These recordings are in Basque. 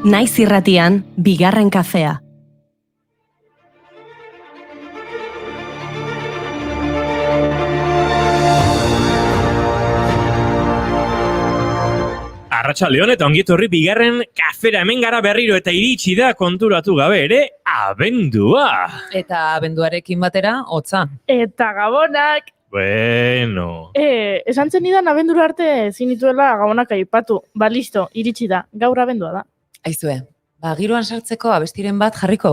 Naiz irratian, bigarren kafea. Arratsaldeon eta ongi etorri bigarren kafera, hemen gara berriro eta iritsi da konturatu gabe ere abendua. Eta abenduarekin batera, hotza. Eta gabonak. Bueno. Esan zenidan abendura arte ezin dituela gabonak aipatu. Ba, listo, iritsi da. Gaur abendua da. Aizue, giroan sartzeko abestiren bat jarriko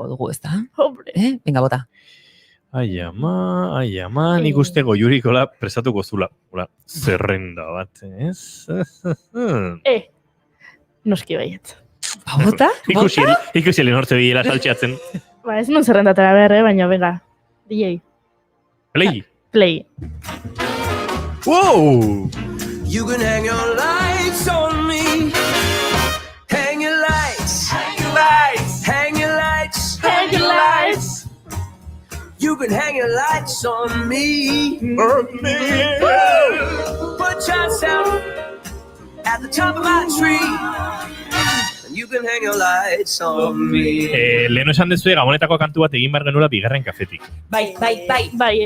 dugu, ezta? Hombre. Venga, bota. Ai ama, nik uste goiurikola prestatuko zula. Hola, zerrenda bat, ez? Noski baiet. Bota? Ikusi Elenortze bilela saltxeatzen. Ba, ez non zerrendatera behar, baina venga. DJ. Play. Wow! You can hang your lights on me. Hang your lights. Hang your lights. Hang your lights. Hang your lights. You can hang your lights on me. On me. Put yourself at the top of my tree. And you can hang your lights on me. Leheno esan dezue gabonetako kantu bat egin behar genula bigarren kafetik. Bai. Bai,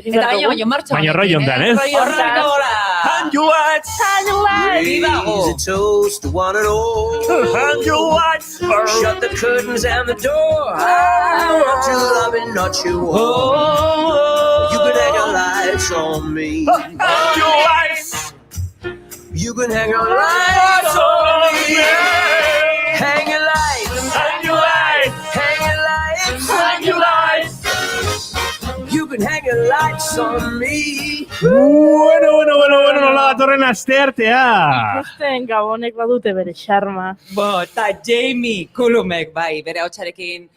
egin Eta behar baina martxa. Baina roi ondan, ez? Horreko gola! Hang your lights! Hang your lights. Raise a toast to one and all. Hang your lights! Shut the curtains and the door. I want you love and not you all. You can hang your lights on me. Hang your lights! You can hang your lights on me. Hang your lights. Hang your lights! Hang your lights. Hang your lights! You can hang your lights on me. Bueno, nola datorren asteartea. Ikusten gabonek badute bere xarma. Eta Jamie Kulumek, bai, bere hotxarekin,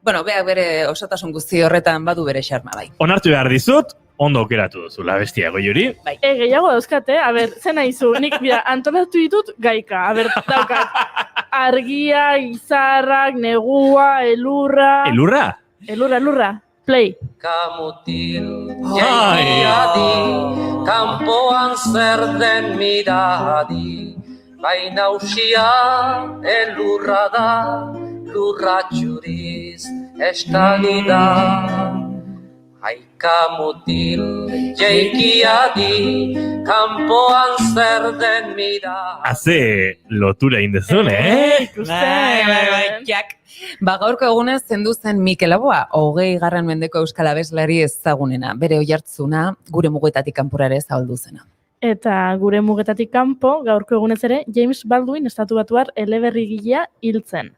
beak bere osotasun guzti horretan badu bere xarma, bai. Onartu behar dizut, ondo aukeratu duzula bestia goiuri. Gehiago dauzkate, zen aizu, nik antolatu ditut gaika. Daukat, argia, izarrak, negua, elurra. Elurra. Play. Kamutil Ai. jaikiadi, kanpoan zer den miradi, baina usia elurra da, lurra txuriz estali da. Kamutil jaikiadi, kanpoan zer den miradi. Haze lotura indezun, Ikusten. Kiak. Gaurko egunez zendu zen Mikel Laboa, 20. mendeko euskal abeslari ezagunena, bere oihartzuna gure mugetatik kanpora ere zabaldu zena. Eta gure mugetatik kanpo, gaurko egunez ere, James Baldwin estatubatuar eleberrigilea hiltzen.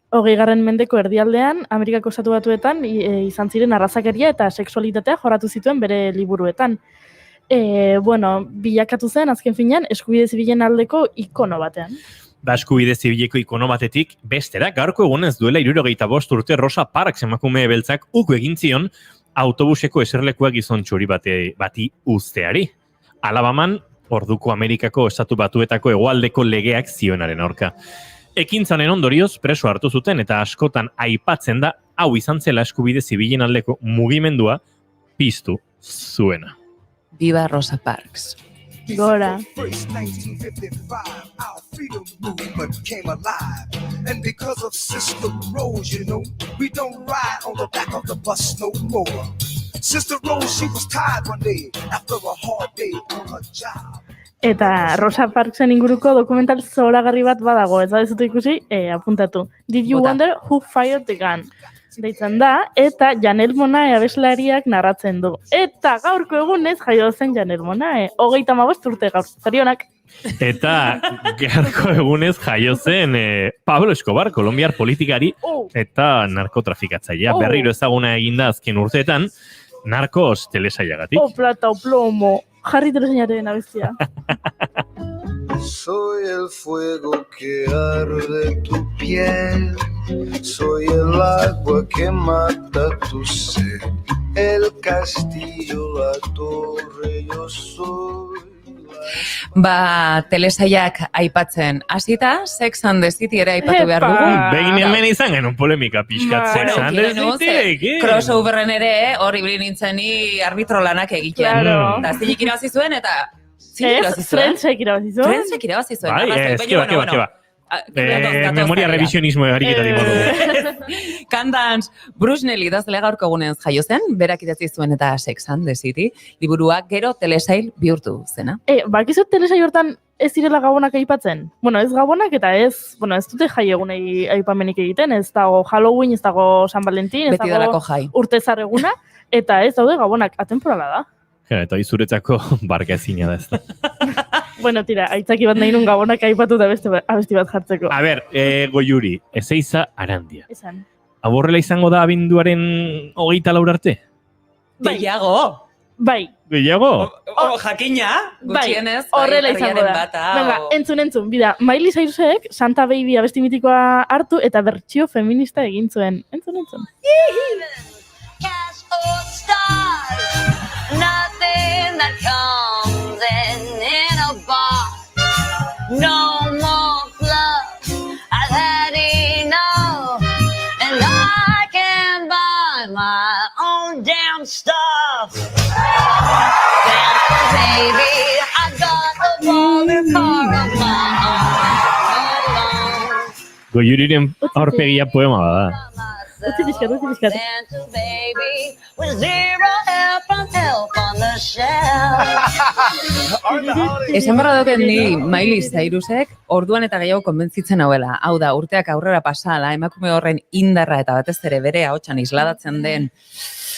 20. mendeko erdialdean, Amerikako Estatu Batuetan izan ziren arrazakeria eta sexualitatea jorratu zituen bere liburuetan. Bilakatu zen, azken finean, eskubide zibilen aldeko ikono batean. Eskubide zibileko ikono batetik bestera, gaurko egunez duela 75 urte Rosa Parks emakume beltzak uko egin zion autobuseko eserlekua gizon txori bati uzteari. Alabaman, orduko Amerikako Estatu Batuetako hegoaldeko legeak zionaren aurka. Ekintzanen ondorioz preso hartu zuten eta askotan aipatzen da hau izan zela eskubide zibilen aldeko mugimendua piztu zuena. Viva Rosa Parks. Gora. First 1955, our freedom movement came alive. And because of Sister Rose, we don't ride on the back of the bus no more. Sister Rose, she was tired one day after a hard day on her job. Eta Rosa Parksen inguruko dokumental zoragarri bat badago, ez da ez dut ikusi, apuntatu. Did you wonder who fired the gun? Deitzen da, eta Janelle Monáe abeslariak narratzen du. Eta gaurko egunez jaio zen Janelle Monáe, 35 urte gaur, zorionak. Eta gaurko egunez jaio zen Pablo Escobar, kolombiar politikari eta narkotrafikatzailea. Berriro ezaguna eginda azken urteetan, narkos telesaiagatik. Plata, plomo, jarri telesainaren abestia. Soy el fuego que arde tu piel, soy el agua que mata tu sed, el castillo, la torre, yo soy. Telesaiak aipatzen hasita, Sex and the City ere aipatu behar dugu. Behin hemen izan genuen polemika pixkat Sex and the City. Crossoverren ere hori bilin nintzeni arbitro lanak egiten. Claro. Eta zilik irabazi zuen eta Friendsek irabazi zuen. Friendsek irabazi zuen. Bai, ez, keba. Memoria revisionismo ariketatik modu. Kandans, Bruce Snell idazle gaurko egunen jaio zen, berak idatzi zuen eta Sex and the City, liburuak gero telesail bihurtu zena. Bakizut telesail hortan ez direla gabonak aipatzen. Bueno, ez gabonak eta ez dute jai egunei aipamenik egiten, ez dago Halloween, ez dago San Valentin, ez Beti dalako dago jai. urtezar eguna, eta ez daude gabonak, atemporala da. Ja, eta izuretzako barka ezina da ez da. Bueno, tira, aitzaki bat nahi nun gabonak aipatu da abesti bat jartzeko. A ber, Goiuri, Ezeiza Arandia. Esan. Aborrela izango da abenduaren 24 arte? Gehiago! Bai, Gehiago? Jakina, gutxienez, horrela izango da. Venga, entzun, bida, Miley Cyrusek Santa Baby abesti mitikoa hartu eta bertsio feminista egin zuen. Entzun. Cash or stars, nothing that comes in a box. No more clubs, I've had enough, and I can buy my own damn stuff. Dance, baby, I got a ballin' car of my own. Goiuriren aurpegia poema bada. Utzi pixkat. Santa baby with zero help from help on the shelf. Esan barra duken ni Miley Cyrusek orduan eta gehiago konbentzitzen hauela. Hau da, urteak aurrera pasala, emakume horren indarra eta batez ere bere ahotsan isladatzen den.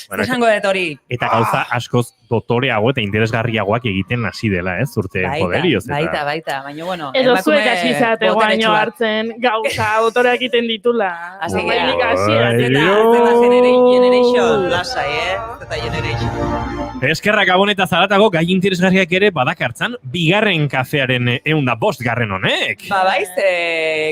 Bueno, Esango dut hori. Eta gauza askoz dotoreago eta interesgarriago egiten hasi dela, ez? Urte poderioz. Baita, baina bueno. Edo emakume zuek hasi izate guaino boteretsuak. hartzen gauza autoreak egiten ditula. Hasi gara. Mileyk hasi Ai, Zeta Generation, lasai, Zeta Generation. Eskerrak Gabon eta Zaratago gai interesgarriak ere badakartzan, bigarren kafearen 105 honek. Baiz,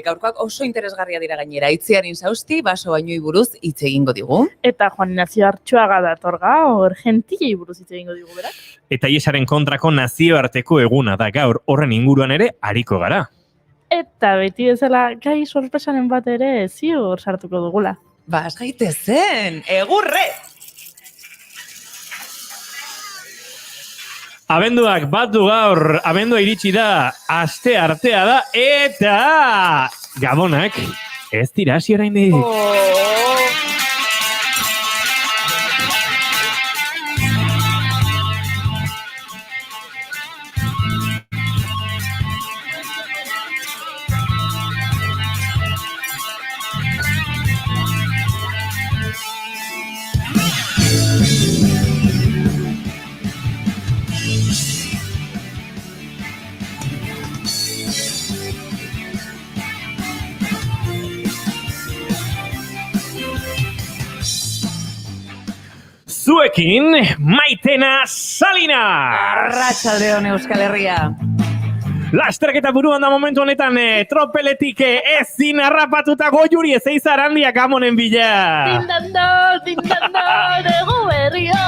gaurkoak oso interesgarria dira gainera. Itziarin zauzti, baso bainui buruz hitz egingo digu. Eta Juan Ignacio Artxuaga dator gaur, gentilei buruz hitz egingo digu berak. Eta Iesaren kontrako nazioarteko eguna da gaur horren inguruan ere ariko gara. Eta beti bezala gai sorpresaren bat ere ziur sartuko dugula. Bas gaitezen, egurre! Abenduak batu gaur, abendua iritsi da, aste artea da, eta Gabonak ez dira hasi oraindik. Zuekin, Maitena Salina! Arratsaldeon Euskal Herria. Lasterketa buruan da momentu honetan, tropeletik ezin harrapatuta Goiuri Ezeiza Arandia Gamonen bila. Dindandor, ego berria.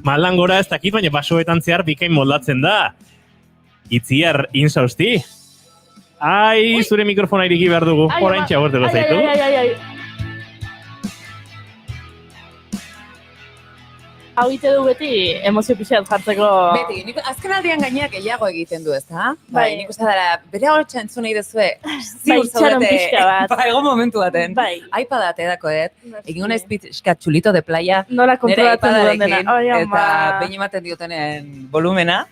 Maldan gora ez dakit, baina basoetan zehar bikain moldatzen da. Itziar insausti. Ai, zure mikrofona iriki behar dugu. Orain txagorteko zaitu. Ai. Hau ite du beti emozio pixat jartzeko... Beti, azken aldian gaineak gehiago egiten du, ez da? Bai. Nik uste dara, bere hori entzun nahi dezue, Bai, itxaron pixka bat. Ego momentu baten. Bai. iPad edako egin naiz pixka txulito de playa, Nola nire kontrolatzen duen dena. iPadarekin, Ai, eta ama. behin ematen diotenen volumena.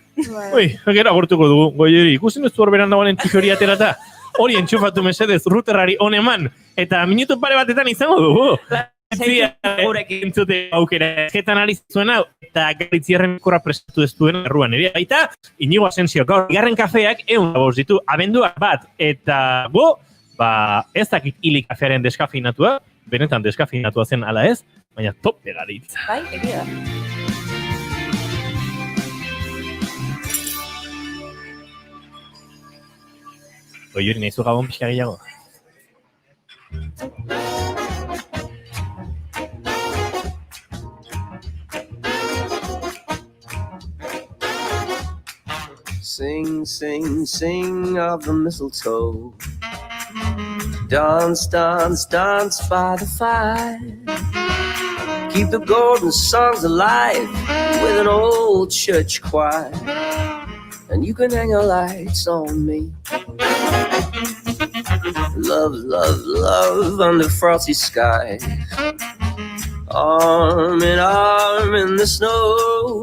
Ui, gero agurtuko dugu, Goiuri, ikusten ez du horberan dagoen txori aterata. Hori entxufatu mesedez routerrari oneman, eta minutu pare batetan izango dugu. Gurekin entzute aukera esketan ari zuen hau, eta Garitzierren korra prestatu ez duen erruan ere baita, Inigo Asensio gaur, bigarren kafeak 105 ditu, abenduak bat, eta ez dakit hili kafearen deskafeinatua, benetan deskafeinatua zen ala ez, baina tope garitza. Bai, egia. Goiuri, nahizu Gabon pixka gehiago. Sing, sing, sing of the mistletoe. Dance, dance, dance by the fire. Keep the golden songs alive with an old church choir. And and you can hang your lights on me. Love, love, love under frosty skies, arm in arm in the snow.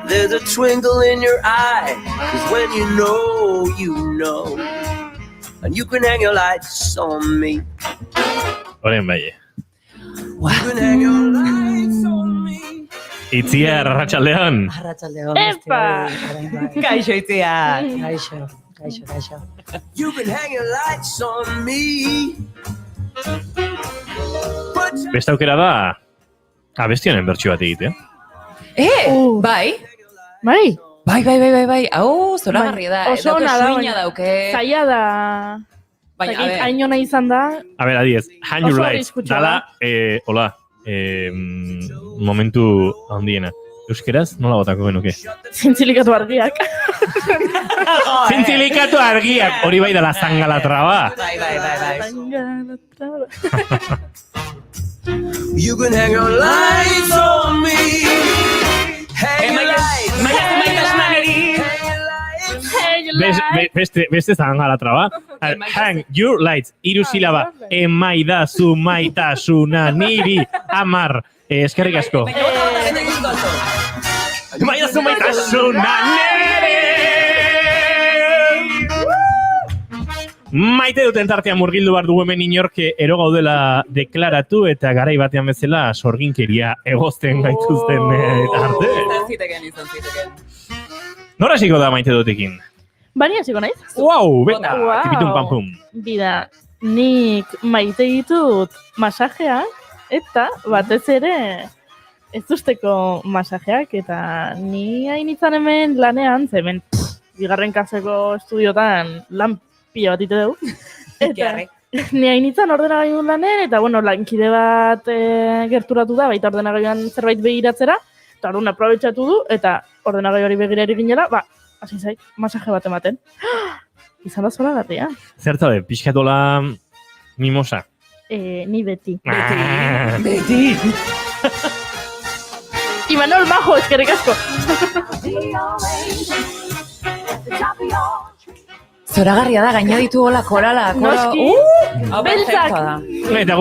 There's a twinkle in your eye, 'cause when you know, and you can hang your lights on me. Horen bai. You can hang your lights on me. Itziar, arratsaldean. Arratsaldeon. Epa! Kaixo Itziar. Kaixo. You can hang your lights on me. Beste aukera da, abestianen bertsu bat egitea. Bai. Bai, Bai. Hau, zoragarria da. Oso Dauke ona da, suina baina dauke. zaila da. Baina, a ber. Hain ona izan da, A ber, adiez, hang your Oso lights. arriskutsua Dala, hola, momentu handiena. Euskeraz, nola botako genuke? zintzilikatu argiak. Zintzilikatu argiak, hori bai dala zangala traba. Bai. You can hang your lights on me. Hang your lights. Beste zangala traba. Hang your lights, hiru silaba, emaidazu maitasuna niri amar. Eskerrik asko. Emaidazu maitasuna niri. Maite duten tartean murgildu behar dugu hemen inork ero gaudela deklaratu eta garai batean bezala sorginkeria egozten gaituzten arte. Izan ziteken. Nora hasiko da Maite dutekin? Bani hasiko naiz? Wow, venga, Wow. tipitun pampum. Bida, nik maite ditut masajea, eta batez ere ez usteko masajeak, eta ni hain izan hemen lanean, ze hemen bigarren klaseko estudiotan lan pila bat ite dugu. Eta ni hain izan ordenagailun lanen, eta bueno, lankide bat gerturatu da, baita ordenagailuan zerbait begiratzera, eta orduan aprobetxatu du, eta ordenagailuari begirari ginela, hasi zait, masaje bat ematen. Izan da zoragarria. Zertzabe, pixkatola mimosa. Ni beti. Beti. Imanol Majo, eskerrik asko. Zoragarria da, gaina ditu hola korala. Noski. Hau Beltzak. perfectoa da. Eta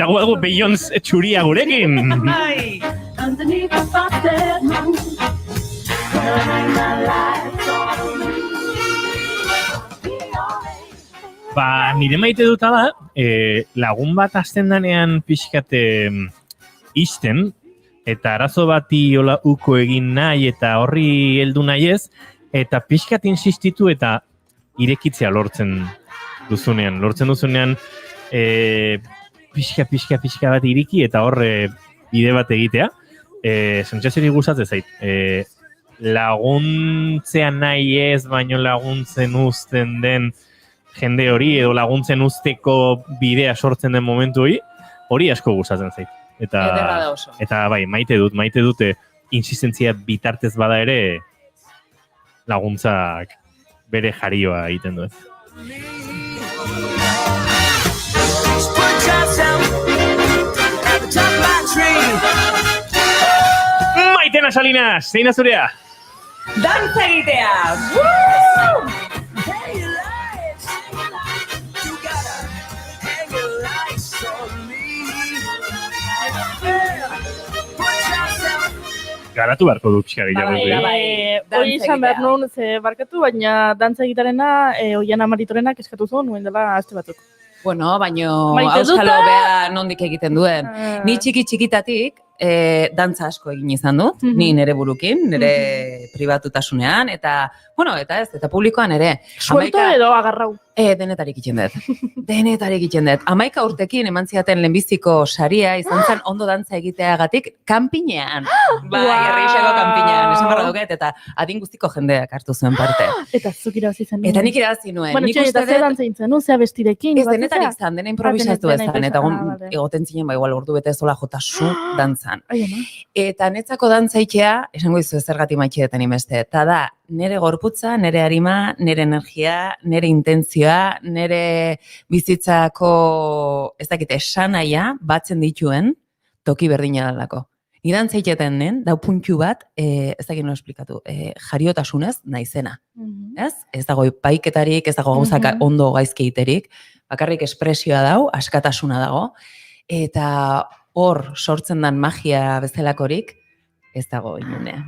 gu badugu Beyoncé txuria gurekin. Nire maite duta da, lagun bat azten danean pixkate isten, eta arazo bati hola uko egin nahi eta horri heldu nahi ez, eta pixkat insistitu eta irekitzea lortzen duzunean, pixka bat iriki eta horre bide bat egitea. Sentsaziorik gustatzen zait. Laguntzea nahi ez, baino laguntzen uzten den jende hori, edo laguntzen uzteko bidea sortzen den momentu hori asko gustatzen zait. Ederra da oso. Eta bai, maite dute insistentzia bitartez bada ere laguntzak bere jarioa egiten du ez. Put yourself at the top of my tree. Maitena Salinas, zein da zurea? Dantza egitea! Hang your lights. You gotta hang your lights on me. Put yourself. Garatu beharko du pixka gehiago. Hori izan behar nuen, ze barkatu, baina dantza egitarena, Oiana Maritorenak eskatu zuen, nuen dela aste batzuk. Bueno, baino Maite auskalo duta. bea nondik egiten duen. Ni txikitatik dantza asko egin izan dut, ni nere burukin, nere pribatutasunean, eta, bueno, eta publikoan ere. Suelto edo agarrau? Denetarik egiten dut. 11 urtekin eman zidaten lehenbiziko saria, izan zen ondo dantza egiteagatik kanpinean. Bai, herrixeko kanpinean, esan barra duket, eta adin guztiko jendeak hartu zuen parte. Eta zuk irabazi zen. Eta nik irabazi nuen. Bueno, Nik eta uste ze dut- dantza egin zen, zea bestirekin? Ez denetarik zan, dena improvisatu ez zan, eta egoten zinen, igual ordu bete zola jota zu dantzan. Ai, ama. Eta netzako dantzaitea, esango izu zergatik maitxeetan imeste, eta da, nere gorputza, nere harima, nere energia, nere intentzioa, nere bizitzako, ez dakite, esanaia batzen dituen toki berdina dalako. Ni dantzaiketen dau puntu bat, ez dakit nola esplikatu, jariotasunez naizena. Ez? Ez dago epaiketarik, ez dago gauzak ondo gaizki egiterik, bakarrik espresioa dau, askatasuna dago, eta hor sortzen dan magia bezalakorik, ez dago inunea.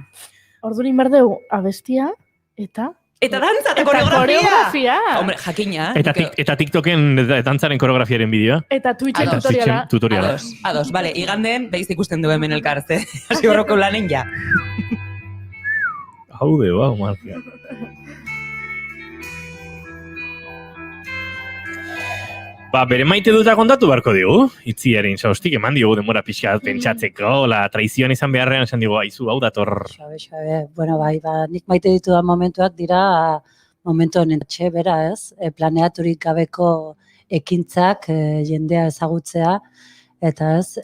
Orduan inberdeu abestia, eta Eta dantza, eta koreografia. Hombre, jakina. Eta TikToken dantzaren koreografiaren bideoa. Eta Twitchen Ados. tutoriala. Ados, bale, iganden, behiz ikusten du hemen elkartze. Hasi horroko lanen ja. Haude, bau, Marcia. Ba, bere maite duta kontatu beharko digu. Itziaren saustik, eman diogu denbora pixka pentsatzeko, la traizioan izan beharrean esan digu, aizu, hau dator. Xabe, bueno, bai, nik maite ditudan momentuak dira momentu honen txe, bera ez, planeaturik gabeko ekintzak jendea ezagutzea, eta ez,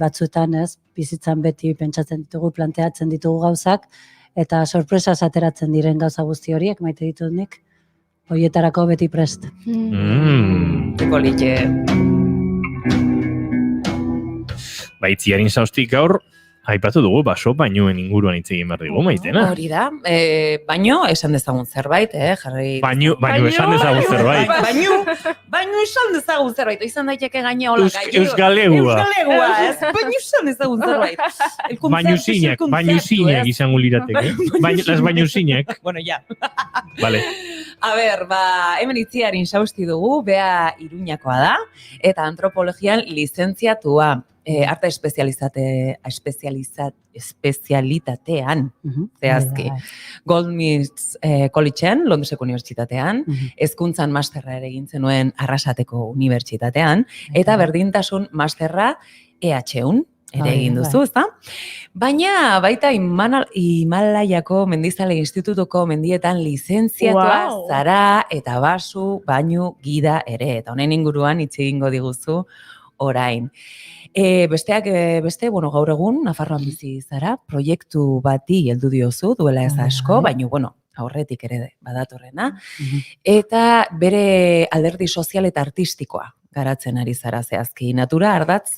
batzuetan ez, bizitzan beti pentsatzen ditugu, planteatzen ditugu gauzak, eta sorpresa ateratzen diren gauza guzti horiek maite ditut nik. Hoietarako beti prest. Politxe. Ba, itziaren saustik gaur, aipatu dugu, baso bainoen inguruan hitz egin behar digu, maitena. Hori da, baino esan dezagun zerbait, jarri... Baino esan dezagun zerbait. Baino esan dezagun zerbait, izan daiteke gaine hola gailu. Euskalegua, ez? Baino esan dezagun zerbait. Bainuzinek izango lirateke. Las bainuzinek. Bueno, ja. Vale. A ber, hemen itziarin sausti dugu, bea Iruñakoa da, eta antropologian lizentziatua. Arte espezialitatean, zehazki. Goldsmiths Collegeen, Londreseko unibertsitatean, hezkuntzan masterra ere egin zenuen Arrasateko unibertsitatean, eta berdintasun masterra EHUn ere egin duzu, ezta? Baina baita Himalaiako Mendizale Institutuko mendietan lizentziatua zara eta basu, bainu, gida ere, eta honen inguruan hitz egingo diguzu orain. Beste, gaur egun, Nafarroan bizi zara, proiektu bati heldu diozu, duela ez asko, baina, aurretik ere badatorrena, eta bere alderdi sozial eta artistikoa garatzen ari zara zehazki. Natura ardatz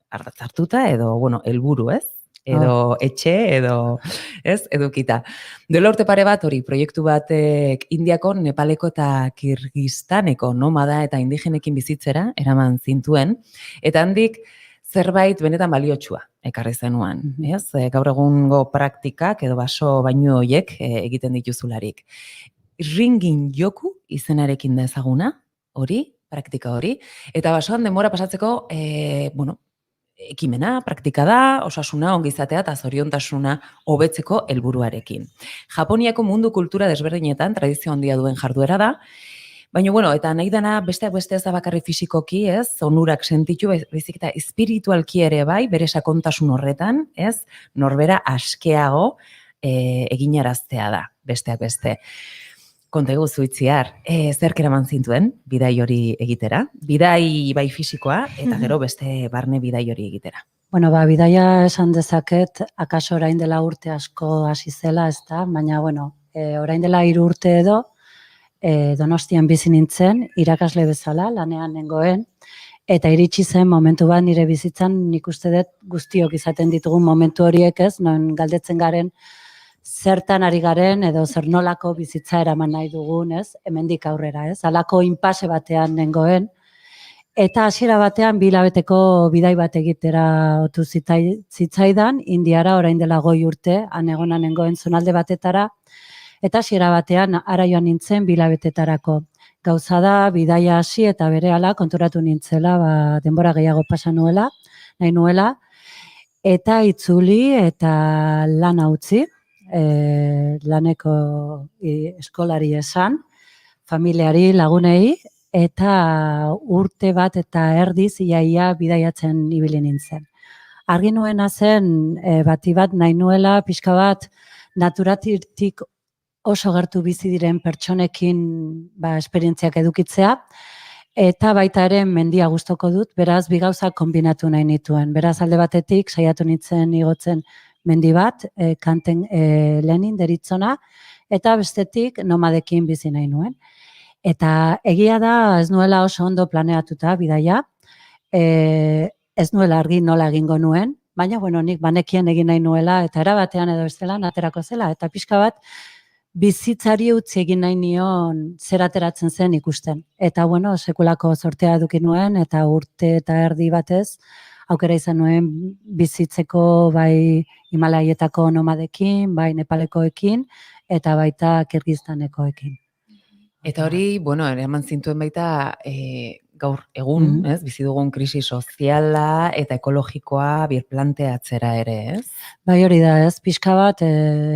hartuta, edo, helburu, ez? Edo etxe, edo, ez, edukita. Duela urte pare bat hori, proiektu batek Indiako, Nepaleko eta Kirgistaneko nomada eta indigenekin bizitzera eraman zintuen, eta handik zerbait benetan baliotsua ekarri zenuan, ez? Gaur egungo praktikak edo baso bainu horiek egiten dituzularik. Ringin joku izenarekin da ezaguna, hori, praktika hori, eta basoan denbora pasatzeko, ekimena, praktika da, osasuna, ongizatea eta zoriontasuna hobetzeko helburuarekin. Japoniako mundu kultura desberdinetan tradizio handia duen jarduera da, baina, eta nahi dana besteak beste ez da bakarri fisikoki, ez, onurak sentitu, bezik eta espiritualki ere bai, bere sakontasun horretan, ez, norbera askeago eginaraztea da, besteak beste. Konta eguzu Itziar, zerk eraman zintuen bidai hori egitera? Bidai bai fisikoa eta gero beste barne bidai hori egitera. Bueno, bidaia esan dezaket, akaso orain dela urte asko hasi zela, ez da, baina, orain dela 3 urte edo, Donostian bizi nintzen, irakasle bezala, lanean nengoen, eta iritsi zen momentu bat nire bizitzan, nik uste dut guztiok izaten ditugun momentu horiek ez, non galdetzen garen, zertan ari garen edo zer nolako bizitza eraman nahi dugun, ez? Hemendik aurrera, ez? Halako inpase batean nengoen eta hasiera batean 2 hilabeteko bidai bat egitera otu zitzaidan Indiara orain dela 5 urte, han egona nengoen zonalde batetara eta hasiera batean ara joan nintzen 2 hilabetetarako. Gauza da bidaia hasi eta berehala konturatu nintzela, denbora gehiago pasa nahi nuela eta itzuli eta lana utzi. Laneko eskolari esan, familiari, lagunei, eta urte bat eta erdiz iaia bidaiatzen ibili nintzen. Argi nuena zen, bati bat nahi nuela, pixka bat naturatik oso gertu bizi diren pertsonekin esperientziak edukitzea, eta baita ere mendia gustoko dut, beraz bi gauzak konbinatu nahi nituen. Beraz alde batetik saiatu nintzen igotzen mendi bat, kanten lehenin deritzona, eta bestetik nomadekin bizi nahi nuen. Eta egia da ez nuela oso ondo planeatuta bidaia, ez nuela argi nola egingo nuen, baina, bueno, nik banekien egin nahi nuela, eta erabatean edo bestelan aterako zela, eta pixka bat, bizitzari utzi egin nahi nion zer ateratzen zen ikusten. Eta, bueno, sekulako sortea eduki nuen, eta urte eta erdi batez, aukera izan nuen bizitzeko bai Himalaietako nomadekin, bai Nepalekoekin, eta baita Kirgistanekoekin. Eta hori, bueno, eraman zintuen baita gaur egun, ez, bizi dugun krisi soziala eta ekologikoa birplanteatzera ere, ez? Bai hori da, ez, pixka bat,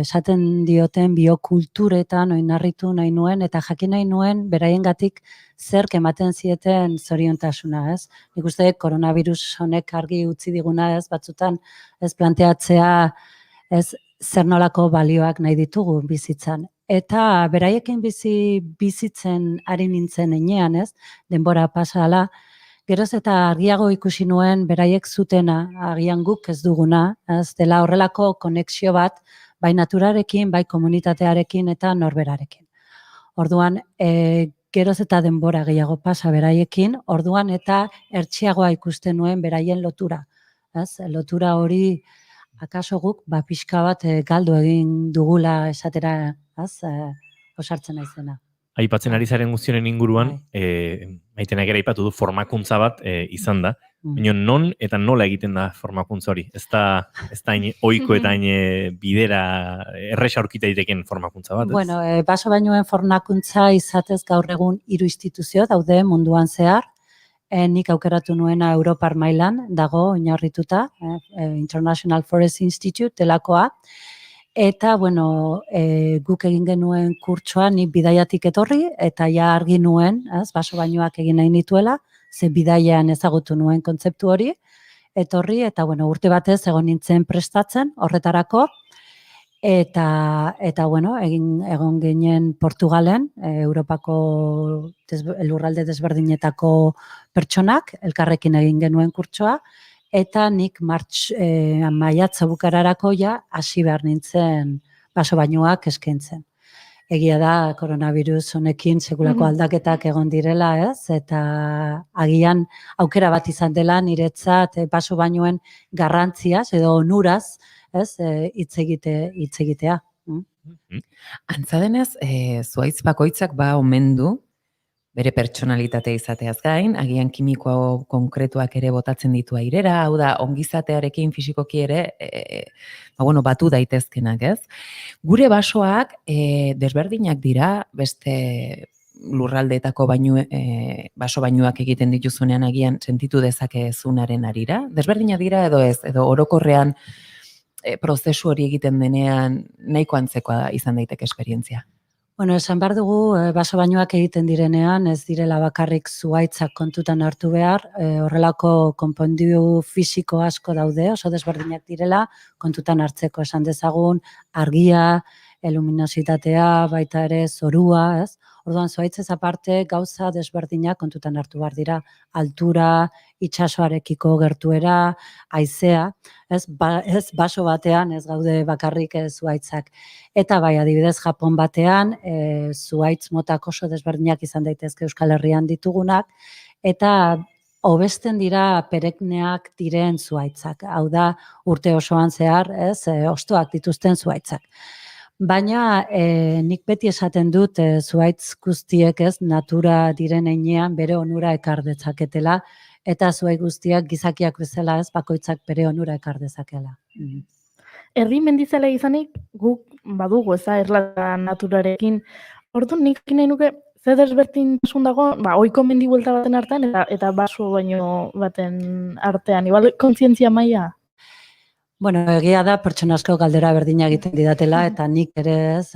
esaten dioten biokulturetan oinarritu nahi nuen, eta jakin nahi nuen beraiengatik zerk ematen zieten zoriontasuna, ez? Nik uste koronavirus honek argi utzi diguna, ez, batzutan, ez planteatzea, ez, zer nolako balioak nahi ditugu bizitzan. Eta beraiekin bizitzen ari nintzen enean, ez, denbora pasala, geroz eta argiago ikusi nuen beraiek zutena, agian guk ez duguna, ez, dela horrelako konexio bat, bai naturarekin, bai komunitatearekin eta norberarekin. Orduan, geroz eta denbora gehiago pasa beraiekin, orduan eta ertxiagoa ikusten nuen beraien lotura. Ez, lotura hori, akaso guk, pixka bat galdu egin dugula esatera, osartzen naizena. Aipatzen ari zaren guztionen inguruan, maitenak ere aipatu du formakuntza bat izan da. Baina non eta nola egiten da formakuntza hori? Ez da hain ohiko eta hain bidera erresa aurkita daiteken formakuntza bat, ez? Bueno, baso bainoen formakuntza izatez gaur egun 3 instituzio daude munduan zehar. Nik aukeratu nuena Europar mailan dago oinarrituta, International Forest Institute delakoa. Eta, bueno, guk egin genuen kurtsoa, nik bidaiatik etorri, eta ja argi nuen, baso bainoak egin nahi nituela, ze bidaian ezagutu nuen kontzeptu hori, etorri, eta, bueno, urte batez egon nintzen prestatzen horretarako, eta bueno, egon ginen Portugalen, Europako lurralde desberdinetako pertsonak, elkarrekin egin genuen kurtsoa, eta nik maiatza bukararako ja hasi behar nintzen baso bainoak eskaintzen. Egia da, koronavirus honekin sekulako aldaketak egon direla, ez? Eta agian aukera bat izan dela niretzat baso bainoen garrantziaz edo onuraz, ez? Hitz egitea. Antza denez, zuhaitz bakoitzak omen du, bere pertsonalitatea izateaz gain, agian kimiko konkretuak ere botatzen ditu airera, hau da, ongizatearekin fisikoki ere, batu daitezkenak, ez? Gure basoak desberdinak dira, beste lurraldeetako baso bainuak egiten dituzunean agian sentitu dezakezunaren arira. Desberdinak dira edo ez, edo orokorrean prozesu hori egiten denean nahiko antzekoa izan daiteke esperientzia. Bueno, esan behar dugu, baso bainoak egiten direnean, ez direla bakarrik zuhaitzak kontutan hartu behar, horrelako konpondu fisiko asko daude, oso desberdinak direla, kontutan hartzeko esan dezagun, argia, luminositatea, baita ere zorua, ez? Orduan, zuhaitzez aparte, gauza desberdinak kontutan hartu behar dira, altura, itsasoarekiko gertuera, haizea, ez baso batean, ez gaude bakarrik zuhaitzak. Eta bai, adibidez, Japon batean, zuhaitz motak oso desberdinak izan daitezke Euskal Herrian ditugunak, eta hobesten dira perekneak diren zuhaitzak. Hau da, urte osoan zehar, ez, hostoak dituzten zuhaitzak. Baina nik beti esaten dut zuhaitz guztiek, ez, natura diren heinean bere onura ekar dezaketela, eta zuhaitz guztiak gizakiak bezala, ez, bakoitzak bere onura ekar dezakela. Herri mendizale izanik guk badugu, ez da, erlata naturarekin. Orduan nik nahi nuke zer desberdintasun dago, ohiko mendi buelta baten artean eta baso baino baten artean. Igual kontzientzia maila? Bueno, egia da, pertsona asko galdera berdina egiten didatela, eta nik ere ez,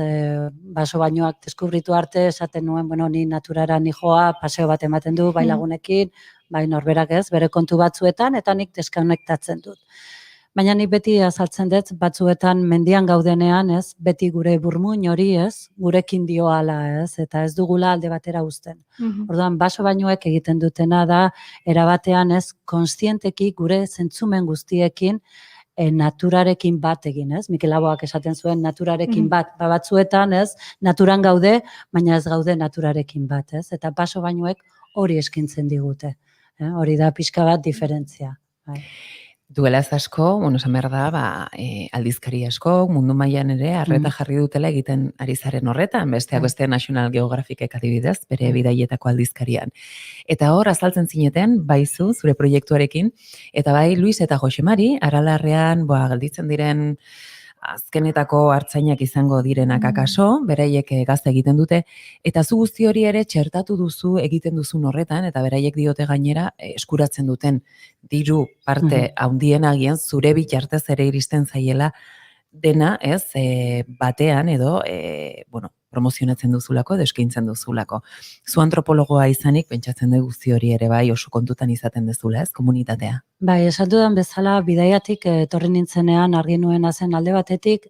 baso bainoak deskubritu arte, esaten nuen, bueno, ni naturara nijoa, paseo bat ematen du, bai lagunekin, bai norberak ez, bere kontu batzuetan, eta nik deskonektatzen dut. Baina nik beti azaltzen dut, batzuetan mendian gaudenean, ez, beti gure burmuin hori, ez, gurekin dioala, ez, eta ez dugula alde batera uzten. Orduan, baso bainoek egiten dutena da, erabatean, ez, kontzienteki gure zentzumen guztiekin, naturarekin bat egin, ez? Mikel Laboak esaten zuen naturarekin bat, batzuetan, ez? Naturan gaude, baina ez gaude naturarekin bat, ez? Eta baso bainoek hori eskintzen digute. Hori da pixka bat diferentzia. Duela ez asko, esan behar da, aldizkari asko, mundu mailan ere, arreta jarri dutela egiten ari zaren horretan, besteak beste National Geographicek adibidez, bere bidaietako aldizkarian. Eta hor, azaltzen zineten, baizu, zure proiektuarekin, eta bai Luis eta Josemari, Aralarrean, galditzen diren azkenetako hartzainak izango direnak akaso, beraiek gazte egiten dute, eta zu guzti hori ere txertatu duzu egiten duzun horretan, eta beraiek diote gainera eskuratzen duten diru parte handiena agian zure bitartez ere iristen zaiela dena, ez, batean edo, promozionatzen duzulako, edo eskaintzen duzulako. Zu antropologoa izanik, pentsatzen dugu guzti hori ere bai oso kontutan izaten dezula, ez, komunitatea. Bai, esan dudan bezala, bidaiatik etorri nintzenean argi nuena zen alde batetik,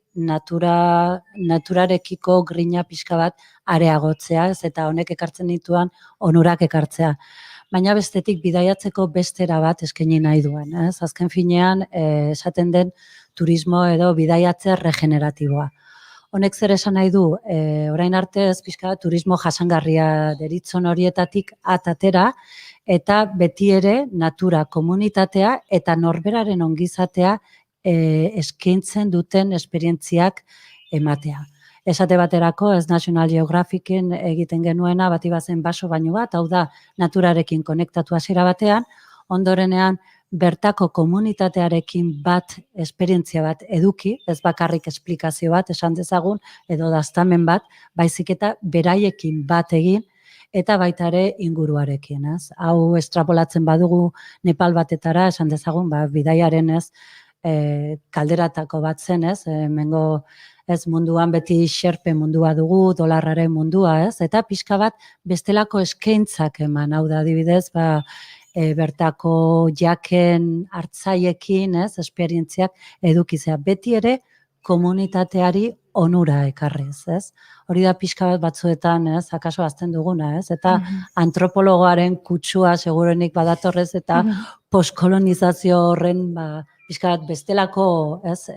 naturarekiko grina pixka bat areagotzea, ez, eta honek ekartzen dituan onurak ekartzea. Baina bestetik bidaiatzeko bestera bat eskaini nahi duen, ez? Azken finean, esaten den turismo edo bidaiatze regeneratiboa. Honek zer esan nahi du, orain arte ez pixka turismo jasangarria deritzon horietatik atatera, eta beti ere natura komunitatea eta norberaren ongizatea eskaintzen duten esperientziak ematea. Esate baterako, ez National Geographicen egiten genuena, bati bazen baso baino bat, hau da naturarekin konektatu hasiera batean, ondorenean bertako komunitatearekin bat, esperientzia bat eduki, ez bakarrik esplikazio bat, esan dezagun, edo daztamen bat, baizik eta beraiekin bat egin, eta baita ere inguruarekin, ez? Hau estrapolatzen badugu Nepal batetara, esan dezagun, bidaiaren ez, kalderatako bat zen, ez? Hemengo ez munduan beti xerpe mundua dugu, dolarraren mundua, ez? Eta pixka bat bestelako eskaintzak eman, hau da, adibidez, bertako jaken hartzaiekin, ez, esperientziak edukizea. Beti ere komunitateari onura ekarriz, ez? Hori da pixka bat batzuetan, ez, akaso azten duguna, ez? Eta antropologoaren kutsua segurenik badatorrez eta postkolonizazio horren pixka bat bestelako, ez,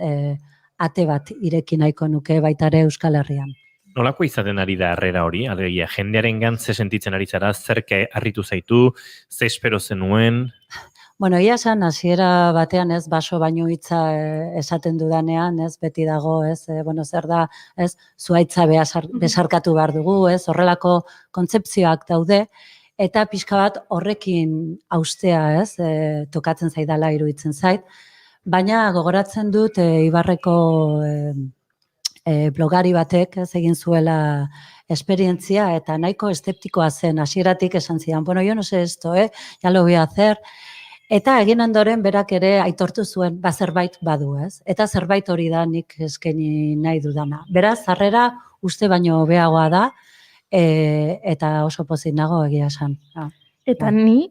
ate bat ireki nahiko nuke baita ere Euskal Herrian. Nolako izaten ari da harrera hori? Alegia, jendearen gantze sentitzen ari zara, zerke harritu zaitu, ze espero zenuen? Bueno, ia esan, hasiera batean ez, baso baino hitza esaten dudanean, ez, beti dago, ez, zer da, ez, zuaitza besarkatu behar dugu, ez, horrelako kontzepzioak daude, eta pixka bat horrekin haustea, ez, tokatzen zaidala iruditzen zait, baina gogoratzen dut Ibarreko blogari batek egin zuela esperientzia eta nahiko eszeptikoa zen, hasieratik esan zidan, bueno, yo no sé esto, ya lo voy a hacer, eta egin ondoren berak ere aitortu zuen, zerbait badu, ez? Eta zerbait hori da nik eskaini nahi dudana. Beraz, harrera uste baino hobeagoa da, eta oso pozik nago egia esan. Eta ni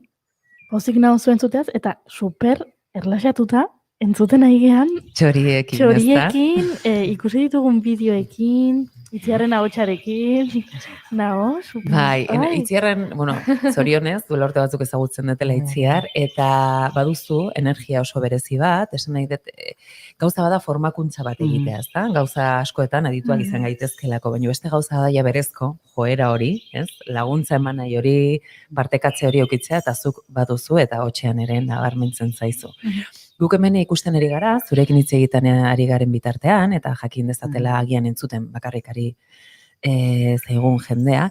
pozik nago zuen zuteaz, eta super erlaxatuta, entzuten aigean, txoriekin, ikusi ditugun bideoekin, Itziarren ahotsarekin, nago, super. Bai, Itziarren, zorionez, duela urte batzuk ezagutzen dutela Itziar, eta baduzu energia oso berezi bat, esan nahi dut, gauza bada formakuntza bat egitea, ezta? Gauza askoetan adituak izan gaitezkelako, baina beste gauza daia berezko, joera hori, ez? Laguntza eman nahi hori, partekatze hori okitzea, eta zuk baduzu, eta hotxean ere nabarmentzen zaizu. Guk hemen ikusten ari gara, zurekin hitz egiten ari garen bitartean, eta jakin dezatela agian entzuten bakarrikari zaigun jendea.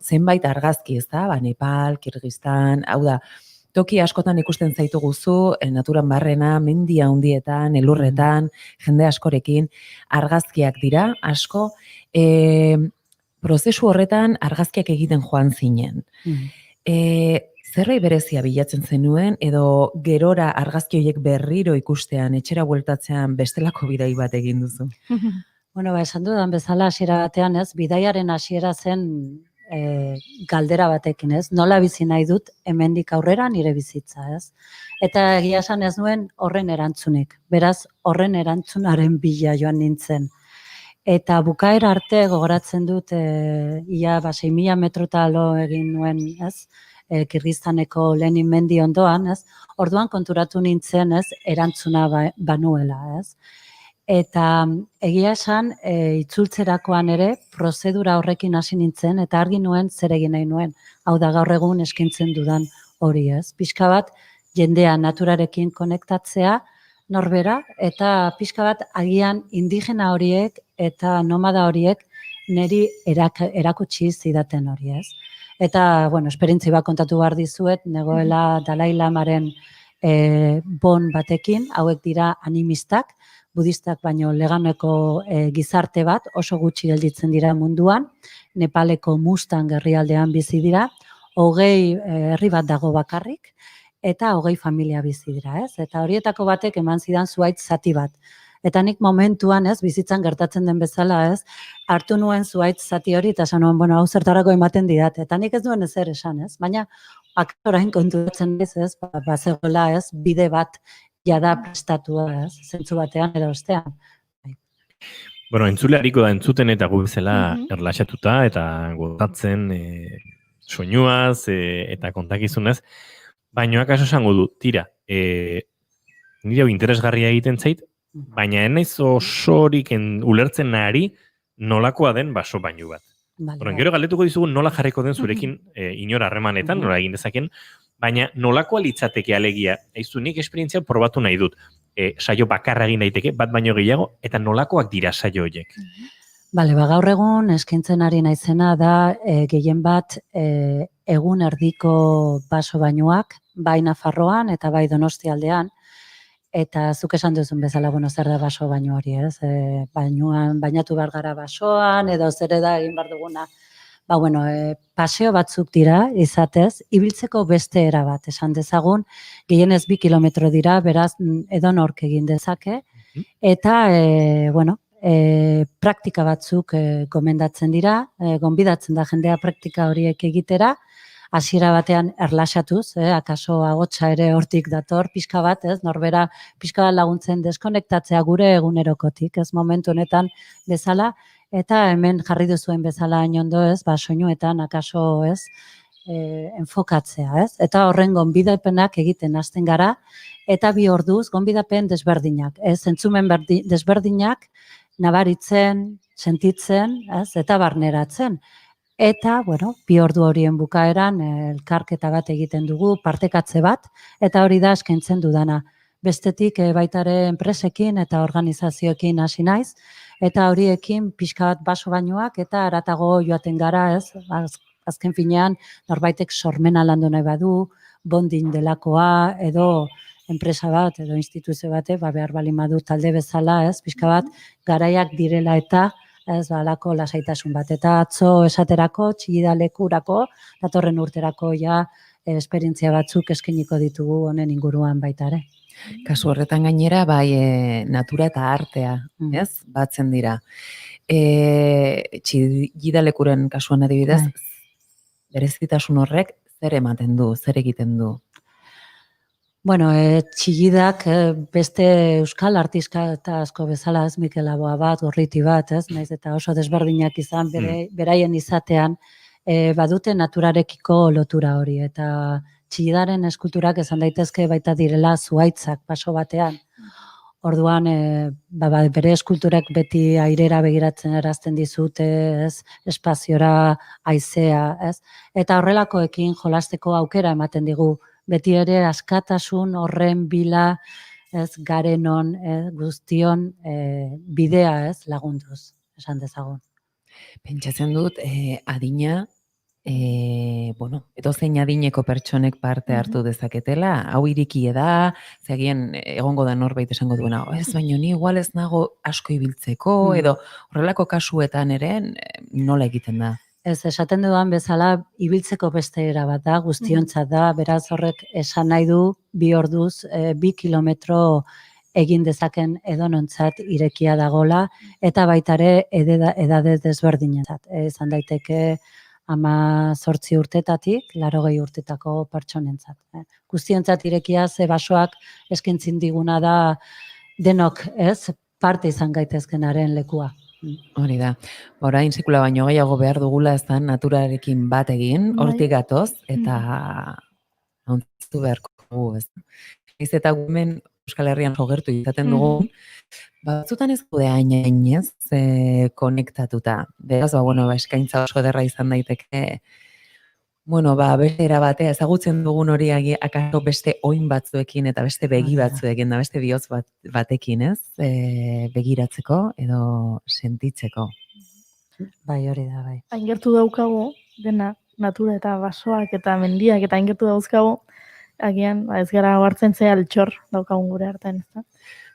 Zenbait argazki, ez da, Nepal, Kirgistan, hau da, toki askotan ikusten zaituguzu, naturan barrena, mendia handietan, elurretan, jende askorekin, argazkiak dira, asko, prozesu horretan argazkiak egiten joan zinen. Zerrai berezia bilatzen zenuen, edo gerora argazki horiek berriro ikustean, etxera bueltatzean bestelako bidai bat egin duzu? Esan dudan bezala hasiera batean, ez, bidaiaren hasiera zen galdera batekin, ez? Nola bizi nahi dut hemendik aurrera nire bizitza, ez? Eta egia esan ez nuen horren erantzunik. Beraz, horren erantzunaren bila joan nintzen. Eta bukaera arte gogoratzen dut, ia 6.000 metrotalo egin nuen, ez? Kirgistaneko Lenin mendi ondoan, ez? Orduan konturatu nintzen, ez? Erantzuna banuela, ez? Eta egia esan, itzultzerakoan ere, prozedura horrekin hasi nintzen, eta argi nuen zer egin nahi nuen. Hau da gaur egun eskaintzen dudan hori, ez? Pixka bat, jendea naturarekin konektatzea, norbera, eta pixka bat agian indigena horiek eta nomada horiek niri erakutsi zidaten hori, ez? Eta, bueno, esperientzia bat kontatu behar dizuet, negoela Dalai Lamaren bon batekin, hauek dira animistak, budistak baino leganeko gizarte bat, oso gutxi gelditzen dira munduan, Nepaleko Mustang herrialdean bizi dira, 20 herri bat dago bakarrik, eta 20 familia bizi dira, ez? Eta horietako batek eman zidan zuhaitz zati bat. Eta nik momentuan, ez, bizitzan gertatzen den bezala, ez, hartu nuen zuhaitz zati hori, eta esan nuen, bueno, hau zertarako ematen didat. Eta nik ez duen ezer esan, ez? Baina, orain konturatzen ez, bazegoela, ez, bide bat jada prestatua, ez, zentzu batean edo ostean. Bueno, entzule hariko da entzuten eta gu bezala erlaxatuta eta gozatzen soinuaz eta kontakizunez, baina akaso esango du, tira, nire hau interesgarria egiten zait, baina enaiz osorik ulertzen nahari nolakoa den baso bainu bat. Gero galdetuko dizugu nola jarriko den zurekin inora harremanetan, nola egin dezaken, baina nolakoa litzateke alegia, eizu nik esperientzia probatu nahi dut, saio bakarra egin daiteke, bat baino gehiago, eta nolakoak dira saio horiek? Bale, gaur egun eskaintzen ari naizena da gehien bat egun erdiko baso bainuak, bai Nafarroan eta bai Donostialdean, eta zuk esan duzun bezala, bueno, zer da baso baino hori, ez? Bainuan, bainatu behar gara basoan, edo zer da egin behar duguna. Ba, bueno, paseo batzuk dira, izatez, ibiltzeko beste era bat, esan dezagun, gehienez 2 kilometro dira, beraz, edonork egin dezake, eta, bueno, praktika batzuk gomendatzen dira, gonbidatzen da jendea praktika horiek egitera, hasiera batean erlaxatuz, akaso agotsa ere hortik dator, pixka bat, ez, norbera pixka bat laguntzen deskonektatzea gure egunerokotik, ez, momentu honetan bezala, eta hemen jarri duzuen bezala ondo, ez, soinuetan akaso, ez, enfokatzea, ez, eta horren gonbidapenak egiten hasten gara, eta 2 orduz gonbidapen desberdinak, ez, entzumen desberdinak, nabaritzen, sentitzen, ez, eta barneratzen. Eta, bueno, 2 ordu horien bukaeran elkarketa bat egiten dugu, partekatze bat, eta hori da eskaintzen dudana. Bestetik baitare enpresekin eta organizazioekin hasi naiz, eta horiekin pixka bat baso bainuak eta haratago joaten gara, ez? Azken finean, norbaitek sormena landu nahi badu, bondin delakoa, edo enpresa bat, edo instituzio bate, behar balin badu talde bezala, ez? Pixka bat, garaiak direla eta ez balako lasaitasun bat. Eta atzo esaterako, txigidalekurako, datorren urterako ja esperientzia batzuk eskainiko ditugu honen inguruan baita ere. Kasu horretan gainera, bai, natura eta artea, ez? Batzen dira. Txigidalekuren kasuan adibidez, berezitasun horrek zer ematen du, zer egiten du? Bueno, txigidak beste euskal artista eta asko bezala, ez, Mikel Laboa bat, Gorriti bat, ez, naiz eta oso desberdinak izan beraien izatean, badute naturarekiko lotura hori, eta txigidaren eskulturak esan daitezke baita direla zuhaitzak baso batean. Orduan, bere eskulturak beti airera begiratzen erazten dizute, ez, espaziora, haizea, ez, eta horrelakoekin jolasteko aukera ematen digu, beti ere askatasun horren bila, ez, garenon, guztion bidea, ez, lagunduz, esan dezagun. Pentsatzen dut, adina, bueno, edozein adineko pertsonek parte hartu dezaketela, hau irikie da, zegien egongo da norbait esango duena, ez, baina ni igual ez nago asko ibiltzeko, edo horrelako kasuetan ere nola egiten da? Ez, esaten dudan bezala, ibiltzeko beste era bat da, guztiontzat da, beraz horrek esan nahi du 2 orduz, 2 kilometro egin dezaken edonontzat irekia dagola, eta baitare edade desberdinentzat. Izan daiteke 18 urtetatik, 80 urtetako pertsonentzat. Guztiontzat irekia ze basoak eskaintzen diguna da denok, ez, parte izan gaitezkenaren lekua. Hori da. Orain sekula baino gehiago behar dugula ez da naturarekin bat egin, hortik gatoz, eta hauntzu beharko dugu, ez. Ez eta gumen Euskal Herrian jogertu izaten dugu, batzutan ez gude hainez konektatuta. Beraz, bueno, eskaintza oso ederra izan daiteke Bueno, beste era batea, ezagutzen dugun hori akaso beste oin batzuekin eta beste begi batzuekin, da beste bihotz batekin, ez? Begiratzeko edo sentitzeko. Bai, hori da, bai. Aingertu daukagu, dena, natura eta basoak eta mendiak eta aingertu dauzkagu, agian, ez gara hartzen ze altxor daukagun gure artean, ez da?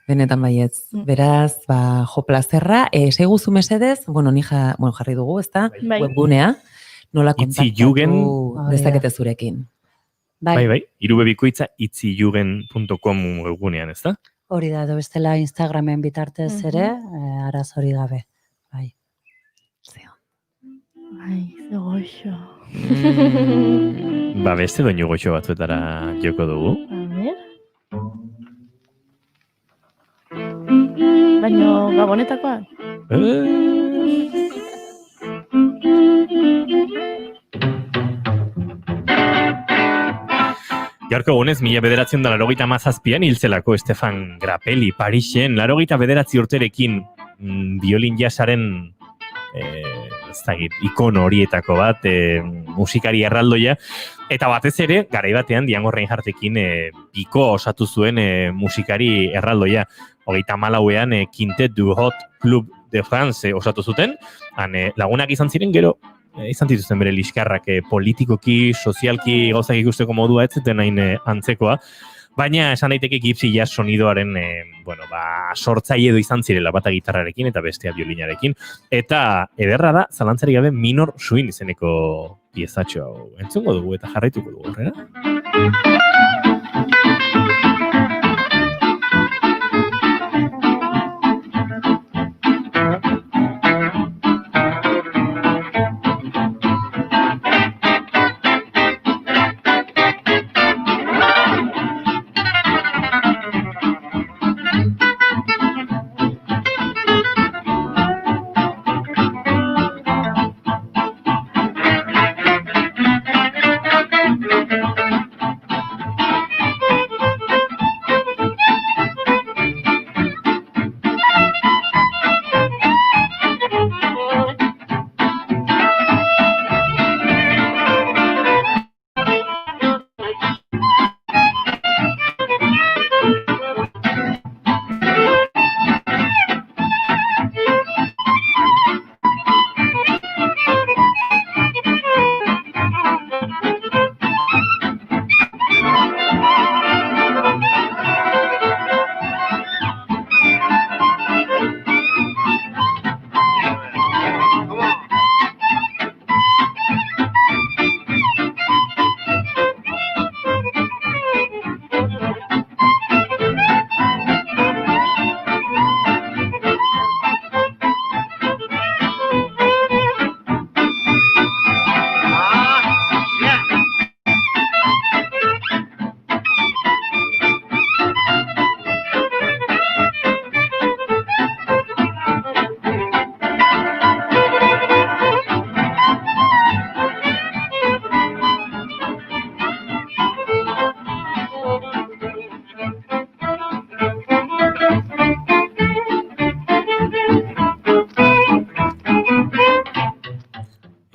Benetan baietz. Beraz, jo plazerra, seguzu mesedez, ni jarri dugu, ez da? Bai. Webgunea, nola kontaktatu Itzijugen- dezakete zurekin. Bai, irubebikoitza itzijugen.com webgunean, ez da? Hori da, edo bestela Instagramen bitartez ere, arazori gabe. Bai. Ai, ze goxo. Beste doinu goxo batzuetara joko dugu. A ver. Baina gabonetakoak? Gaurko egunez, 1987an hiltzelako Stefan Grappelli Parisen, 89 urterekin biolin jasaren ikono horietako bat, musikari erraldoia, eta batez ere, garai batean Django Reinhardtekin piko osatu zuen musikari erraldoia. 34ean Quintet du Hot Club de France osatu zuten, lagunak izan ziren gero, izan dituzten bere liskarrak politikoki, sozialki gauzak ikusteko modua ez zuten hain antzekoa, baina esan daiteke Gypsy Jazz sonidoaren sortzaile edo izan zirela, bata gitarrarekin eta bestea violinarekin, eta ederra da, zalantzari gabe Minor Swing izeneko piezatxo hau. Entzungo dugu eta jarraituko dugu horrela.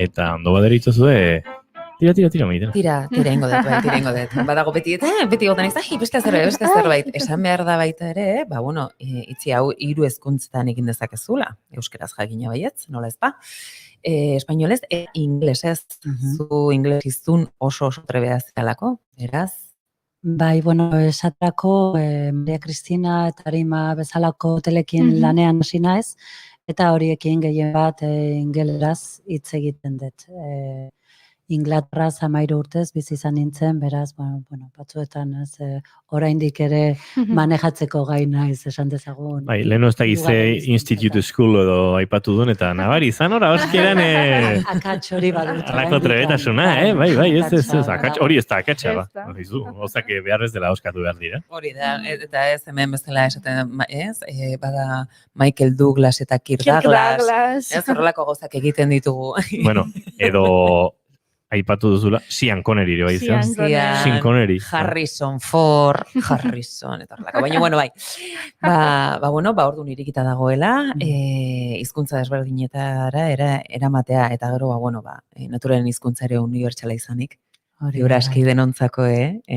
Eta ondo baderitzo zue, tira, maitena. Tira ingo dut. Badago beti gotan ez, beste zerbait. Esan behar da baita ere, itzi hau 3 hezkuntzatan egin dezakezula. Euskeraz jakina baietz, nola ez ba. Espainolez, inglesez. Zu inglesizun oso trebea zelako, eraz? Bai, esatrako Maria Cristina eta Arima bezalako telekin lanean hasi naiz, eta horiekin gehien bat ingeleraz hitz egiten dut. Inglaterraz 13 urtez bizi izan nintzen, beraz, batzuetan oraindik ere manejatzeko gai naiz esan dezagun. Bai, leheno ez da gize Institute School edo aipatu duen, eta nabari, izan hori hauskieran akats hori badut. alako trebetasuna, bai, ez, hori ez da akatsa, ba. Gauzak behar ez dela hauskatu behar dira. Hori da, eta ez hemen bezala esaten, bada Michael Douglas eta Kirk Douglas. Ez horrelako gauzak egiten ditugu. Bueno, edo aipatu duzula, Sean Connery ere bai, Sean zen? Connery. Sean Connery. Harrison Ford, Harrison, eta horrelako. Baina, bueno, bai. Orduan irikita dagoela, hizkuntza desberdinetara eramatea, eta gero, naturalen hizkuntza ere unibertsala izanik. Liura aski denontzako,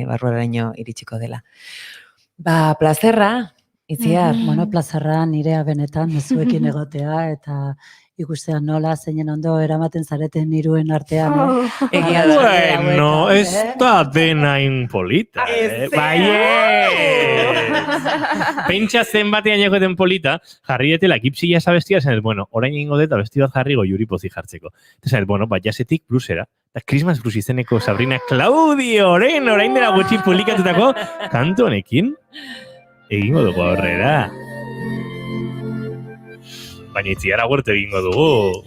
barruaraino iritsiko dela. Plazerra, Itziar. Bueno, plazarra nirea benetan, mezuekin egotea, eta ikustean nola zeinen ondo eramaten zareten hiruen artean. Egia da. Bueno, ez da denain polita. Pentsa zenbatean jakoeten polita, jarri detela gipsia esa bestia, zen, bueno, orain ingo dut, besti bat jarri goiuri pozi jartzeko. Eta bueno, jasetik bluesera. Eta Christmas Blues izeneko Sabrina Claudio, orain dela gutxi publikatutako kantu honekin, egingo dugu aurrera. Baina Itziar agurte egingo dugu.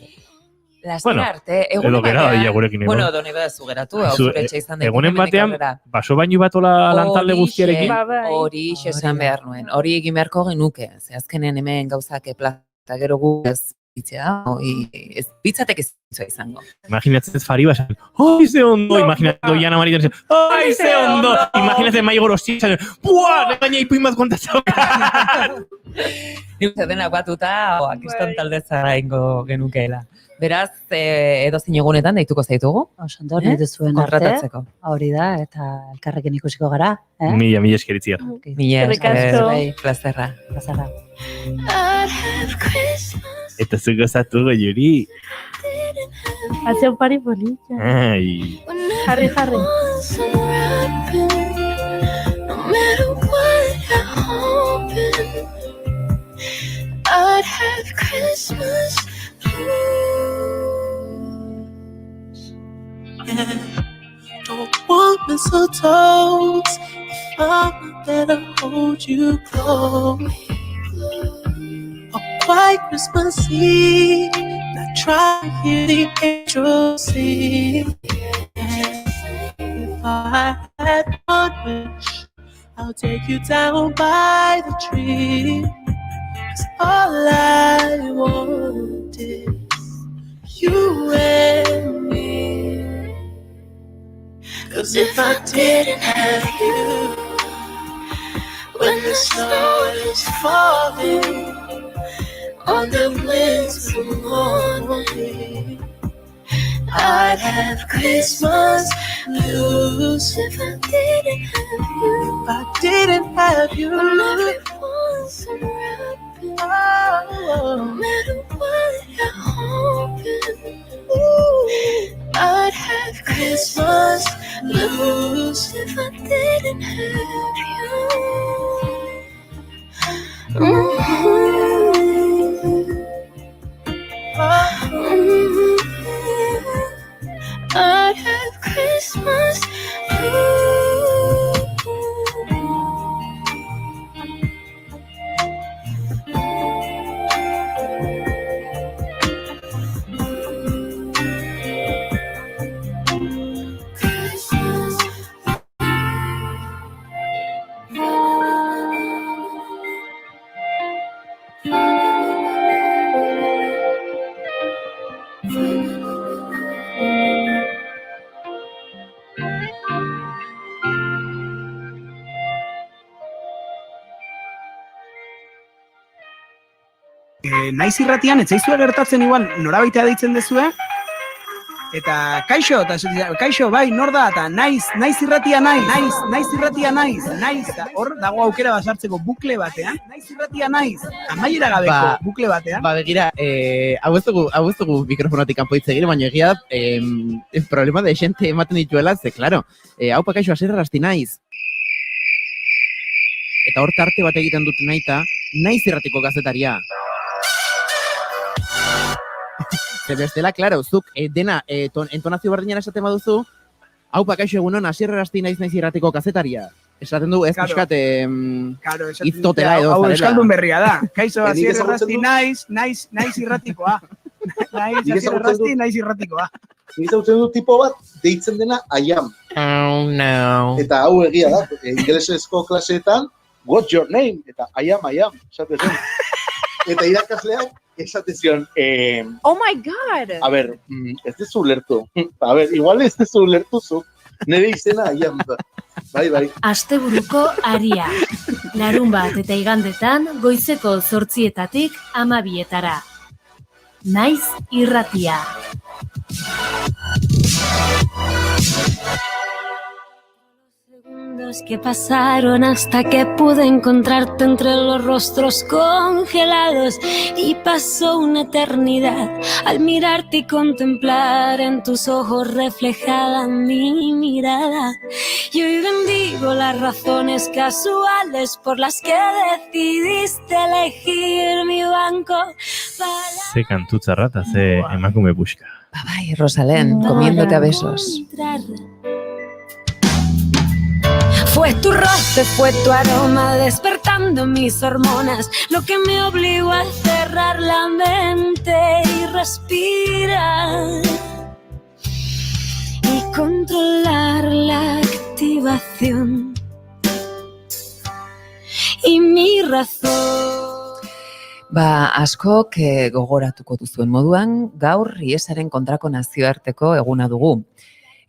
Lastra arte, edo gera daia gurekin egon. Bueno, doni bada zugeratu, zure etxe izan daik. Egunen batean, baso bainu batola lantalde guztiarekin. Hori esan behar nuen, hori egin beharko genuke. Ze azkenen hemen gauzak plata gero gu ez bitzea, ez bitzatek ez izango. Imaginatzen Fari basan, oi ze ondo, imaginatzen Iana Marita, oi ze ondo, imaginatzen Mai Gorosti, buah, gaina ipuin bat kontatzau. Nik denak batuta, akiston talde zara ingo genukeela. Beraz, edo egunetan deituko zaitugu? Osondo, nahi duzuen arte, kontratatzeko. hori da, eta elkarrekin ikusiko gara. Mila esker Mila esker, plazerra. Eta zu gozatu goiuri. Hace un pari polita. Ai. Jarri. I'd have Christmas don't want mistletoes if I'm not there to hold you close. A white Christmas Eve, not try to hear the angels sing. If I had one wish, I'll take you down by the tree. 'Cause all I want is you and me. 'Cause if I didn't have you, when the snow is falling on the winter morning, I'd have Christmas blues if I didn't have you. If I didn't have you, everyone's unwrapping. No matter what you're hoping, I'd have Christmas blues if I didn't have you. I'd have Christmas Naiz irratian, etzaizua gertatzen igual, norabaitea deitzen dezue, eta kaixo, bai, nor da, eta naiz irratia naiz, eta hor dago aukera basartzeko bukle batean, naiz irratia naiz, amaiera gabeko bukle batean. Begira, hau ez dugu mikrofonotik kanpo hitz egin, baina egia da, problema de xente ematen dituela, ze, klaro, hau kaixo, aserrasti naiz. Eta hor tarte bat egiten dut naita, naiz irratiko gazetaria. Bestela, klaro, zuk dena entonazio berdinera esaten baduzu, hau kaixo egunon, asierrerasti naiz irratiko kazetaria. Esaten du, ez pixkat, iztotela edo zarela. Hau euskaldun berria da. Kaixo, asierrerasti naiz irratikoa. Naiz irratikoa. Nik zautzen du tipo bat, deitzen dena aiam. Oh, no. Eta hau egia da, ingelesezko klaseetan, what's your name? Eta aiam, esate zen. Eta irakasleak, esate zion, Oh my god! a ber, ez dezu ulertu. A ber, igual ez dezu ulertu zu. Nire izena, aian da. Bai. Asteburuko aria. Larun bat eta igandetan goizeko 8:00 12:00. Naiz irratia. Que pasaron hasta que pude encontrarte entre los rostros congelados y pasó una eternidad al mirarte y contemplar en tus ojos reflejada mi mirada. Y hoy bendigo las razones casuales por las que decidiste elegir mi banco para... Ze kantutzarra eta ze emakume buska. Bai, Rosalén, comiéndote a besos. Fue tu roce, fue tu aroma despertando mis hormonas, lo que me obligó a cerrar la mente y respirar y controlar la activación y mi razón. Askok gogoratuko duzuen moduan, gaur IESaren kontrako nazioarteko eguna dugu.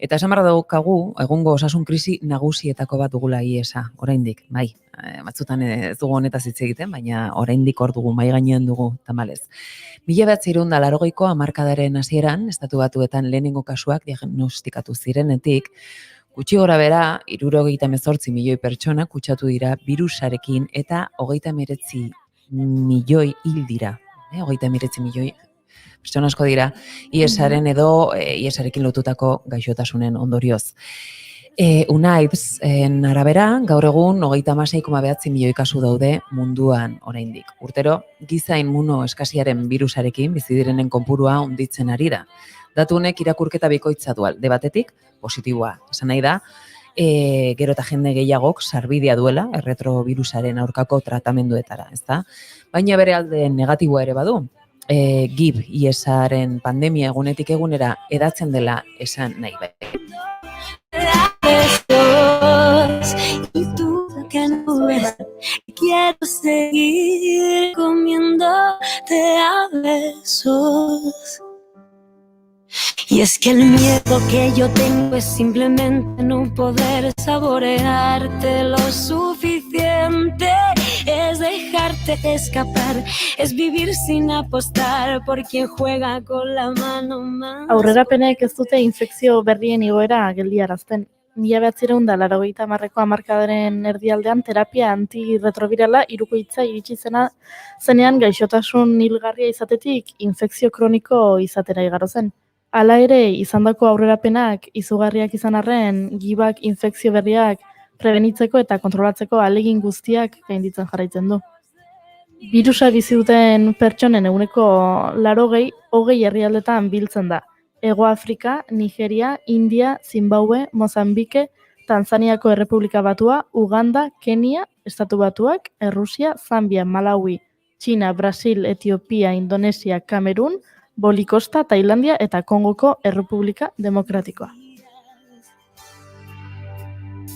Eta esan barra daukagu, egungo osasun krisi nagusietako bat dugula IESa, oraindik, bai. Batzutan ez dugu honetaz hitz egiten, baina oraindik hor dugu, mai gainean dugu, tamalez. 1980ko hamarkadaren hasieran, Estatu Batuetan lehenengo kasuak diagnostikatu zirenetik, gutxi gora bera, 78 milioi pertsona kutsatu dira birusarekin eta 39 milioi hil dira. 39 milioi pertsona asko dira, IESaren edo IESarekin lotutako gaixotasunen ondorioz. UNAIDS-en arabera, gaur egun 36,9 milioi kasu daude munduan oraindik. Urtero, giza inmuno eskasiaren birusarekin bizi direnen kopurua handitzen ari da. Datu honek irakurketa bikoitza du alde batetik, positiboa. Esan nahi da, gero eta jende gehiagok sarbidea duela erretrobirusaren aurkako tratamenduetara, ezta? Baina bere alde negatiboa ere badu. GIB IESaren pandemia egunetik egunera edatzen dela esan nahi bai. Y tú que no ves, quiero seguir comiéndote a besos. Y es que el miedo que yo tengo es simplemente no poder saborearte lo suficiente. Es dejarte escapar, es vivir sin apostar por quien juega con la mano más. Aurrerapenek ez dute infekzio berrien igoera geldiarazten. 1980ko hamarkadaren erdialdean terapia antirretrobirala hirukoitza iritsi zenean gaixotasun hilgarria izatetik infekzio kroniko izatera igaro zen. Hala ere, izandako aurrerapenak izugarriak izan arren, gibak infekzio berriak prebenitzeko eta kontrolatzeko ahalegin guztiak gainditzen jarraitzen du. Birusa bizi duten pertsonen ehuneko 80 herrialdetan biltzen da. Hego Afrika, Nigeria, India, Zimbabue, Mozambike, Tanzaniako Errepublika Batua, Uganda, Kenia, Estatu Batuak, Errusia, Zambia, Malawi, Txina, Brasil, Etiopia, Indonesia, Kamerun, Bolikosta, Tailandia eta Kongoko Errepublika Demokratikoa.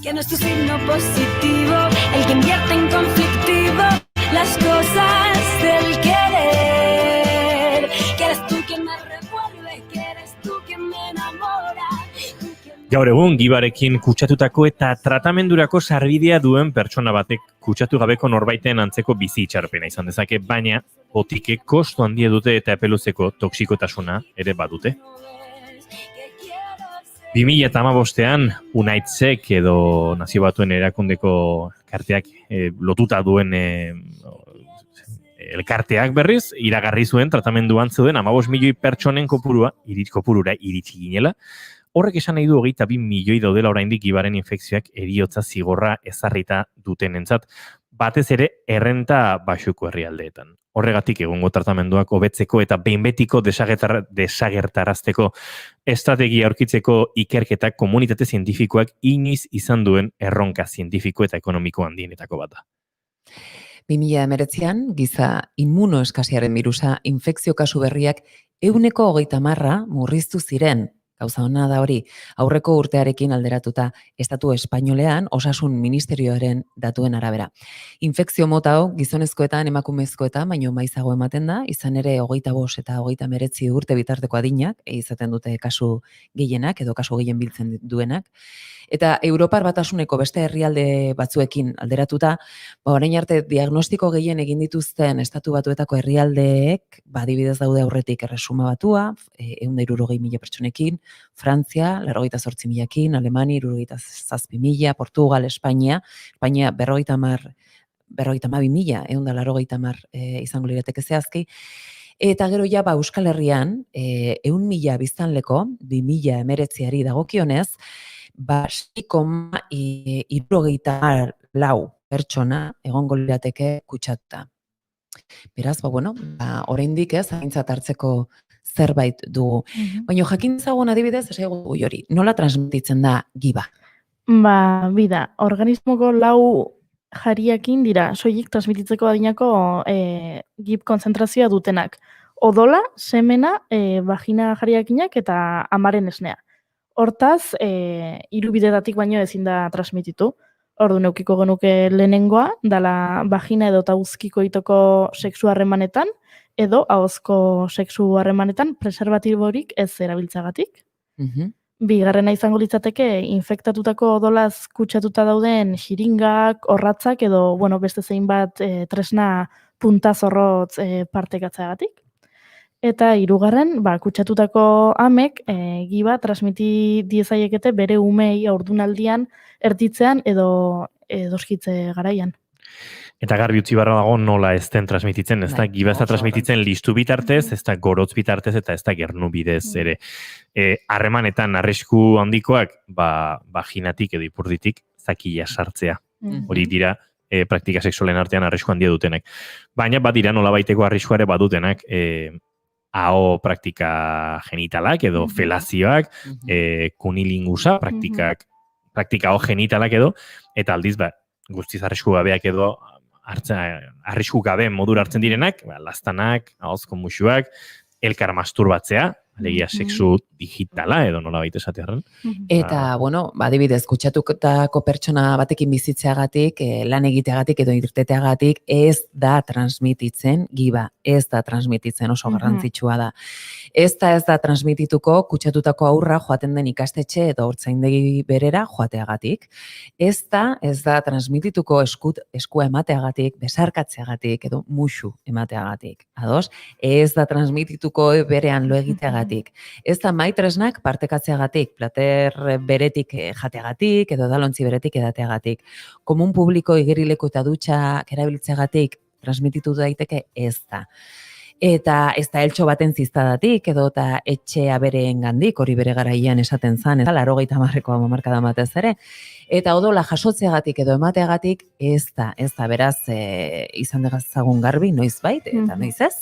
Que no es tu signo positivo, el que invierte en conflictivo las cosas del querer. Que eres tú quien me revuelve, que eres tú quien me enamora. Gaur egun, gibarekin kutsatutako eta tratamendurako sarbidea duen pertsona batek kutsatu gabeko norbaiten antzeko bizi itxarpena izan dezake, baina botike kostu handia dute eta epeluzeko toksikotasuna ere badute. 2015an UNAIDSek edo Nazio Batuen erakundeko karteak lotuta duen elkarteak berriz, iragarri zuen tratamenduan zeuden 15 milioi pertsonen kopurura iritsi ginela. Horrek esan nahi du 22 milioi daudela oraindik gibaren infekzioak heriotza zigorra ezarrita dutenentzat, batez ere errenta baxuko herrialdeetan. Horregatik egungo tratamenduak hobetzeko eta behin betiko desagertarazteko estrategia aurkitzeko ikerketak komunitate zientifikoak inoiz izan duen erronka zientifiko eta ekonomiko handienetako bat da. 2019an, giza inmunoeskasiaren birusa infekzio kasu berriak 30% murriztu ziren, Gauza hona da hori, aurreko urtearekin alderatuta estatu espainolean osasun ministerioaren datuen arabera. Infekzio mota hau gizonezkoetan, emakumezkoetan, baino maizago ematen da, izan ere 25 eta 39 urte bitarteko adinak, izaten dute kasu gehienak edo kasu gehien biltzen duenak. Eta Europar Batasuneko beste herrialde batzuekin alderatuta, orain arte diagnostiko gehien egin dituzten estatu batuetako herrialdeek, adibidez daude aurretik Erresuma Batua, 160.000 pertsonekin, Frantzia, 98.000ekin, Alemania 67.000, Portugal, Espainia 52.000, 180.000 izango lirateke zehazki. Eta gero ja Euskal Herrian, 100.000 biztanleko 2019 dagokionez, 6,74 pertsona egongo lirateke kutsatuta. Beraz, oraindik ez, aintzat hartzeko zerbait dugu. Baina jakin zagoen adibidez, esaigu hori, nola transmititzen da giba? Bida, organismoko 4 jariakin dira, soilik transmititzeko adinako gib konzentrazioa dutenak. Odola, semena, vagina jariakinak eta amaren esnea. Hortaz, 3 bidetatik baino ezin da transmititu. Ordu neukiko genuke lehenengoa, dala vagina edo tauzkiko itoko sexu harremanetan, edo ahozko sexu harremanetan preservatiborik ez erabiltzagatik. Bigarrena izango litzateke infektatutako odolaz kutsatuta dauden xiringak, orratzak edo beste zein bat tresna puntazorrotz partekatzeagatik. Eta 3. Kutsatutako amek giba transmiti diezaiekete bere umei haurdunaldian erditzean edo edoskitze garaian. Eta garbi utzi barra dago nola ez den transmititzen, ez da giba ez da transmititzen listu bitartez, ez da gorotz bitartez eta ez da gernu bidez ere. Harremanetan arrisku handikoak, vaginatik edo ipurditik zakila sartzea. Hori dira praktika sexualen artean arrisku handia dutenak. Baina badira nola baiteko arrisku ere badutenak aho praktika genitalak edo felazioak, kunilingusa praktika aho genitalak edo, eta aldiz guztiz arrisku gabeak edo arrisku gabe modura hartzen direnak, lastanak, ahozko musuak, elkar masturbatzea, alegia sexu digitala edo nola baita esatearen. Eta, adibidez, kutsatutako pertsona batekin bizitzeagatik, lan egiteagatik edo irteteagatik ez da transmititzen giba, ez da transmititzen, oso garrantzitsua da. Ez da transmitituko kutsatutako aurra joaten den ikastetxe edo hortzaindegi berera joateagatik. Ez da transmitituko eskua emateagatik, besarkatzeagatik edo musu emateagatik. Ados? Ez da transmitituko berean lo egiteagatik. Ez da maitresnak partekatzeagatik, plater beretik jateagatik edo dalontzi beretik edateagatik. Komun publiko igerileko eta dutxak erabiltzeagatik transmititu daiteke ez da. Eta ez da eltxo baten ziztadatik edo eta etxea bereen gandik, hori bere garaian esaten zan, eta 80ko hamarkada batez ere. Eta odola jasotzeagatik edo emateagatik ez da, beraz izan degazagun garbi, noiz bait, eta noiz ez.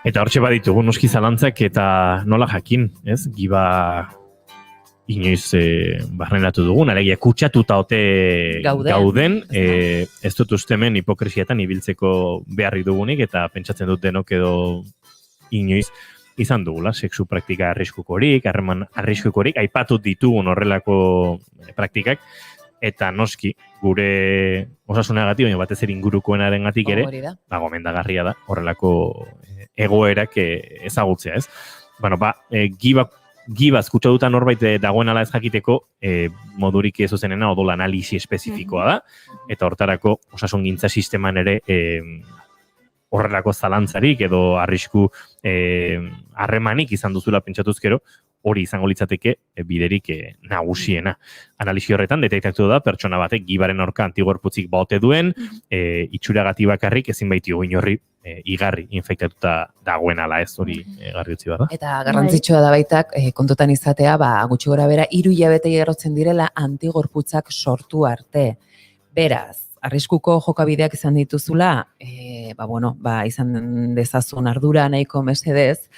Eta hortxe baditugu noski zalantzak eta nola jakin, ez? Giba inoiz barrenatu dugun, alegia kutsatuta ote gauden, ez dut uste hemen hipokrisietan ibiltzeko beharrik dugunik, eta pentsatzen dut denok edo inoiz izan dugula, sexu praktika arriskukorik, harreman arriskukorik, aipatut ditugun horrelako praktikak, eta noski gure osasunagatik, baina batez ere ingurukoenarengatik ere, gomendagarria da horrelako egoerak ezagutzea, ez? Gibaz kutsatuta norbait dagoen ala ez jakiteko modurik ez zuzenena odola analisi espezifikoa da, eta hortarako osasungintza sisteman ere horrelako zalantzarik edo arrisku harremanik izan duzula pentsatuzkero, hori izango litzateke biderik nagusiena. Analisi horretan detektatu da pertsona batek gibaren aurka antigorputzik baote duen, itxuragatik bakarrik ezin baitio inorri igarri infektatuta dagoen ala ez hori garri utzi behar da. Eta garrantzitsua da baitak kontutan izatea, gutxi gora bera, 3 hilabete igarotzen direla antigorputzak sortu arte. Beraz, arriskuko jokabideak izan dituzula, izan dezazun ardura nahiko mesedez,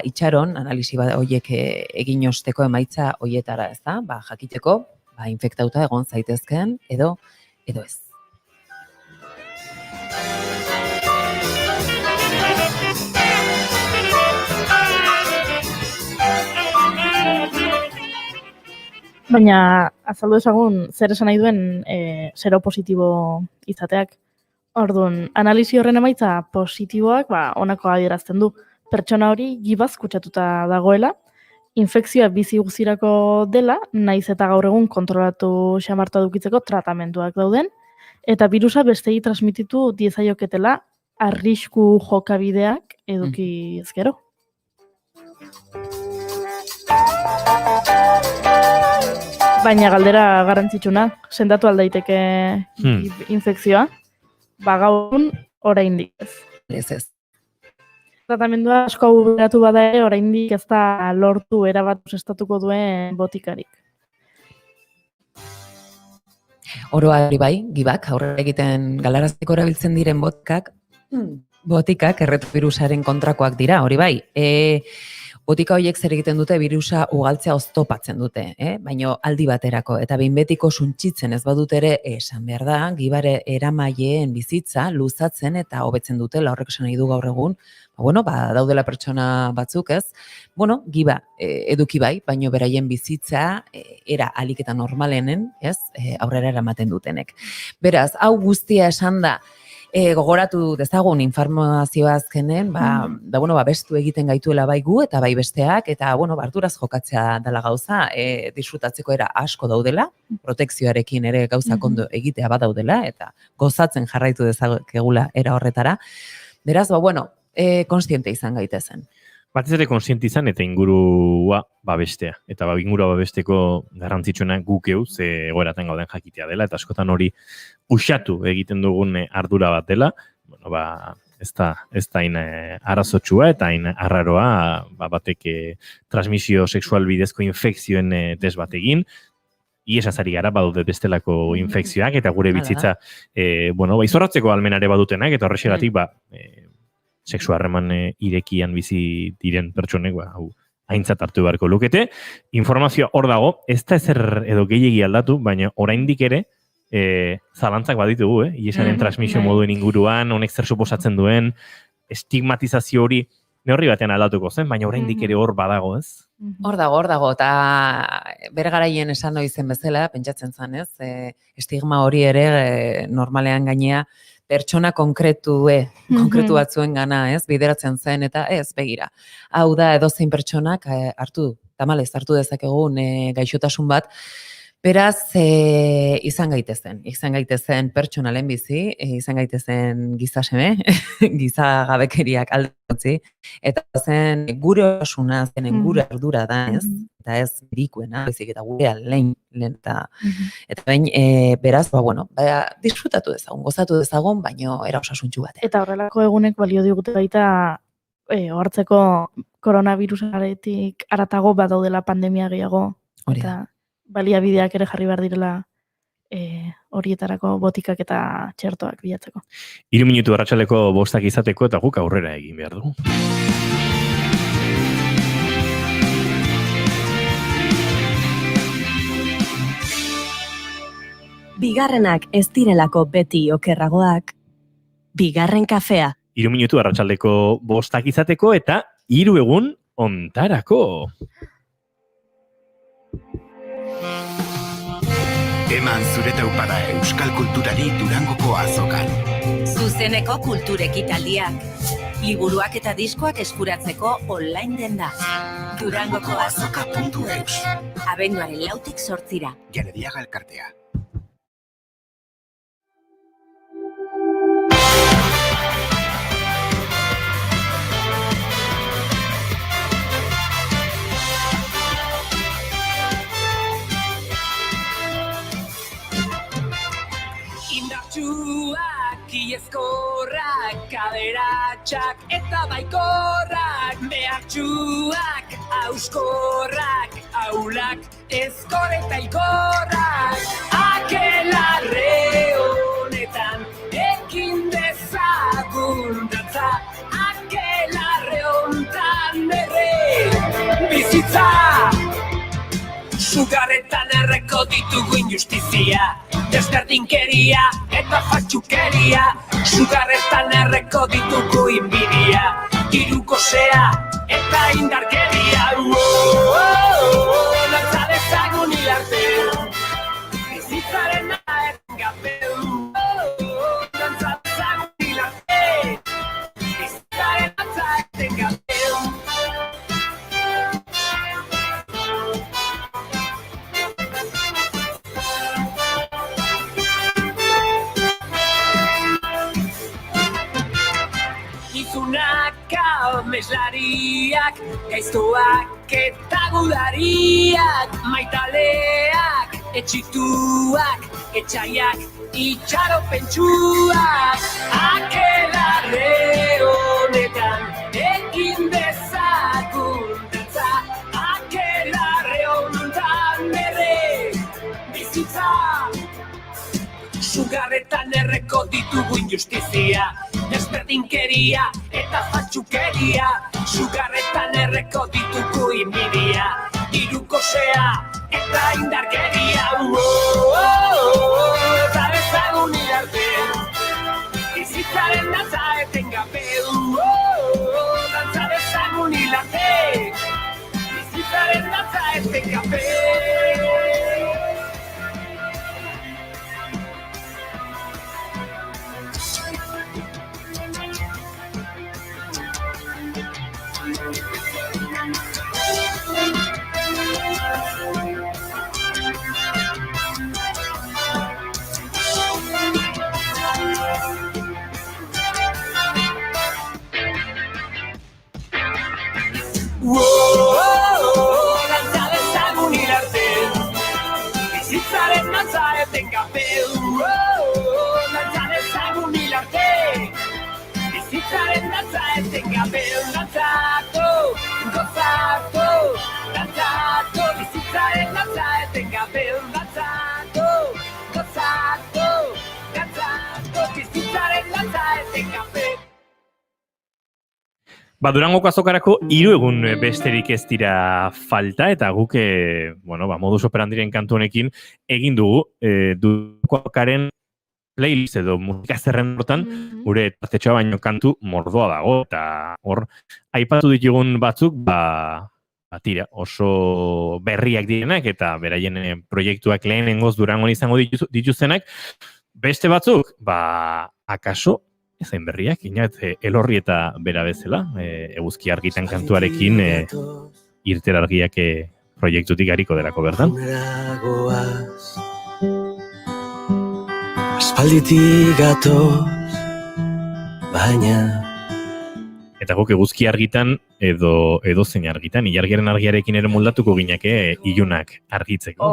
itxaron, analisi horiek egin osteko emaitza horietara, ez da? Jakiteko, infektauta egon zaitezken, edo ez. Baina, azaldu ezagun, zer esan nahi duen zero positibo izateak. Orduan, analisi horren emaitza positiboak, honako adierazten du. Pertsona hori gibaz kutsatuta dagoela, infekzioa bizi guztirako dela, naiz eta gaur egun kontrolatu xamartua edukitzeko tratamenduak dauden, eta birusa bestei transmititu diezaioketela arrisku jokabideak eduki ezkero. Baina galdera garrantzitsuna, sendatu aldaiteke infekzioa, gaur oraindik ez. Ez. Tratamendua asko aurreratu bada ere, oraindik ez da lortu erabat sustatuko duen botikarik. Oroari bai, gibak, aurrera egiten galarazteko erabiltzen diren botikak erretrovirusaren kontrakoak dira, hori bai. Botika horiek zer egiten dute birusa ugaltzea oztopatzen dute, baino aldi baterako, eta behin betiko suntsitzen ez badut ere esan behar da, gibare eramaileen bizitza luzatzen eta hobetzen dutela, horrek esan nahi du gaur egun, daudela pertsona batzuk ez, giba eduki bai, baino beraien bizitza era alik eta normalenen, ez, aurrera eramaten dutenek. Beraz, hau guztia esan da, gogoratu dezagun informazioa azkenen, bestu egiten gaituela bai gu eta bai besteak, eta arduraz jokatzea dela gauza, disfrutatzeko era asko daudela, protekzioarekin ere gauzak ondo egitea badaudela, eta gozatzen jarraitu dezakegula era horretara. Beraz, konstiente izan gaitezen. Batez ere konstiente izan eta ingurua babestea. Eta ingurua babesteko garrantzitsuena guk euz egoeratan gauden jakitea dela, eta askotan hori usatu egiten dugun ardura bat dela, ez da hain arazotsua eta hain arraroa batek transmisio sexual bidezko infekzioen test bat egin, iesazari gara badaude bestelako infekzioak, eta gure bitzitza izorratzeko almenare badutenak, eta horrexegatik sexu harreman irekian bizi diren pertsonek, hau aintzat hartu beharko lukete. Informazioa hor dago, ez da ezer edo gehiegi aldatu, baina oraindik ere zalantzak baditugu, iesaren transmisio moduen inguruan, honek zer suposatzen duen, estigmatizazio hori neurri batean aldatuko zen, baina oraindik ere hor badago, ez? Hor dago, eta bere garaien esan oizen bezala, pentsatzen zen, ez? Estigma hori ere normalean gainea, pertsona konkretu batzuen gana, ez, bideratzen zen, eta ez, begira. Hau da, edozein pertsonak hartu dezakegun gaixotasun bat, beraz, izan gaitezen pertsonalen bizi, izan gaitezen gizaseme, gizagabekeriak alde, eta zen gure osuna, zenen gure ardura da, ez, eta ez birikuena, bezik eta gure lehen eta bain, beraz, disfrutatu dezagun, gozatu dezagun, baino era osasuntxu batean. Eta horrelako egunek balio digute baita ohartzeko koronavirusaretik aratago badaudela pandemia gehiago, eta baliabideak ere jarri behar direla horietarako botikak eta txertoak bilatzeko. 3 minutu arratsaleko 5 izateko eta guk aurrera egin behar dugu. Bigarrenak ez direlako beti okerragoak, bigarren kafea. 3 minutu arratsaldeko 5 izateko eta 3 egun ontarako. Eman zure taupada euskal kulturari Durangoko azokan. Zuzeneko kulturekitaldiak. Liburuak eta diskoak eskuratzeko online denda. Durangoko azoka.eus. Abenduaren 4tik 8. Janediaga elkartea. Iezkorrak, kaderatxak eta baikorrak, behartxuak, auskorrak, aulak, ezkor eta ikorrak. Akelarre honetan, ekin dezagun datza, akelarre honetan ere bizitza. Sugarretan erreko ditugu injustizia, desberdinkeria eta fatxukeria. Sugarretan erreko ditugu inbidia, dirukosea eta indarkeria. Lantza dezagun hilarte. Txoriak, gaiztoak eta gudariak, maitaleak, etxituak, etxaiak, itxaropentsuak. Akelarre honetan egin dezagun dantza, akelarre honetan ere bizitza. Sugarretan erreko ditugu injustizia, desberdinkeria eta fatxukeria. Sugarretan erreko ditugu inbidia, irukosea eta indarkeria. Eta dezagun irarte, bizitzaren dantza etengabe. Dantza dezagun irarte, bizitzaren dantza etengabe. Dantza dezagun irarte, bizitzaren dantza etengabe. Dantza dezagun irarte, bizitzaren dantza etengabe. Dantzatu, gozatu, dantzatu, bizitzaren dantza etengabe. Dantzatu, gozatu, dantzatu, bizitzaren dantza etengabe. Durangoko azokarako 3 egun besterik ez dira falta, eta guk, modus operandiren kantu honekin egin dugu, Durangokaren playlist edo musika zerrendotan, gure tartetxoa baino kantu mordoa dago, eta hor, aipatu ditugun batzuk, tira, oso berriak direnak, eta beraien proiektuak lehenengoz Durangon izango dituztenak, beste batzuk, akaso, ezain berriak, inat, elorri eta bera bezala, eguzki argitan kantuarekin irter argiak proiektutik hariko delako bertan. Aspalditik gatoz, baina Eta guk eguzki argitan edo zein argitan, ilargiaren argiarekin ere moldatuko gineke ilunak argitzeko.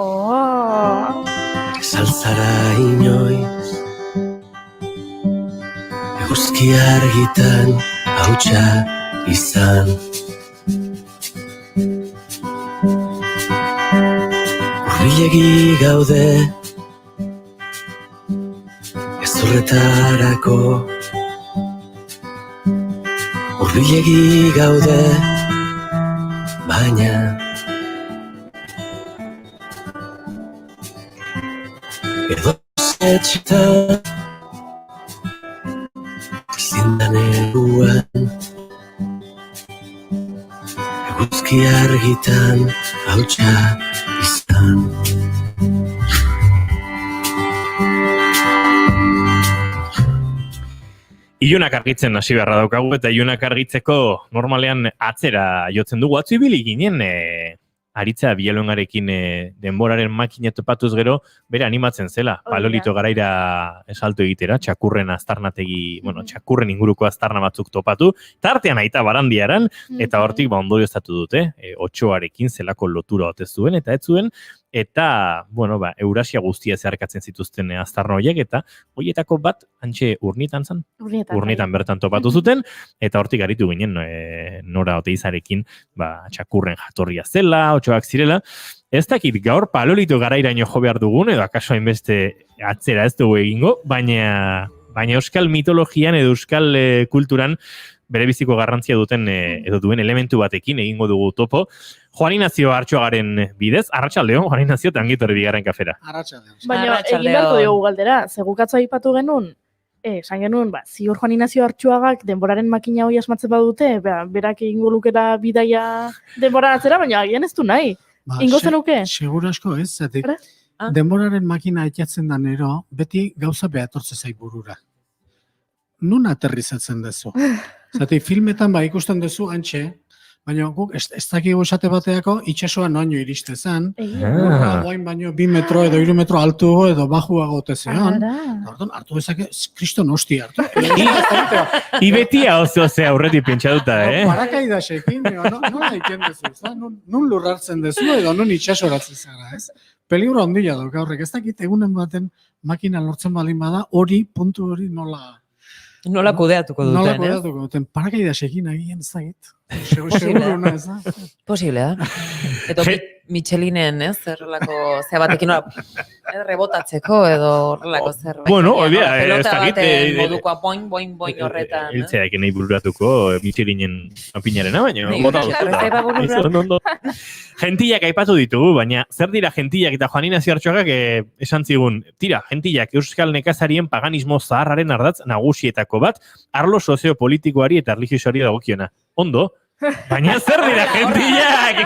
Saltzara inoiz, eguzki argitan hautsa izan. Urbilegi gaude, ez horretarako. Urbilegi gaude, baina edo zetxetan zindan eruan eguzki argitan hautsa izan. Ilunak argitzen hasi beharra daukagu, eta ilunak argitzeko normalean atzera jotzen dugu. Atzo ibili ginen Aritza Bielongarekin denboraren makina topatuz gero, bere animatzen zela. Palolito garaira esalto egitera, txakurren aztarnategi, txakurren inguruko aztarna batzuk topatu, tartean aita Barandiaran, eta hortik ondorioztatu dute, Otsoarekin zelako lotura batez zuen, eta ez zuen, eta, Eurasia guztia zeharkatzen zituzten aztarna horiek, eta horietako bat, antxe urnitan zen? Urnitan bertan topatu zuten, eta hortik aritu ginen, Nora Oteizarekin, txakurren jatorria zela, Otsoak zirela. Ez dakit gaur Palolito garairaino jo behar dugun, edo akaso hainbeste atzera ez dugu egingo, baina euskal mitologian edo euskal kulturan bere biziko garrantzia duten edo duen elementu batekin egingo dugu topo. Juan Inazio Artxoagaren bidez, arratsaldeon, Juan Inazio tangitorri bigarren kafera. Arratsaldeon. Baina egin beharko diogu galdera, zegukatzu aipatu genuen, esan genuen, ziur Juan Inazio Artxoagak denboraren makina hori asmatzen badute, berak egingo lukera bidaia denbora atzera, baina agian ez du nahi. Ingo zenuke? Seguro asko ez, zatik denboraren makina etiatzen danero, beti gauza behatortze zait burura. Nun aterrizatzen dezu? Zatik filmetan ikusten duzu antxe, baina guk ez dakigu esate bateako itxasoa noino iriste zen, guain baino 2 metro edo 3 metro altuago edo bajuago ote zean, hartu dezake, kriston hostia hartu. Ibetia oso aurretik pentsatuta, Parakaidasekin, nola iken dezu, nun lurrartzen dezu edo nun itxasoratzen zara, ez? Peligro handia dauka horrek, ez dakit egunen baten makina lortzen balin bada, puntu hori Nola kudeatuko duten, Nola kudeatuko duten, parakaidasekin agian ez dakit. Seguro na, ez da? Posible da. Eto Michelinen, ez? Zerrelako, batekin rebotatzeko edo horrelako zerbait. Bueno, oidea, ez pelota dakit. baten modukoa boing horretan. Hiltzeak nahi bururatuko Michelinen opinarena, baina bota dut. Gentillak aipatu ditugu, baina zer dira gentillak eta Juanina Ziartxoagak esan zigun, tira, gentillak euskal nekazarien paganismo zaharraren ardatz nagusietako bat, arlo soziopolitikoari eta erlijiosoari dagokiona. Ondo, baina zer dira gentillak?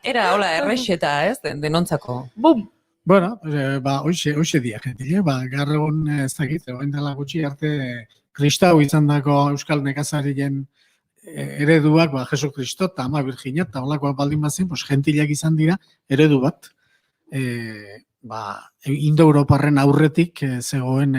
Era, hola, errexeta, ez, denontzako. Bum! Bueno, hoxe dia gentillak, gaur egun ez dakit, oain dela gutxi arte kristau izan dako euskal nekazarien ereduak, Jesu Kristo eta Ama Virginia eta holakoak baldin bazen, gentillak izan dira eredu bat. Indo-Europarren aurretik zegoen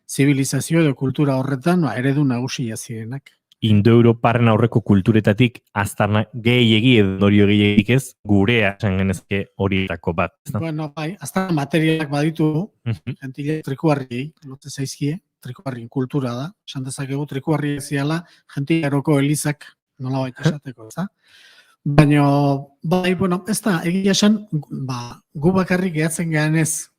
zibilizazio edo kultura horretan eredu nagusia zirenak. Indo-Europarren aurreko kulturetatik aztarna gehiegi edo ondorio gehiagik ez, gurea esan genezke horietako bat. Bueno, aztarna materialak baditu, gentillak trikuarriei, lote zaizkie, trikuarrien kultura da, esan dezakegu trikuarriek ziala, gentillaroko elizak nola baita esateko, ez da? Baina, ez da, egia esan, gu bakarrik gehatzen gehan ez,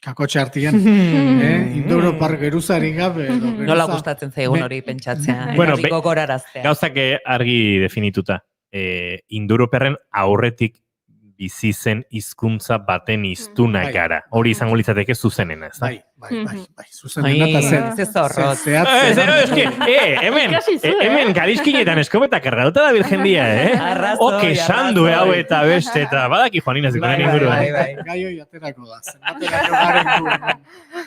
kakotxe hartian, Indo-Europar geruzari gabe. Nola gustatzen zaigun hori pentsatzea, gogoraraztea. Gauzak argi definituta, Indo-Europarren aurretik bizi zen hizkuntza baten hiztuna gara. Hori izango litzateke zuzenena, ez da? Bai, zuzenena eta hemen garizkinetan eskopeta kargatuta da birjendia, Oke, sandu hau eta beste, eta badaki Juanina zikonen inguruan. Gai hoi aterako da, zenbaterako garen duen,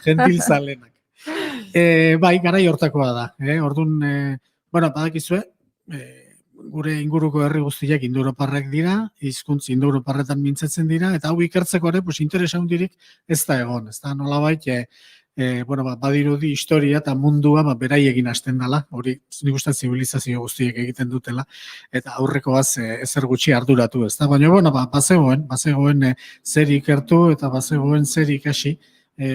gentil zalenak. Bai, garai hortakoa da, orduan, badakizue, gure inguruko herri guztiak Indo-Europarrak dira, hizkuntza Indo-Europarretan mintzatzen dira, eta hau ikertzeko ere, interesa hundirik ez da egon, ez da nolabait, badirudi historia eta mundua beraiekin hasten dela, hori nik uste zibilizazio guztiek egiten dutela, eta aurrekoaz ezer gutxi arduratu, ez da, baina, bazegoen zer ikertu eta bazegoen zer ikasi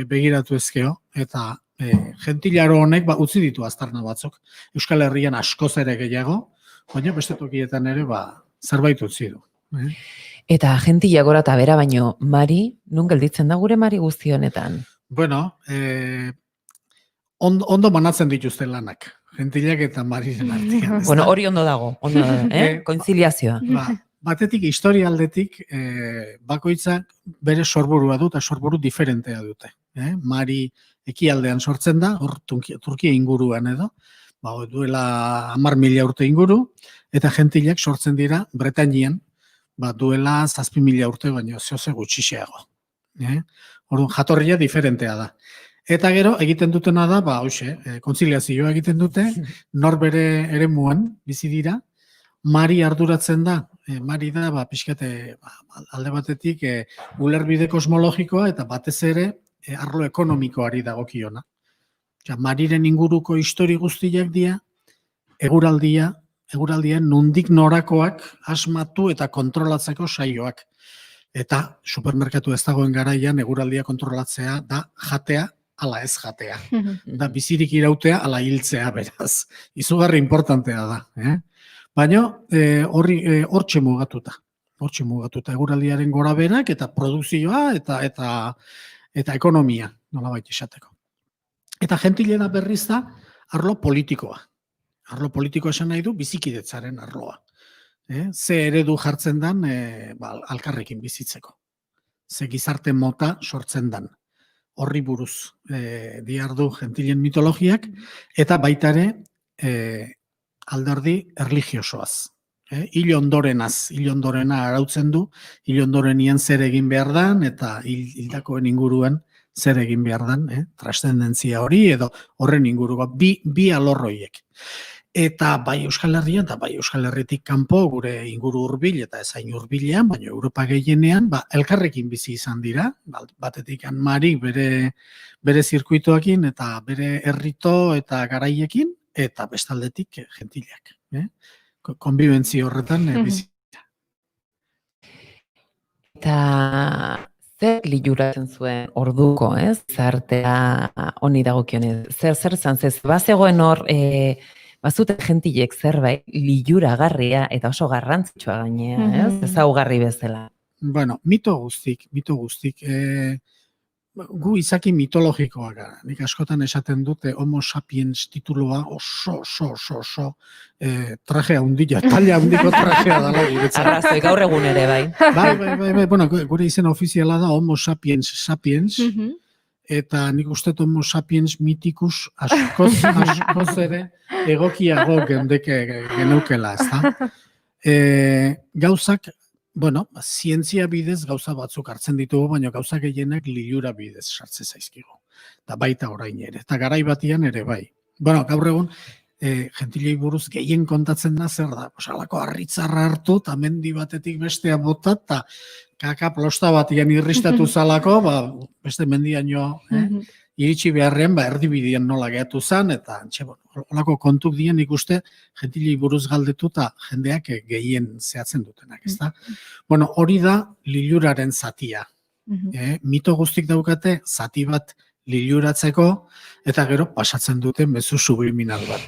begiratu ezkeo, eta gentillaro honek utzi ditu aztarna batzuk, Euskal Herrian askoz ere gehiago, baina beste tokietan ere zerbait utzi du. Eta gentillak gora eta bera, baino Mari, nun gelditzen da gure Mari guzti honetan? Bueno, ondo banatzen dituzte lanak, gentillak eta Mariren artean. Bueno, hori ondo dago, konziliazioa. Batetik, historialdetik, bakoitzak bere sorburua du eta sorburu diferentea dute. Mari ekialdean sortzen da, hor Turkia inguruan edo, duela 10.000 urte inguru, eta gentillak sortzen dira Bretainian, duela 7.000 urte, baino zehoze gutxixeago. Orduan, jatorria diferentea da. Eta gero, egiten dutena da, kontziliazioa egiten dute, norbere eremuan bizi dira, Mari arduratzen da, Mari da, pixkate, alde batetik, ulerbide kosmologikoa, eta batez ere, arlo ekonomikoari dagokiona. Mariren inguruko histori guztiak dira, eguraldian nundik norakoak asmatu eta kontrolatzeko saioak. Eta supermerkatu ez dagoen garaian eguraldia kontrolatzea da jatea, ala ez jatea. Da bizirik irautea, ala hiltzea beraz. Izugarri importantea da. Baina hortxe mugatuta. Hortxe mugatuta eguraldiaren gora berak eta produkzioa eta ekonomia, nolabait esateko. Eta gentilena berriz da, arlo politikoa. Arlo politikoa esan nahi du bizikidetzaren arloa. Ze eredu jartzen dan alkarrekin bizitzeko. Ze gizarte mota sortzen dan. Horri buruz diardu gentilen mitologiak, eta baitare alderdi erlijiosoaz. Hil ondorena arautzen du, hil ondorenian zer egin behar dan, eta hildakoen inguruan zer egin behar dan, trascendentzia hori, edo horren inguruko, bi alorroiek. Eta bai Euskal Herrian, eta bai Euskal Herritik kanpo, gure inguru hurbil eta ezain hurbilean, baina Europa gehienean, elkarrekin bizi izan dira, batetik Marik bere zirkuitoekin eta bere herrito eta garaiekin, eta bestaldetik gentilak. Konbibentzio horretan bizi. Eta zer liluratzen zuen orduko, zartea honi dagokionez? Zer zan, bazegoen hor, bazuten gentilek zerbait liluragarria eta oso garrantzitsua gainea, ezaugarri bezala. Bueno, mito guztik. Gu izaki mitologikoak gara. Nik askotan esaten dute Homo sapiens titulua oso trajea hundila, talia hundiko trajea dala guretzat. Arrazoi, gaur egun ere, bai. Bai, bueno, gure izena ofiziala da Homo sapiens sapiens, eta nik uste Homo sapiens miticus askoz ere egokiago geneukela, ezta? Gauzak, bueno, zientzia bidez gauza batzuk hartzen ditugu, baina gauza gehienak lilura bidez sartze zaizkigu. Eta baita orain ere, eta garai batian ere bai. Bueno, gaur egun, gentilei buruz gehien kontatzen da zer da. Alako harritzarra hartu, eta mendi batetik bestea bota, eta kaka plosta batian irristatu zalako, beste mendiaino iritsi beharrean, erdibidean nola gehatu zen, eta olako kontuk dien ikuste gentilei buruz galdetu eta jendeak gehien zehatzen dutenak, ezta? Bueno, hori da liluraren zatia. Mito guztik daukate zati bat liluratzeko, eta gero pasatzen dute mezu subliminal bat.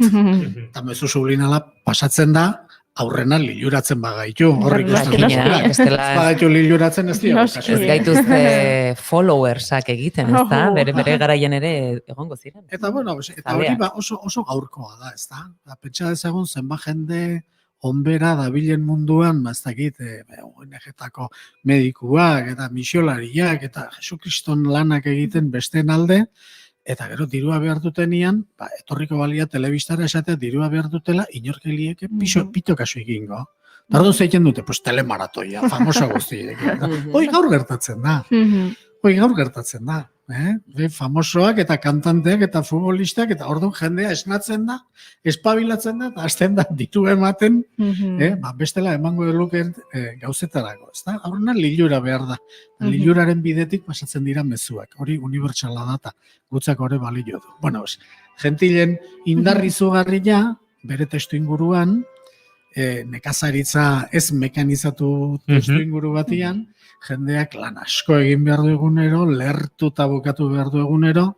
Eta mezu subliminala pasatzen da, aurrena liluratzen bagaitu. Horrik bagaitu liluratzen ez dira. Ez gaituzte followersak egiten, ez da? Bere garaian ere egongo ziren. Eta bueno, eta hori oso gaurkoa da, ez da? Pentsa dezagun zenba jende onbera dabilen munduan, ez dakit, ONG-etako medikuak eta misiolariak eta Jesukriston lanak egiten besteen alde, eta gero dirua behar dutenian, etorriko balia telebistara esatea dirua behar dutela, inorkelieke pito kasu egingo. Tardu zeiten dute, pues telemaratoia, famosa guztiek. Hoi gaur gertatzen da. Famosoak eta kantanteak eta futbolistak, eta orduan jendea esnatzen da, espabilatzen da, eta hasten da ditu ematen, bestela emango luken gauzetarako. Horrena lilura behar da. Liluraren bidetik pasatzen dira mezuak. Hori unibertsala da, eta gutzak hori balio du. Bueno, gentilen indarrizugarria, bere testu inguruan, nekazaritza ez mekanizatu testu inguru batian, jendeak lan asko egin behar du egunero, lertu eta bukatu behar du egunero,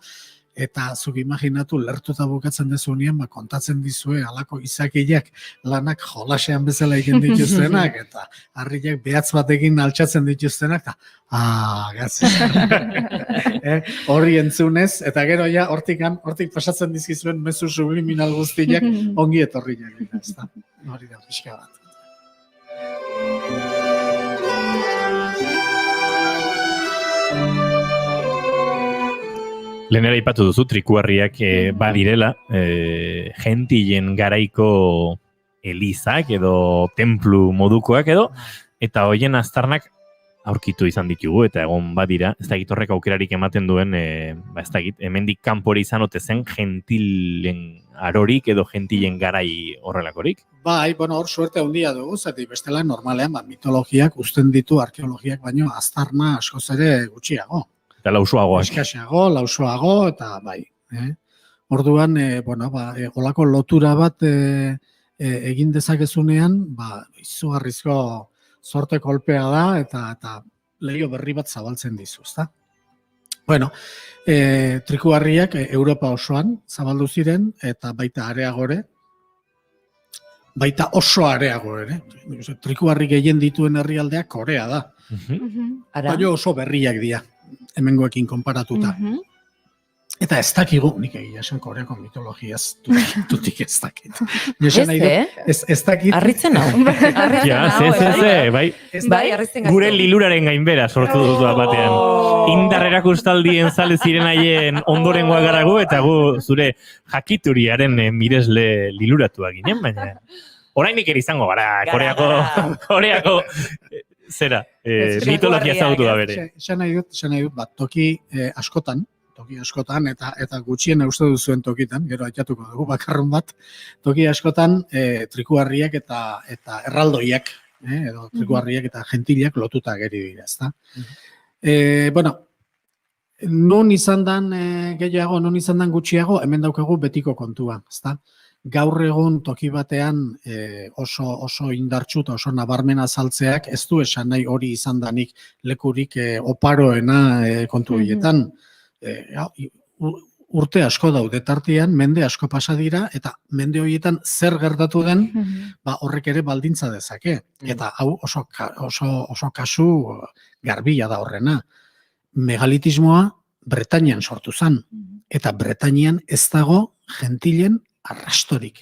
eta zuk imaginatu lertu eta bukatzen dezunean, kontatzen dizue alako izakiak lanak jolasean bezala egin dituztenak, eta harriak behatz batekin altxatzen dituztenak, eta hori entzunez, eta gero ja hortik pasatzen dizkizuen mezu subliminal guztiak ongi etorriak dira, ez da? Hori da, pixka bat. Lehenera ipatu duzu, trikuarriak badirela, gentilen garaiko elizak edo templu modukoak edo, eta hoien aztarnak aurkitu izan ditugu, eta egon badira, ez dakit horrek aukerarik ematen duen, ez dakit, hemendik kanpore izan ote zen gentilen arorik edo gentilen garai horrelakorik? Bai, bueno, hor suerte handia dugu, zati bestela normalean mitologiak uzten ditu arkeologiak, baino aztarna askoz ere gutxiago. Eta lausuagoak. Eskaxeago, lausuago, eta bai. Orduan, olako lotura bat egin dezakezunean, izugarrizko sorte kolpea da, eta lehio berri bat zabaltzen dizu, ezta? Bueno, trikuarriak Europa osoan zabaldu ziren, eta baita areagore, baita oso areago ere. Trikuarri gehien dituen herrialdeak Korea da. Baina oso berriak dira, hemengoekin konparatuta. Eta ez dakigu, nik egia esan Koreako mitologiaz tutik ez dakit. Ez dakit. Arritzen hau. Gure liluraren gainbera sortu dutu batean. Indarrerak ustaldien zale ziren haien ondorengoa garagu, eta gu zure jakituriaren miresle liluratuak ginen, baina orainik ere izango gara, Koreako zera, mitologia zautu da bere. Esan nahi dut, toki askotan, toki askotan, eta gutxien uste duzuen tokitan, gero aitatuko dugu bakarrun bat, toki askotan trikuharriak eta erraldoiak, edo trikuharriak eta gentilak lotuta geri dira, ezta? Bueno, non izan dan gehiago, non izan dan gutxiago, hemen daukagu betiko kontua, ezta? Gaur egun toki batean oso indartsu eta oso nabarmen azaltzeak ez du esan nahi hori izan danik lekurik oparoena kontu horietan. Urte asko daude tartean, mende asko pasa dira, eta mende horietan zer gertatu den, horrek ere baldintza dezake. Eta hau oso kasu garbila da horrena. Megalitismoa Bretainian sortu zen, eta Bretainian ez dago gentilen arrastorik.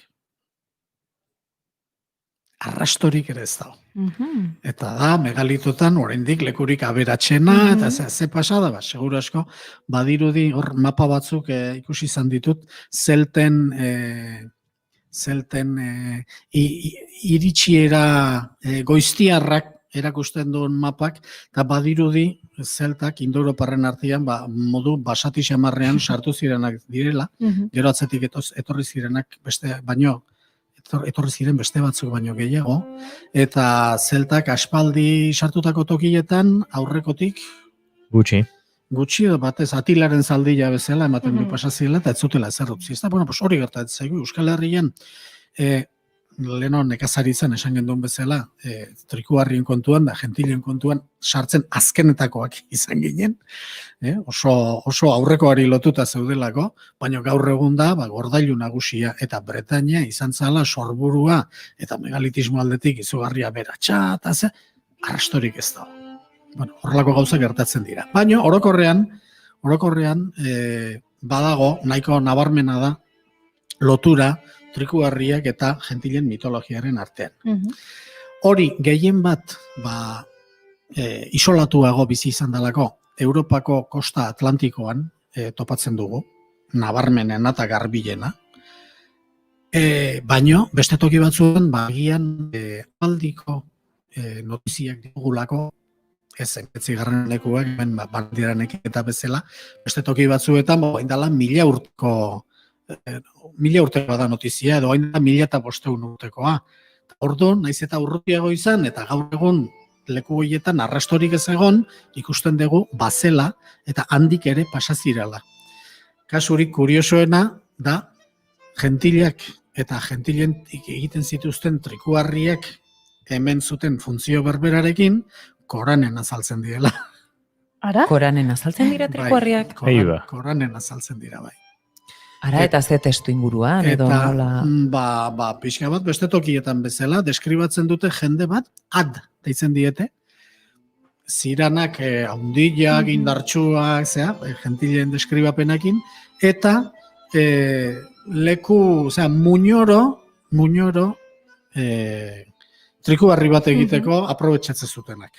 Arrastorik ere ez dago. Eta da, megalitotan oraindik lekurik aberatsena, eta ze pasada, seguru asko, badirudi hor mapa batzuk ikusi izan ditut, zelten iritsiera goiztiarrak erakusten duen mapak, eta badirudi zeltak Indo-Europarren artean modu basati xamarrean sartu zirenak direla, gero atzetik etorri zirenak etorri ziren beste batzuk baino gehiago, eta zeltak aspaldi sartutako tokietan aurrekotik Gutxi edo batez Atilaren zaldila bezala ematen du pasaziela, eta ez zutela ezer utzi. Bueno, hori gertatzen zaigu Euskal Herrian, leno nekazari zen esan genduen bezala, trikuharrien kontuan da gentilien kontuan sartzen azkenetakoak izan ginen, oso aurrekoari lotuta zeudelako, baina gaur egun da gordailu nagusia eta Bretainia izan zala sorburua eta megalitismo aldetik izugarria beratxa, eta arrastorik ez da. Bueno, horrelako gauza gertatzen dira. Baina orokorrean badago, nahiko nabarmena da, lotura trikuharriak eta gentilen mitologiaren artean. Hori gehien bat isolatuago bizi izan dalako Europako kosta Atlantikoan topatzen dugu, nabarmenena eta garbilena. Baino, beste toki batzuan, bagian aldiko notiziak digulako, ez zenbetzigarren lekuak, bandiranek eta bezala, beste toki batzuetan, indala 1000 urteko 1000 urtekoa da notizia, edo hain da 1500 urtekoa. Orduan, naiz eta urrutiago izan, eta gaur egun leku horietan arrastorik ez egon, ikusten dugu bazela, eta handik ere pasazirala. Kasurik kuriosoena da, gentilak eta gentilen egiten zituzten trikuharriak hemen zuten funtzio berberarekin, Koranen azaltzen direla. Ara? Koranen azaltzen dira trikuharriak? Koranen azaltzen dira, bai. Ara, eta ze testu inguruan, edo nola? Pixka bat beste tokietan bezala, deskribatzen dute jende bat, deitzen diete, ziranak haundilak, indartsuak, gentilen deskribapenakin, eta leku, muñoro, trikuharri bat egiteko aprobetxatzen zutenak.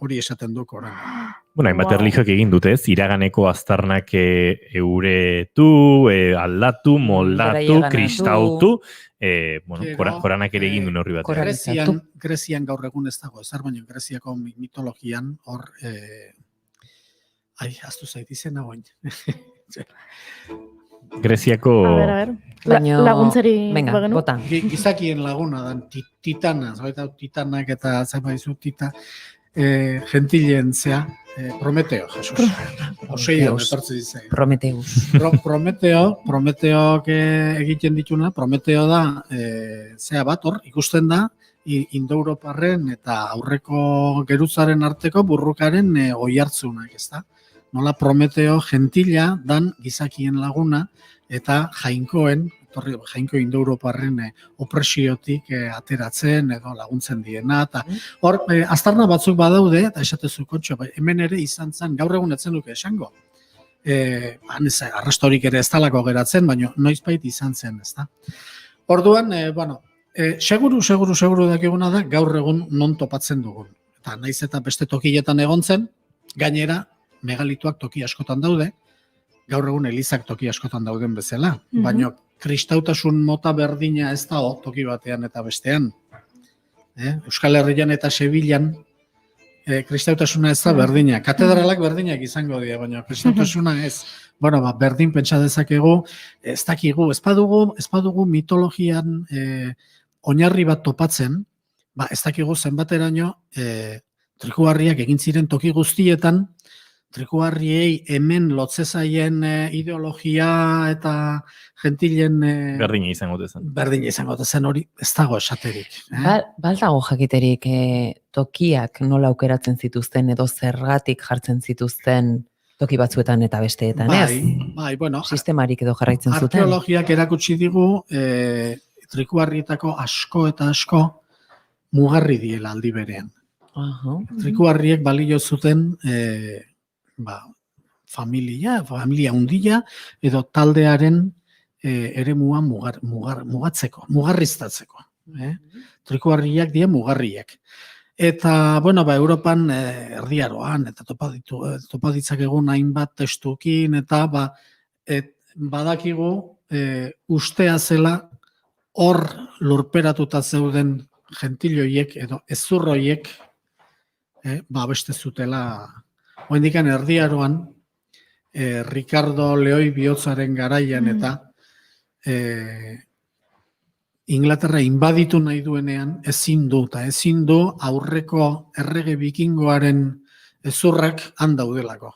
Hori esaten du Koran. Bueno, hainbat erlijioak egin dute, iraganeko aztarnak euretu, aldatu, moldatu, kristautu, Koranak ere egin du neurri batean. Grezian gaur egun ez dago, ezer baino Greziako mitologian hor, aztu zait izena goin. Greziako... Laguntzeri... Venga, bota. Gizakien laguna dan, titanak eta zabaizu gentilen zea, Prometeo, Jesus. Oseio, etortzi dizai. Prometeok egiten dituna, Prometeo da, zea bat hor, ikusten da, Indo-Europarren eta aurreko geruzaren arteko burrukaren oihartzunak, ez da? Nola Prometeo gentila dan gizakien laguna eta jainkoen, jainko Indo-Europarren opresiotik ateratzen edo laguntzen diena. Hor, aztarna batzuk badaude, eta esatezu kontxo, hemen ere izan zen, gaur egun etzen duke esango. Arrastorik ere ez talako geratzen, baina noizbait izan zen, ez da. Orduan, seguru dakiguna da, gaur egun non topatzen dugun. Eta naiz eta beste tokietan egon zen, gainera, megalituak toki askotan daude, gaur egun elizak toki askotan dauden bezala, baina kristautasun mota berdina ez dago toki batean eta bestean. Euskal Herrian eta Sevillan kristautasuna ez da berdina. Katedralak berdinak izango dira, baina kristautasuna ez. Bueno, berdin pentsa dezakegu, ez dakigu, ez badugu mitologian oinarri bat topatzen, ez dakigu zenbateraino trikuharriak egin ziren toki guztietan, trikuharriei hemen lotze zaien ideologia eta gentilen... Berdina izango zen. Berdina izango zen hori, ez dago esaterik. Baldago jakiterik tokiak nola aukeratzen zituzten edo zergatik jartzen zituzten toki batzuetan eta besteetan, ez? Bai, bueno. Sistemarik edo jarraitzen zuten. Arkeologiak erakutsi digu trikuharrietako asko eta asko mugarri diela aldi berean. Trikuharriek balio zuten familia handia edo taldearen eremua mugatzeko, mugarriztatzeko. Trikuharriak dira mugarriak. Eta, bueno, Europan erdiaroan, eta topa ditzakegun hainbat testukin, eta badakigu ustea zela hor lurperatuta zeuden gentilioiek edo ezurroiek beste zutela. Oendikan erdiaroan, Ricardo Leoi bihotzaren garaian eta Inglaterra inbaditu nahi duenean ezin du aurreko errege bikingoaren ezurrak han daudelako.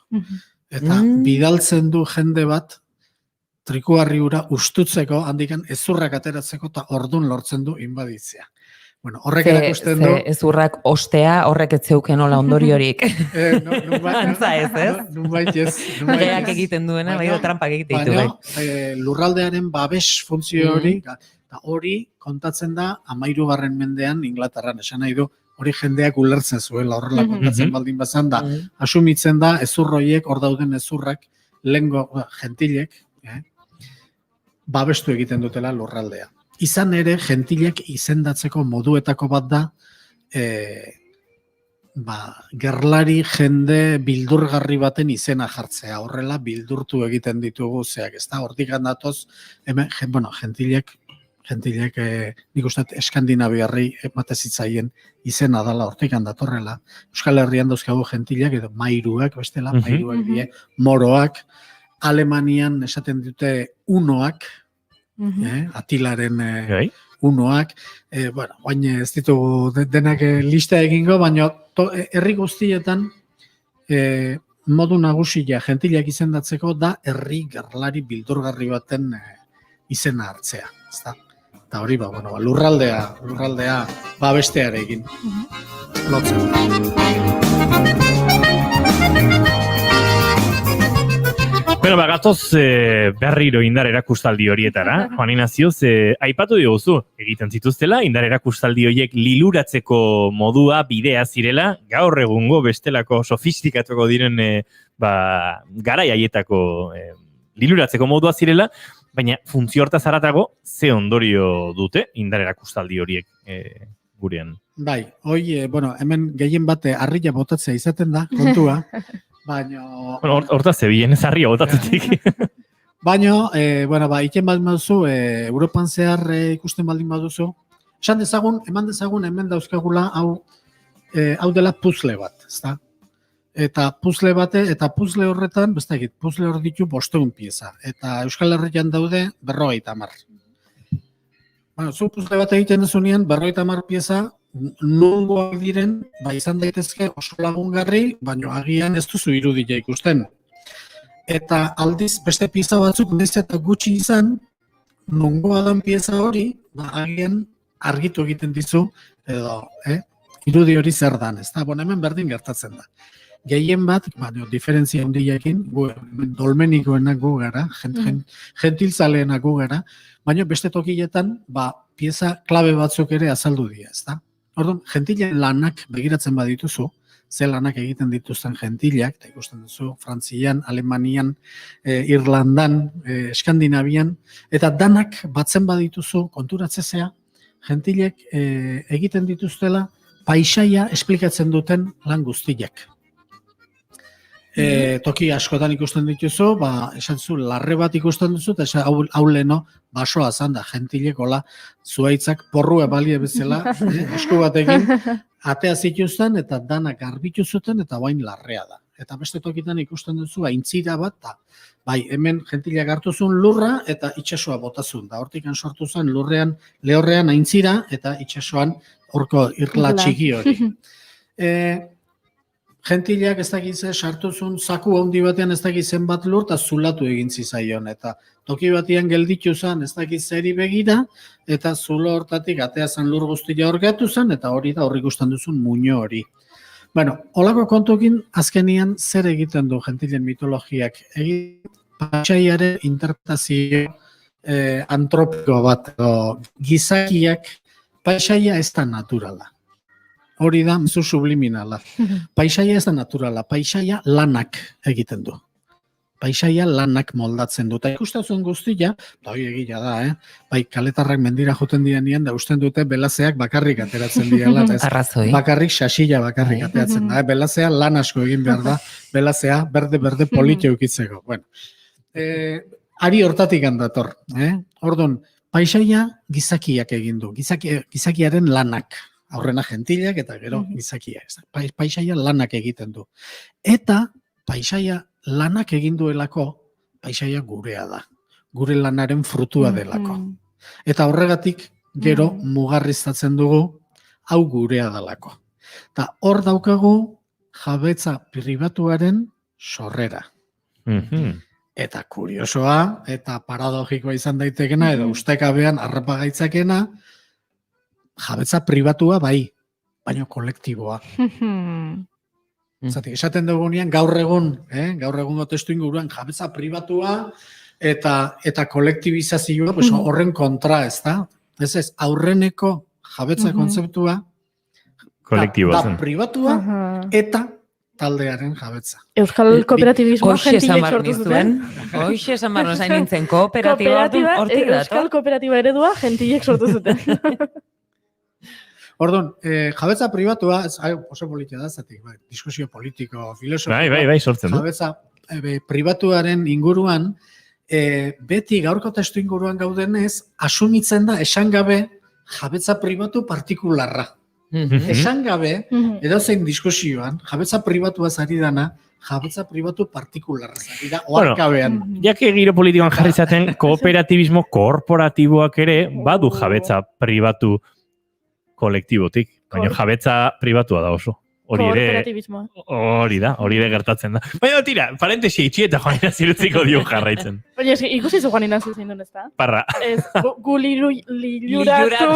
Eta bidaltzen du jende bat trikuharri hura ustutzeko, handikan ezurrak ateratzeko eta ordun lortzen du inbaditzea. Bueno, horrek erakusten du... Ezurrak ostea horrek ez zeuken hola ondoriorik. Antza ez, ez? Nunbait ez. Geak egiten duena, bai da trampak egiten ditu. Lurraldearen babes funtzio hori kontatzen da 13. mendean Inglaterran, esan nahi du, hori jendeak ulertzen zuela, horrela kontatzen baldin bazan da, asumitzen da ezurroiek, hor dauden ezurrak, lehengo gentilek, babestu egiten dutela lurraldea. Izan ere, gentilek izendatzeko moduetako bat da, gerlari jende bildurgarri baten izena jartzea, horrela bildurtu egiten ditugu zeak, ez da, hortik handatoz, gentilek nik uste Eskandinaviarrei ematezitzaien izena dela hortik handatorrela. Euskal Herrian dauzkagu gentilek edo mairuak, bestela, mairuak die, moroak, Alemanian esaten dute unoak, Atilaren unoak, bain ez ditugu denak lista egingo, baina herri guztietan modu nagusia gentilak izendatzeko da herri gerlari bildurgarri baten izena hartzea. Eta hori lurraldea bestearekin lotzen. Bueno, gatoz berriro indar erakustaldi horietara. Juan Ignacio, aipatu diguzu, egiten zituztela, indar erakustaldi horiek liluratzeko modua, bidea zirela, gaur egungo bestelako sofistikatuko diren garai haietako liluratzeko modua zirela, baina funtzio hortaz haratago, ze ondorio dute indar erakustaldi horiek gurean? Bai, hemen gehien bate harria botatzea izaten da, kontua, baina... Hortaz zebien ez harria botatzetik. Baina, iken baldin baduzu, Europan zehar ikusten baldin baduzu, eman dezagun hemen dauzkagula hau dela puzle bat, ezta? Eta puzle horretan, puzle hor ditu 500 pieza, eta Euskal Herrian daude 50. Zu puzle bat egiten dezunean, 50 pieza, nungoak diren, izan daitezke oso lagungarri, baina agian ez duzu irudia ikusten. Eta aldiz, beste pieza batzuk nez eta gutxi izan, nungoa dan pieza hori, agian argitu egiten dizu, edo, irudi hori zer dan, ez da, hemen berdin gertatzen da. Gehien bat, diferentzia handiakin, dolmenikoenak gu gara, gentilzaleenak gu gara, baina beste tokietan, pieza klabe batzuk ere azaldu dira, ez da? Orduan, gentilen lanak begiratzen badituzu, ze lanak egiten dituzten gentilak, eta ikusten duzu, Frantzian, Alemanian, Irlandan, Eskandinavian, eta danak batzen badituzu, konturatzezea, gentilek egiten dituztela, paisaia esplikatzen duten lan guztiak. Toki askotan ikusten dituzu, esan zu, larre bat ikusten duzu, eta hau leno, basoa zan da, gentilek, zuaitzak porrua balie bezala, esku batekin, atea zituzten eta danak garbitu zuten eta bain larrea da. Eta beste tokitan ikusten duzu aintzira bat, bai, hemen jentilak hartu zuen lurra eta itsasoa botazun. Da hortikan sortu zen lehorrean aintzira eta itsasoan horko irla txiki hori. Jentilak ez dakize sartu zuen zaku handi batean ez dakizen bat lur eta zulatu egin zizaion. Eta toki batean gelditu zen ez dakizeri begira eta zulo hortatik atea zen lur guztia orgatu zen eta hori da horrik ikusten duzun muño hori. Bueno, holako kontukin azkenian zer egiten du jentilen mitologiak? Paisaiaren interpretazio antropiko bat, gizakiak paisaia ez da naturala. Hori da, mezu subliminala. Paisaia ez da naturala, paisaia lanak egiten du. Paisaia lanak moldatzen du. Eta ikusten zuen guztia, eta hori egia da, bai, kaletarrak mendira joten dianean, da usten dute belazeak bakarrik ateratzen diela. Arrazoi. Bakarrik xasila bakarrik ateratzen da. Belazea lan asko egin behar da, belazea berde politio ukitzeko. Bueno, ari hortatik handator. Orduan, paisaia gizakiak egin du, gizakiaren lanak. Aurrena jentilak eta gero gizakia. Paisaia lanak egiten du. Eta paisaia lanak egin duelako, paisaia gurea da. Gure lanaren frutua delako. Eta horregatik gero mugarriztatzen dugu, hau gurea delako. Eta hor daukagu jabetza pribatuaren sorrera. Eta kuriosoa, eta paradogikoa izan daitekena, edo ustekabean harrapagaitzakena, jabetza pribatua bai, baina kolektiboa. Zatik, esaten dugunean gaur egun testu inguruan jabetza pribatua eta kolektibizazioa horren kontra, ez da? Ez, aurreneko jabetza kontzeptua kolektiboa da pribatua eta taldearen jabetza. Euskal kooperatibismoa jentilek sortu zuten. Hoxe esan barno zain nintzen, kooperatiba hortik dator. Euskal kooperatiba eredua jentilek sortu zuten. Orduan, jabetza pribatua, oso politia da, zatik, diskusio politiko, filosofiko. Bai, sortzen du. Jabetza pribatuaren inguruan, beti gaurko testu inguruan gaudenez, asumitzen da esan gabe jabetza pribatu partikularra. Esan gabe, edozein diskusioan, jabetza pribatua zari dana, jabetza pribatu partikularra zari da, oarkabean. Jake giro politikoan jarri zaten, kooperatibismo korporatiboak ere badu jabetza pribatu kolektibotik, baina jabetza pribatua da oso. Hori ere gertatzen da. Baina tira, parentesi itxi eta Juanina zirutziko dio jarraitzen. Baina ikusi zu Juanina zuzin duen, ez da? Parra. Gu liluratu,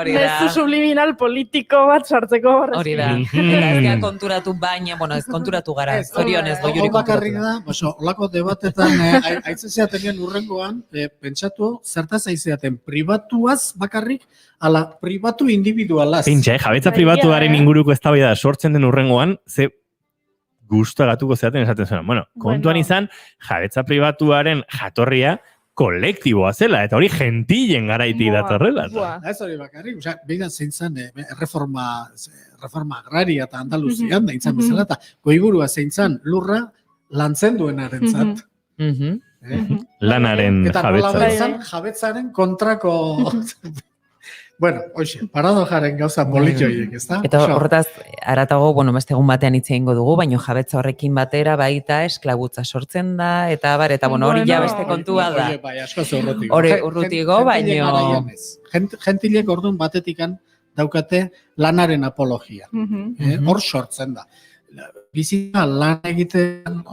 mezu subliminal politiko bat sartzeko. Hori da. Ez konturatu baina, ez konturatu gara. Zorionez, goiuri konturatu da. Olako debatetan, aitzezea tenien urrengoan, pentsatu, zertaz aizeaten, pribatuaz bakarrik, ala pribatu individualaz. Pintxa, jabetza pribatuaren inguruko eztabaida sortzen den urrengoan, ze gustagatuko zeaten esaten zuen. Bueno, kontuan izan, jabetza pribatuaren jatorria kolektiboa zela, eta hori gentilen garaitik datorrela. Ez hori bakarrik, behin zeintzan reforma agraria eta Andaluzian, da intzan bezala, eta goiburua zeintzan lurra lantzen duenaren zat. Lanaren jabetza. Eta nola bezan jabetzaren kontrako... Bueno, hoxe, paradojaren gauza politioiek, ez da? Eta horretaz, aratago, beste egun batean hitz egingo dugu, baina jabetza horrekin batera baita esklabutza sortzen da, eta hori ja beste kontua da. Bai, asko urrutigo. Hori urrutigo, baina... Gentilek orduan batetikan daukate lanaren apologia. Hor sortzen da. Bizita lan egiten,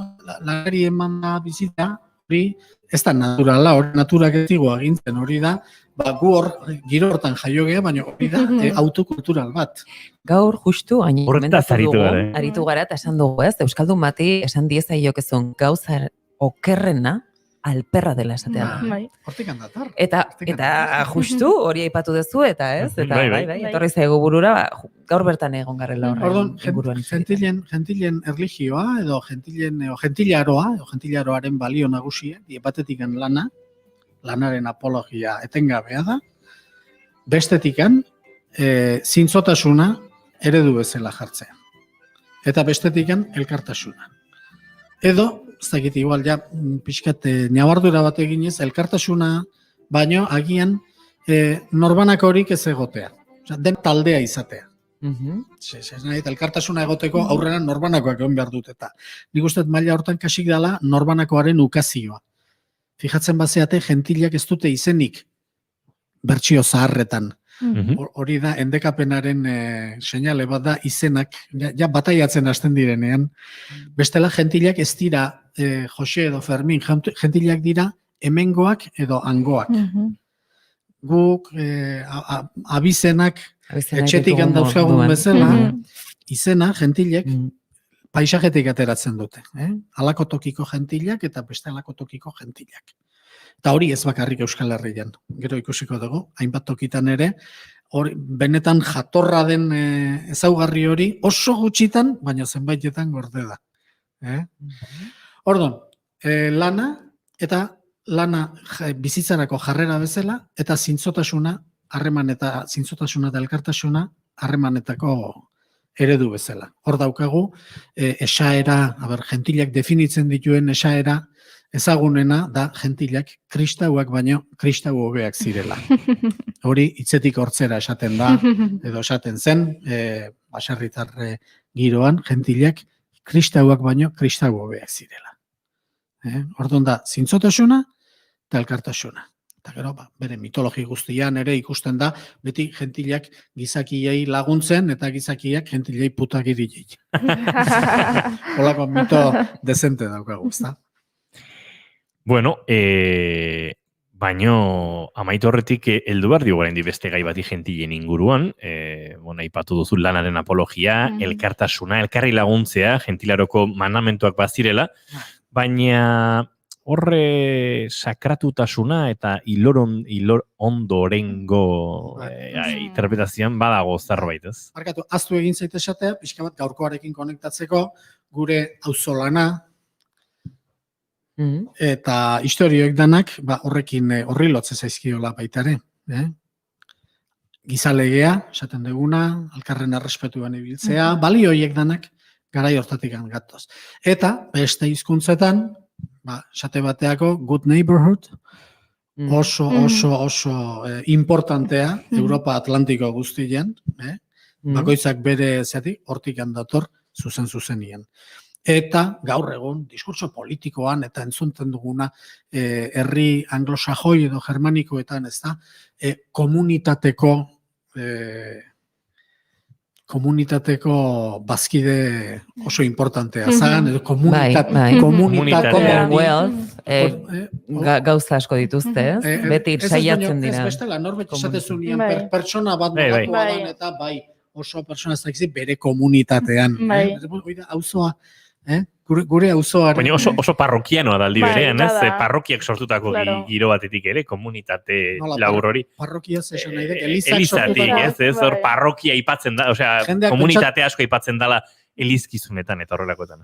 lanari eman da bizita, hori ez da naturala, hori naturak etigo agintzen hori da, gu hor, giro hortan jaiogea, baina hori da autokultural bat. Gaur, justu, horretaz aritu gara, eta esan dugu ez, Euskaldun bati esan diezailokezun gauza okerrena, alperra dela esatea da. Hortik handator. Eta justu hori aipatu duzu, eta ez, eta bai, etorri zaigu burura, gaur bertan egon garrela horren. Orduan, gentilen erligioa, edo gentilaroaren balio nagusia, diepatetikan lanaren apologia etengabea da, bestetikan zintzotasuna eredu bezala jartzea. Eta bestetikan elkartasuna. Edo, ez dakit igual, pixkat nabardura bat eginez, elkartasuna, baino agian norbanak horik ez egotea. Den taldea izatea. Elkartasuna egoteko aurrera norbanakoak egon behar dut eta. Nik uste maila hortan kasik dela norbanakoaren ukazioa. Fijatzen bazeate, gentilak ez dute izenik bertsio zaharretan. Hori da, endekapenaren seinale bat da izenak, ja bataiatzen hasten direnean. Bestela, gentilak ez dira Jose edo Fermin, gentilak dira hemengoak edo hangoak. Guk abizenak etxetik handauzkagun bezala, izena, gentilek, paisajetik ateratzen dute. Halako tokiko gentilak eta beste halako tokiko gentilak. Eta hori ez bakarrik Euskal Herrian. Gero ikusiko dugu, hainbat tokitan ere, benetan jatorra den ezaugarri hori oso gutxitan, baina zenbaitetan gorde da. Ordon, lana eta lana bizitzarako jarrera bezala eta zintzotasuna, harreman eta zintzotasuna eta elkartasuna harremanetako eredu bezala. Hor daukagu, esaera, gentilak definitzen dituen esaera, ezagunena da gentilak kristauak baino kristau hobeak zirela. Hori hitzetik hortzera esaten da, edo esaten zen, baserritar giroan, gentilak kristauak baino kristau hobeak zirela. Orduan da, zintzotasuna eta elkartasuna. Eta gero, bere mitologi guztian ere ikusten da, beti gentilak gizakiei laguntzen eta gizakiak gentilei putagirilei. Holako mito dezente daukagu, ezta? Bueno, baino amaitu horretik heldu behar diogu oraindik beste gai bati gentilen inguruan, aipatu duzu lanaren apologia, elkartasuna, elkarri laguntzea, gentilaroko mandamentuak bazirela, baina horre sakratutasuna eta ilor ondorengo interpretazioan badago zerbait, ez? Barkatu, aztu egin zaite esatea, pixka bat gaurkoarekin konektatzeko, gure auzolana, eta historioek danak horrekin horri lotze zaizkiola baitare. Gizalegea, esaten duguna, alkarren errespetuan ibiltzea, balio horiek danak garai hortatik gatoz. Eta beste hizkuntzetan, esate bateako good neighborhood, oso importantea Europa Atlantiko guztien, bakoitzak bere hortik handator zuzenien. Eta gaur egun, diskurtso politikoan eta entzunten duguna herri anglosajoi edo germanikoetan, ez da, komunitateko bazkide oso importantea zagan, edo komunitate gauza asko dituzte, ez? Beti saiatzen dira. Ez bestela, norbait esatezunean pertsona bat nolakoa dan eta oso pertsona zaizi bere komunitatean. Oida, auzoa, gure auzoaren... Baina oso parrokianoa daldi berean, ez? Parrokiak sortutako giro batetik ere, komunitate labur hori. Parrokia zesan nahi dek, Elizatik, ez? Hor parrokia ipatzen da, osea, komunitate asko ipatzen dala elizkizunetan eta horrelakoetan.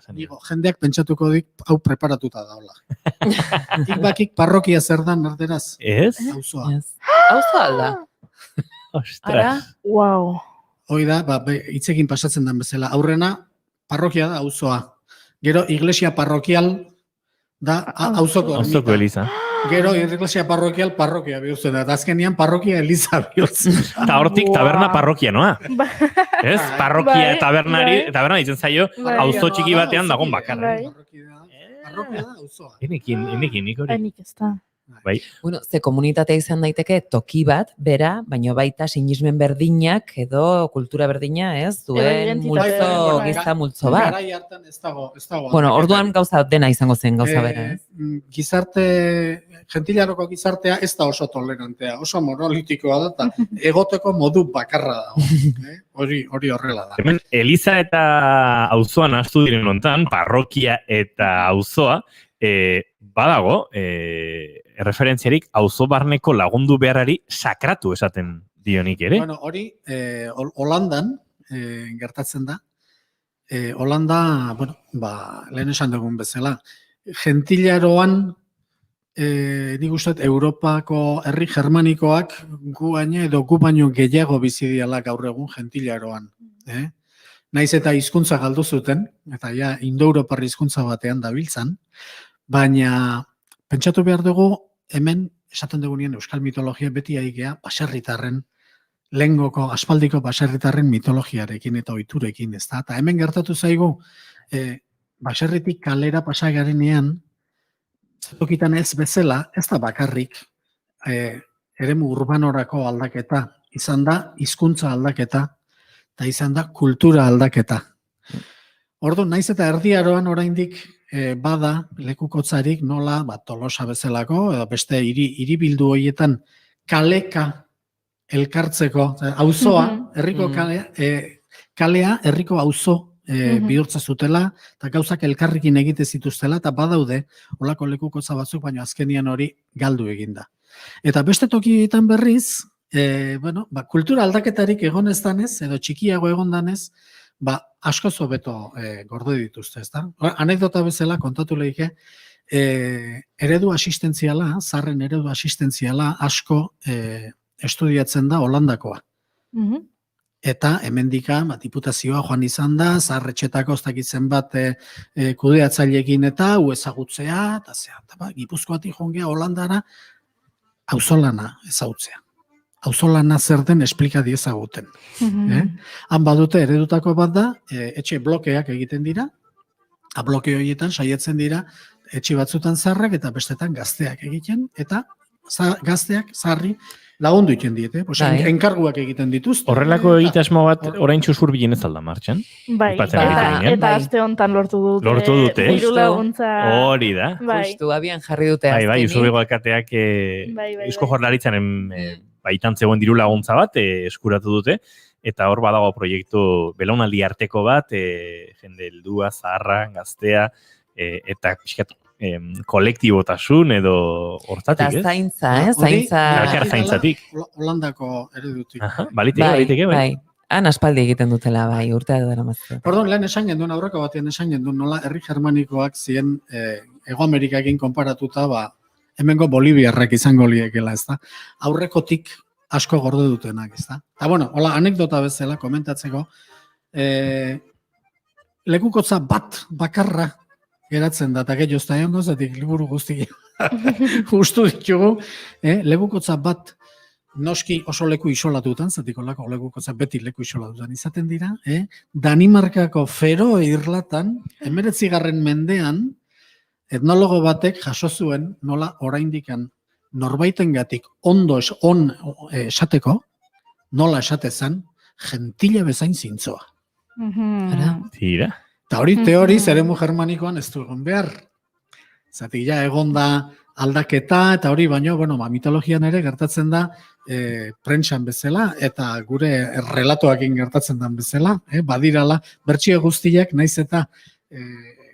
Jendeak pentsatuko dik, hau preparatuta daola. Ikbakik parrokia zer dan, erderaz? Ez? Auzoa. Auzoa alda. Ostras. Wow. Hoi da, hitzekin pasatzen den bezala. Aurrena, parrokia da auzoa. Gero, iglesia parrokial da auzoko eliza. Gero, iglesia parrokial parrokia bihurtzen da. Eta azkenean parrokia eliza bihurtzen. Eta hortik taberna parrokia, noa? Ez? Parrokia taberna ditzen zaio, auzo txiki batean dagon bakarra. Parrokia da auzoa. Enekin, nik hori. Enik ez da. Bai. Bueno, ze komunitatea izan daiteke toki bat, bera, baino baita sinismen berdinak edo kultura berdina, ez? Duen multzo, giza multzo bat. Garai hartan ez dago. Bueno, orduan gauza dena izango zen gauza bera, ez? Gizarte, gentilaroko gizartea ez da oso tolerantea, oso monolitikoa da, eta egoteko modu bakarra da. Hori horrela da. Hemen, Eliza eta auzoan astu diren hontan, parrokia eta auzoa, badago, referentziarik auzo barneko lagundu beharrari sakratu esaten dionik ere. Bueno, hori Holandan gertatzen da. Holanda, lehen esan dugun bezala, gentilaroan, nik uste Europako herri germanikoak gu baino gehiago bizi diala gaur egun gentilaroan. Naiz eta hizkuntza galdu zuten, eta ja indo-europar hizkuntza batean dabiltzan, baina pentsatu behar dugu hemen, esaten dugunean euskal mitologia beti aigea baserritarren lehengoko aspaldiko baserritarren mitologiarekin eta ohiturekin, ezta? Eta hemen gertatu zaigu, baserritik kalera pasa garenean, zetokitan ez bezala, ez da bakarrik, eremu urbanorako aldaketa, izan da hizkuntza aldaketa, eta izan da kultura aldaketa. Ordu, naiz eta erdiaroan oraindik bada lekukotzarik nola, Tolosa bezalako, edo beste hiribildu horietan kaleka elkartzeko, auzoa, herriko kalea, herriko auzo bihurtza zutela, eta gauzak elkarrekin egite zituztela, eta badaude, olako lekukotza batzuk, baina azkenian hori galdu eginda. Eta beste tokietan berriz, kultura aldaketarik egon ez danez, edo txikiago egon danez, asko zobeto gorde dituzte, ez da? Anekdota bezala kontatu lehike, eredu asistentziala, zaharren eredu asistentziala asko estudiatzen da Holandakoa. Eta hemendika diputazioa joan izan da, zaharretxetako ez dakitzen bat kudeatzaileekin eta ezagutzea, eta Gipuzkoatik jongea Holandara, auzolana ezagutzea. Auzolana zer den esplika diezaguten. Han badute eredutako bat da, etxe blokeak egiten dira, bloke horietan saietzen dira, etxe batzutan zaharrak eta bestetan gazteak egiten, eta gazteak zaharri lagundu egiten diete, enkarguak egiten dituzte. Horrelako egitasmo bat oraintxu zurbilen ez alda martxan. Bai, eta aste honetan lortu dute. Lortu dute. Diru laguntza. Hori da. Justu, abian jarri dute azteni. Bai, Usurbilgo alkateak Eusko Jaurlaritzaren baitan zegoen diru laguntza bat eskuratu dute, eta hor badago proiektu belaunaldi arteko bat, jende heldua, zaharra, gaztea, eta pixkat kolektibotasun edo hortatik, ez? Eta zaintza, zaintza. Elkar zaintzatik. Holandako eredutik. Baliteke, bai. Han aspaldi egiten dutela, bai, urtea dara mazte. Pardon, lehen esan genduen, aurreko batean esan genduen, nola herri germanikoak ziren Hego Amerikakin konparatuta, hemengo Boliviarrak izango liekela, ez da? Aurrekotik asko gorde dutenak, ez da? Eta, bueno, hola, anekdota bezala, komentatzeko, lekukotza bat bakarra geratzen da, eta gehiago ez da, zatik liburu guzti justu ditugu, lekukotza bat noski oso leku isolatutan, zatik olako lekukotza beti leku isolatutan izaten dira, Danimarkako Fero irlatan, 19. mendean, etnologo batek jaso zuen nola oraindikan norbaitengatik ondo esateko, nola esatezan, gentila bezain zintzoa. Tira. Eta hori teoriz eremu germanikoan ez du egon behar. Zatik ja egon da aldaketa eta hori baino, mitologian ere gertatzen da prentsan bezala eta gure relatoakin gertatzen den bezala, badirala, bertsio guztiak naiz eta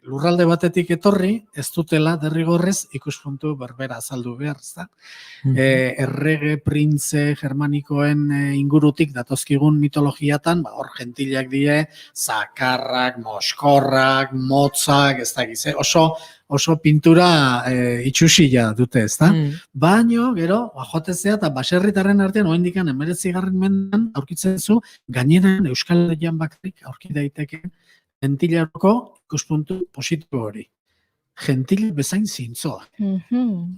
lurralde batetik etorri, ez dutela derrigorrez ikuspuntu berbera azaldu behar, ezta? Errege, printze, germanikoen ingurutik datozkigun mitologiatan, hor gentilak die, zakarrak, moskorrak, motzak, ez dakiz, oso pintura itxusila dute, ezta? Baino, gero, joatezea eta baserritarren artean, oendikan 19. mendean aurkitzen zu, gaineran Euskal Herrian bakarrik aurki daiteke gentilaroko ikuspuntu positibo hori. Gentil bezain zintzoa.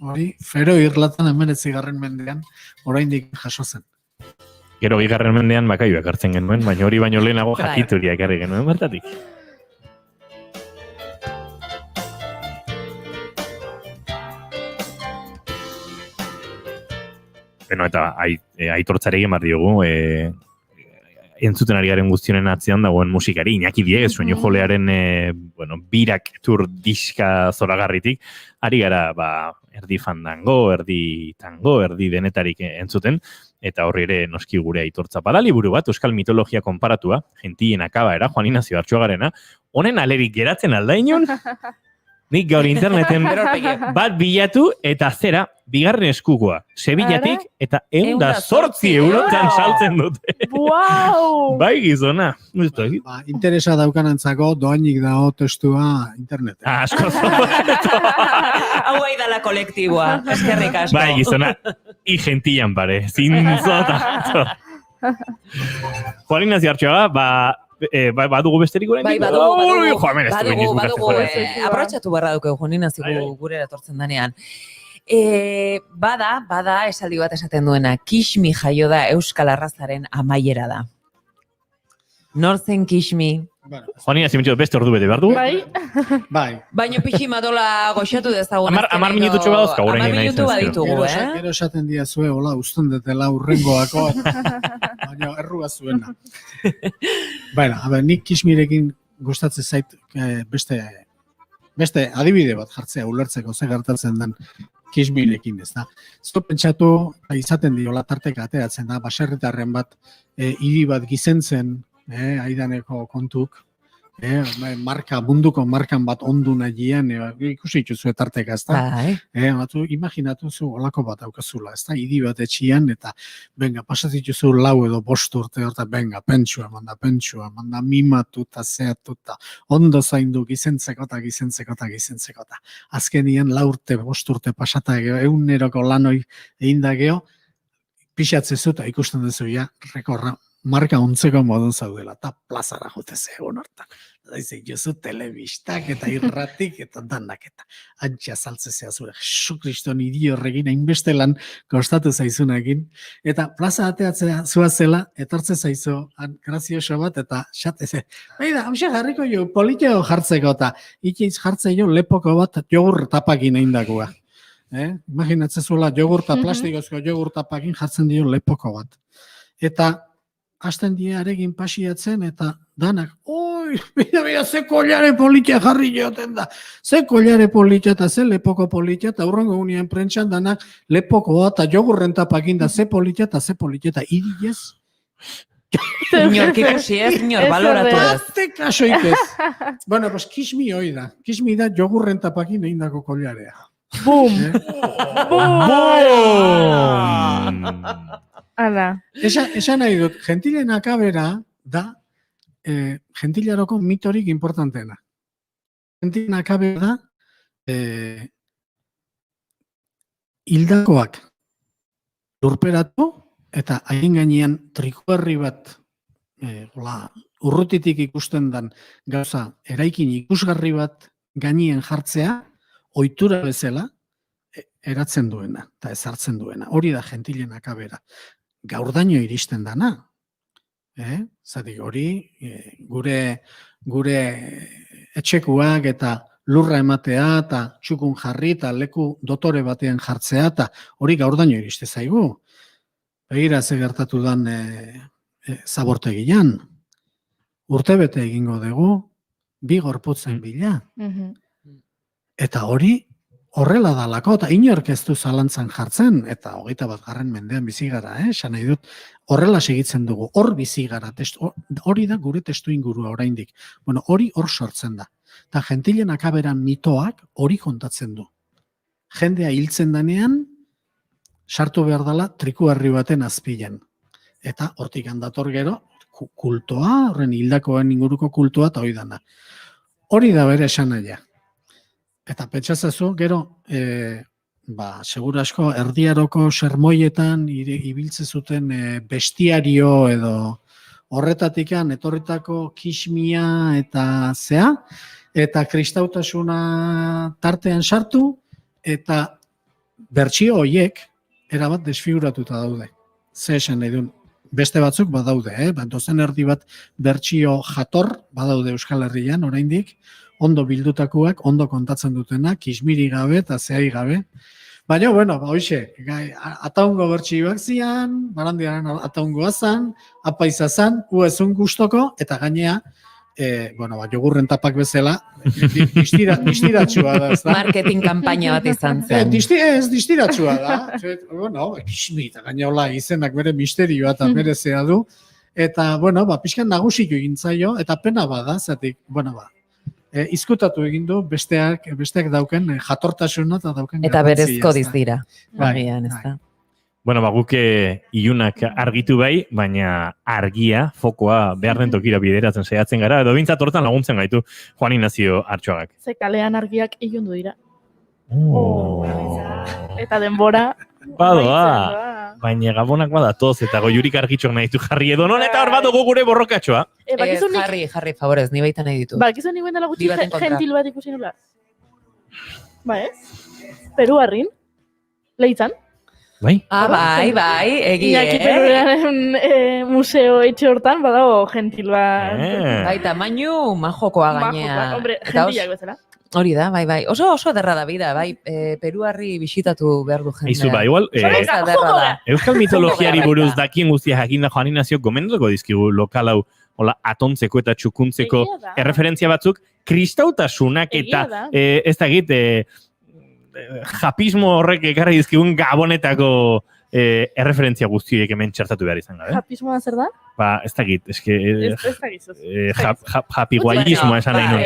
Hori, Fero irlatan 19. mendean oraindik jaso zen. Gero 2. mendean bakaiuak hartzen genuen, baina hori baino lehenago jakituria ekarri genuen bertatik. Eta aitortzare egin behar diogu, entzuten ari garen guztionen atzean dagoen musikari, Iñaki Dieguez, soinu jolearen birak tur diska zoragarritik, ari gara erdi fandango, erdi tango, erdi denetarik entzuten, eta horri ere noski gure aitortza bada liburu bat, euskal mitologia konparatua, gentien akabaera, Juan Ignacio Artxuagarena, honen alerik geratzen alda inon? Nik gaur interneten bat bilatu eta zera, bigarren eskukoa, Sevillatik eta 108 eurotan saltzen dute. Wow! Bai gizona. Interesa daukanantzako doainik dago testua interneten. Asko Hau dala kolektiboa, eskerrik asko. Bai gizona, gentillan pare, zintzota. Juan Ignacio Artxuaga, badugu besterik orain? Bai, badugu. Aprotxatu barra duke, Juan Ignacio gure etortzen danean. Bada esaldi bat esaten duena, Kixmi jaio da Euskal Arrazaren amaiera da. Nor zen Kixmi? Juanina, zimentxo, beste ordu bete, behar du? Bai. Baina pixi matola goxatu dezagun. 10 minututxo badauzka, orain nahi 10 minutu baditugu, Gero esaten diazue, hola, usten detela urrengoako, baina errua zuena. Baina, nik Kixmirekin gustatzen zait beste adibide bat jartzea ulertzeko ze gertatzen den Kixmirekin, ez da. Zto pentsatu, izaten diola tarteka ateratzen da, baserritarren bat, hiri bat gizentzen, aidaneko kontuk, munduko markan bat ondu nahien, ikusi ituzue tarteka, ez da? Imaginatu zu olako bat daukazula, ez da? Hiri bat etxian, eta benga, pasatituzu 4 edo 5 urte horta, benga, pentsua, manda mimatuta, zeatuta, ondo zaindu gizentzeko. Azkenian 4 urte, 5 urte pasata, 100 lanoi egin da geho, pixatze zuta ikusten duzu, rekorra, marka ontzeko modun zaudela, eta plazara jote zegoen hortan. Daizik, jozu telebistak eta irratik eta danak eta antxa saltzezea zure. Jesu Kriston hiri horrekin, hainbeste lan kostatu zaizunekin. Eta plaza ateatzea zuazela, etortze zaizu, grazioso bat, eta xateze. Baina, hausia jarriko jo, politeo jartzeko, eta ikiz jartze jo lepoko bat jogur tapakin egindakoa. Imaginatzen zuela, plastikozko jogur tapakin jartzen dio lepoko bat. Eta hasten diarekin pasiatzen, eta danak, oi, mira, ze kollare politia jarri joten da. Ze kollare politia eta ze lepoko politia, eta urrongo unien prentxan danak lepokoa eta jogurren tapakin da ze politia eta iriez. Inor kikusi ez, inor baloratu ez. Bate kasoik ez. Bueno, pues Kixmi hoi da. Kixmi da jogurren tapakin egin dako kollarea. Bum! Hala. Esan nahi dut, gentilen akabera da gentilaroko mitorik importantena. Gentilen akabera da hildakoak lurperatu eta haien gainean trikuerri bat urrutitik ikusten dan gauza eraikin ikusgarri bat gainien jartzea ohitura bezala eratzen duena eta ezartzen duena. Hori da gentilen akabera. Gaurdaino iristen dana. Zatik hori gure etxekuak eta lurra ematea eta txukun jarri eta leku dotore batean jartzea eta hori gaurdaino iriste zaigu. Begira ze gertatu dan zabortegian. Urtebete egingo dugu 2 gorputzen bila. Eta hori horrela dalako, eta inork ez du zalantzan jartzen, eta 21. mendean bizigara, esan nahi dut, horrela segitzen dugu, hor bizigara, hori da gure testu ingurua oraindik. Bueno, hori hor sortzen da. Eta gentilen akaberan mitoak hori kontatzen du. Jendea hiltzen danean, sartu behar dela trikuarri baten azpilen. Eta hortik handator gero, kultoa, horren hildakoen inguruko kultoa, eta hori dana. Hori da bere esan naia. Eta pentsazazu, gero, segura asko, erdiaroko sermoietan ibiltze zuten bestiario edo horretatikan etorritako Kixmia eta zea, eta kristautasuna tartean sartu, eta bertsio horiek erabat desfiguratuta daude. Ze esan nahi duen, beste batzuk badaude, dozen erdi bat bertsio jator badaude Euskal Herrian, oraindik, ondo bildutakoak, ondo kontatzen dutena, Kixmiri gabe eta zehai gabe. Baina, bueno, hoxe, ataungo bertsioak zian, barandiaren ataungoa zan, apaiza zan, uezun gustoko, eta gainea, jogurren tapak bezala, distiratxua da, ez da? Marketing kampaina bat izan zen. Ez, distiratxua da. Kixmi, eta gaina izenak bere misterioa eta bere zea du, eta, pixkan nagusiko egin zaio, eta pena bada, zatik, izkutatu egin du besteak dauken jatortasuna eta dauken eta berezko dizira. Agian, ez da. Guke ilunak argitu bai, baina argia, fokoa behar den tokira bideratzen saiatzen gara, edo bintzat hortan laguntzen gaitu Juan Ignacio Artxoagak. Ze kalean argiak ilundu dira. Eta denbora. Badoa. Baina gabonak badatoz eta goiurik argitxok nahi ditu jarri edo non eta hor badugu gure borrokatxoa. Jarri, favorez, ni baita nahi ditu. Bakizu niguen dela gutxi gentil bat ikusi nula. Ba ez? Peru harrin. Leitzan. Bai? Bai, Iñaki Perurearen museo etxe hortan, badago gentil bat. Bai, tamainu majokoa gainea. Hombre, Eta gentilak bezala. Hori da, bai. Oso ederra da bida, bai. Peruarri bisitatu behar du jendea. Aizu, ba, igual, euskal mitologiari buruz dakien guztia jakinda Joan Ignacio gomendatuko dizkigu lokal hau hola atontzeko eta txukuntzeko erreferentzia batzuk, kristautasunak eta ez dakit, japismo horrek ekarri dizkigun Gabonetako erreferentzia guztiek hemen txartatu behar izan gabe. Japismoa zer da? Ba, ez dakit, eske... Ez dakizuz. Japiguailismoa esan nahi nuen.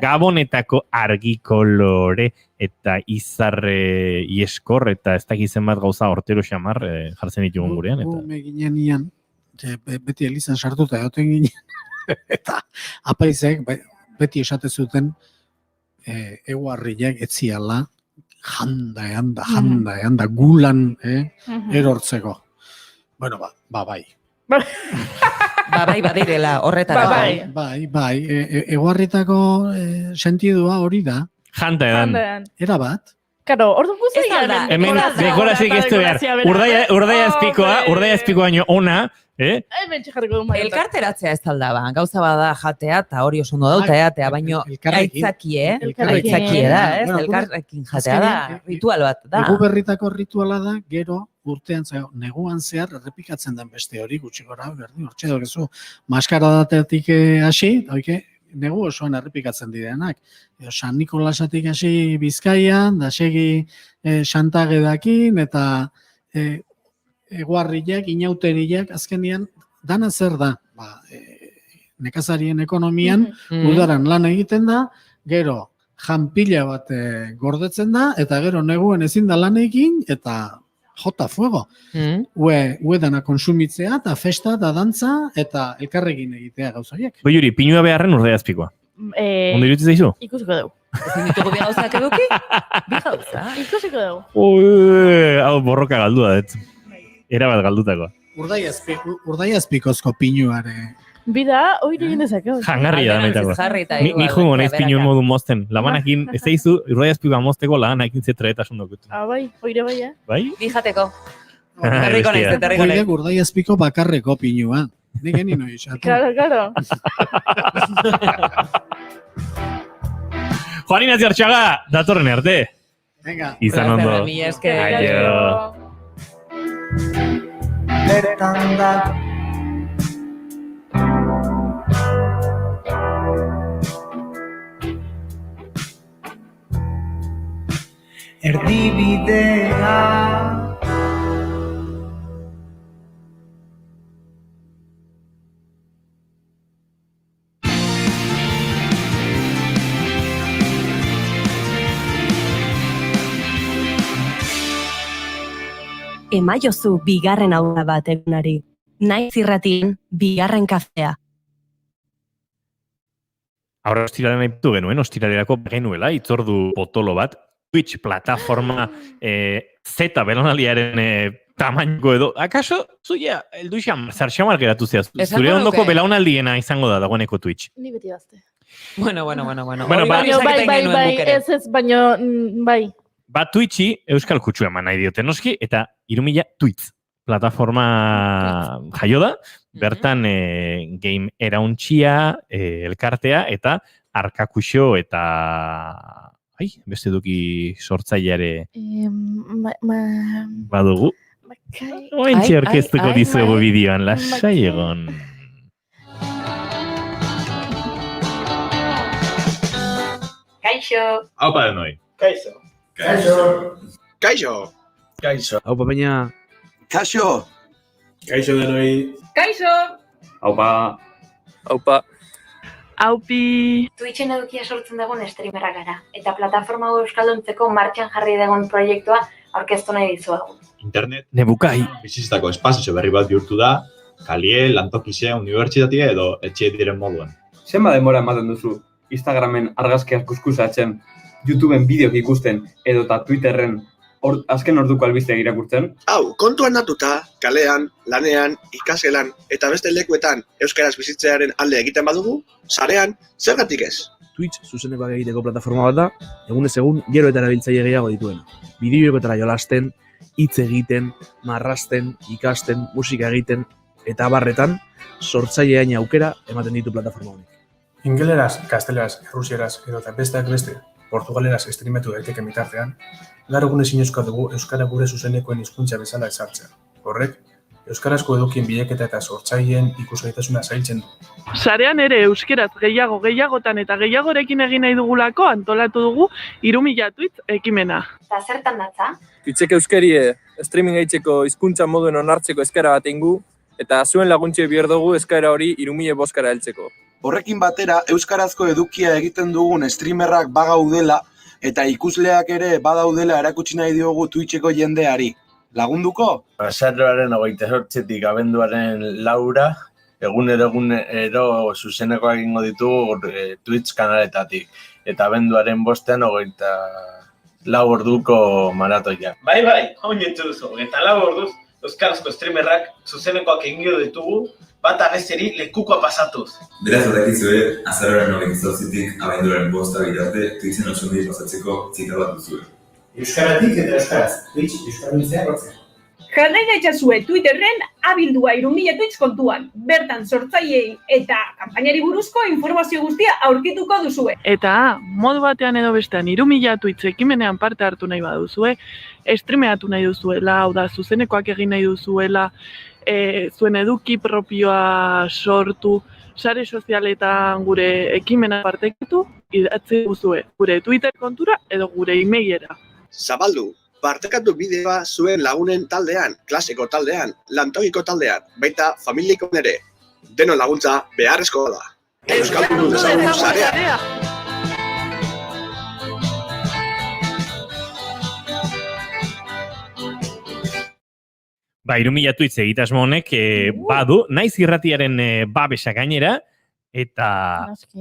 Gabonetako argi kolore eta izarre ieskor eta ez dakit zenbat gauza hortero xamar jartzen ditugun gurean. Gume ginen ian, beti elizan sartuta egoten ginen, eta apaizek beti esate zuten eguarriak etziala janda, gulan erortzeko. Bueno, bai. Bai, badirela, horretara. Bai, eguarritako sentidua hori da. Janta edan. Era bat. Karo, ordu guzti garen. Hemen, dekorazik ez du behar. Urdaia ezpikoa nio ona, elkarteratzea ez aldaba, gauza bada jatea, eta hori oso ondo dauta jatea, baino aitzakie da, ez? Elkarrekin jatea da, ritual bat da. Egu berritako rituala da, gero urtean neguan zehar errepikatzen den beste hori, gutxi gora, berdin, hortxe dugu, maskaradatetik hasi, negu osoan errepikatzen direnak. San Nikolasatik hasi Bizkaian, da segi Santagedakin, eta eguarriak, inauteriak, azkenian, dana zer da? Nekazarien ekonomian, udaran lan egiten da, gero janpila bat gordetzen da, eta gero neguen ezin da lan egin, eta jota fuego. Ue dana konsumitzea, eta festa, eta dantza, eta elkarrekin egitea gauzaiek. Juri, pinua beharren Urdaia ezpikoa. Ondo iruditzen zaizu? Ikusiko dugu. Ezin ditugu bi gauzak eduki? Bi gauza? Ikusiko dugu. Hau borroka galdua, era bat galdutako. Urdaia ezpikozko pinuare. Bida, hori egin dezakeu. Jangarria da metako. Ni jungo naiz pinuen modu mozten. Lamanekin, ez daizu, Urdaia ezpikoa mozteko lanakin zetraetasun dokut. Bai, hoire bai, Bai? Bijateko. Terriko naiz. Urdaia ezpiko bakarreko pinua. Nik egin noi xatu. Claro. Juan Ignacio Artxaga, datorren arte. Venga. Izan ondo. Aio. Beretan da erdibidea Emaiozu bigarren aula bat egunari. Naiz irratien bigarren kafea. Aurra ostiraren aiputu genuen, ostiralerako genuela, itzordu potolo bat, Twitch plataforma Z belaunaldiaren tamainko edo. Akaso, zuia, elduixan, zarxamar geratu zehaz. Zure ondoko belaunaldiena izango da dagoeneko Twitch. Ni beti bazte. Bueno. Bai, ez, baino, bai. Ba, Twitchi euskal kutsu eman nahi diote noski, eta 3000 Twitch plataforma jaio da, bertan game erauntxia, elkartea, eta arkakuxo, eta beste duki sortzaileare badugu. Ointxe orkestuko dizuegu bideoan, lasai egon. Kaixo. Aupa denoi. Kaixo. Aupa baina. Kaixo. Kaixo denoi. Kaixo. Aupa. Aupi. Twitchen edukia sortzen dagoen streamera gara, eta plataforma euskalduntzeko martxan jarri dagoen proiektua aurkeztu nahi dizuagu. Internet. Nebukai. Bizitzako espazio berri bat bihurtu da, kalie, lantokizea, unibertsitatea edo etxe diren moduan. Zenba denbora ematen duzu Instagramen argazkiak kuskusatzen, YouTubeen bideok ikusten edo eta Twitterren azken orduko albistea irakurtzen? Hau, kontuan natuta, kalean, lanean, ikasgelan eta beste lekuetan euskaraz bizitzearen alde egiten badugu, sarean, zergatik ez? Twitch zuzenekoak egiteko plataforma bat da, egunez egun gero eta erabiltzaile gehiago dituena. Bideoetara jolasten, hitz egiten, marrasten, ikasten, musika egiten, eta abarretan, sortzaileain aukera ematen ditu plataforma honek. Ingeleraz, gazteleraz, errusieraz edo eta besteak beste, portugaleraz streamatu daiteken bitartean, gaur egun ezinezkoa dugu euskara gure zuzenekoen hizkuntza bezala ezartzea. Horrek, euskarazko edukien bilaketa eta sortzaileen ikusgaitasuna zailtzen du. Sarean ere euskeraz gehiagotan eta gehiagorekin egin nahi dugulako antolatu dugu 3000 tweets ekimena. Eta zertan datza? Twitchek euskarie streaming eitzeko hizkuntza moduen onartzeko eskaera bat ingu, eta zuen laguntxe behar dugu eskaera hori 3000 boskara heltzeko. Horrekin batera, euskarazko edukia egiten dugun streamerrak bagaudela eta ikusleak ere badaudela erakutsi nahi diogu Twitcheko jendeari. Lagunduko? Azaroaren 28tik abenduaren 4 egunero zuzenekoak egingo ditugu Twitch kanaletatik. Eta abenduaren 5 24 orduko maratoia. Bai, oinetzu duzu. Eta 4 orduz, euskarazko streamerrak zuzenekoak egingo ditugu, bata nezeri lekukoa pasatuz. Beraz horrekizue, azaroaren 28tik abenduaren 5 bitarte Twitchen osundi pasatzeko zita bat duzue. Euskaratik eta euskaraz, Twitch euskarabiltzea rotzea. Jarrai gaitzazue Twitterren abildua 3000 tweets kontuan. Bertan sortzaileei eta kanpainari buruzko informazio guztia aurkituko duzue. Eta modu batean edo bestean 3000 tweets ekimenean parte hartu nahi baduzue, streameatu nahi duzuela, hau da zuzenekoak egin nahi duzuela, zuen eduki propioa sortu, sare sozialetan gure ekimena partekitu, idatzi duzue gure Twitter kontura edo gure emailera. Zabaldu, partekatu bideoa zuen lagunen taldean, klaseko taldean, lantogiko taldean, baita familikoen ere. Denon laguntza beharrezkoa da. Euskalkundu dezagun sarea! Ba, 3000 tweets egitasmo honek badu, naiz irratiaren babesa gainera, eta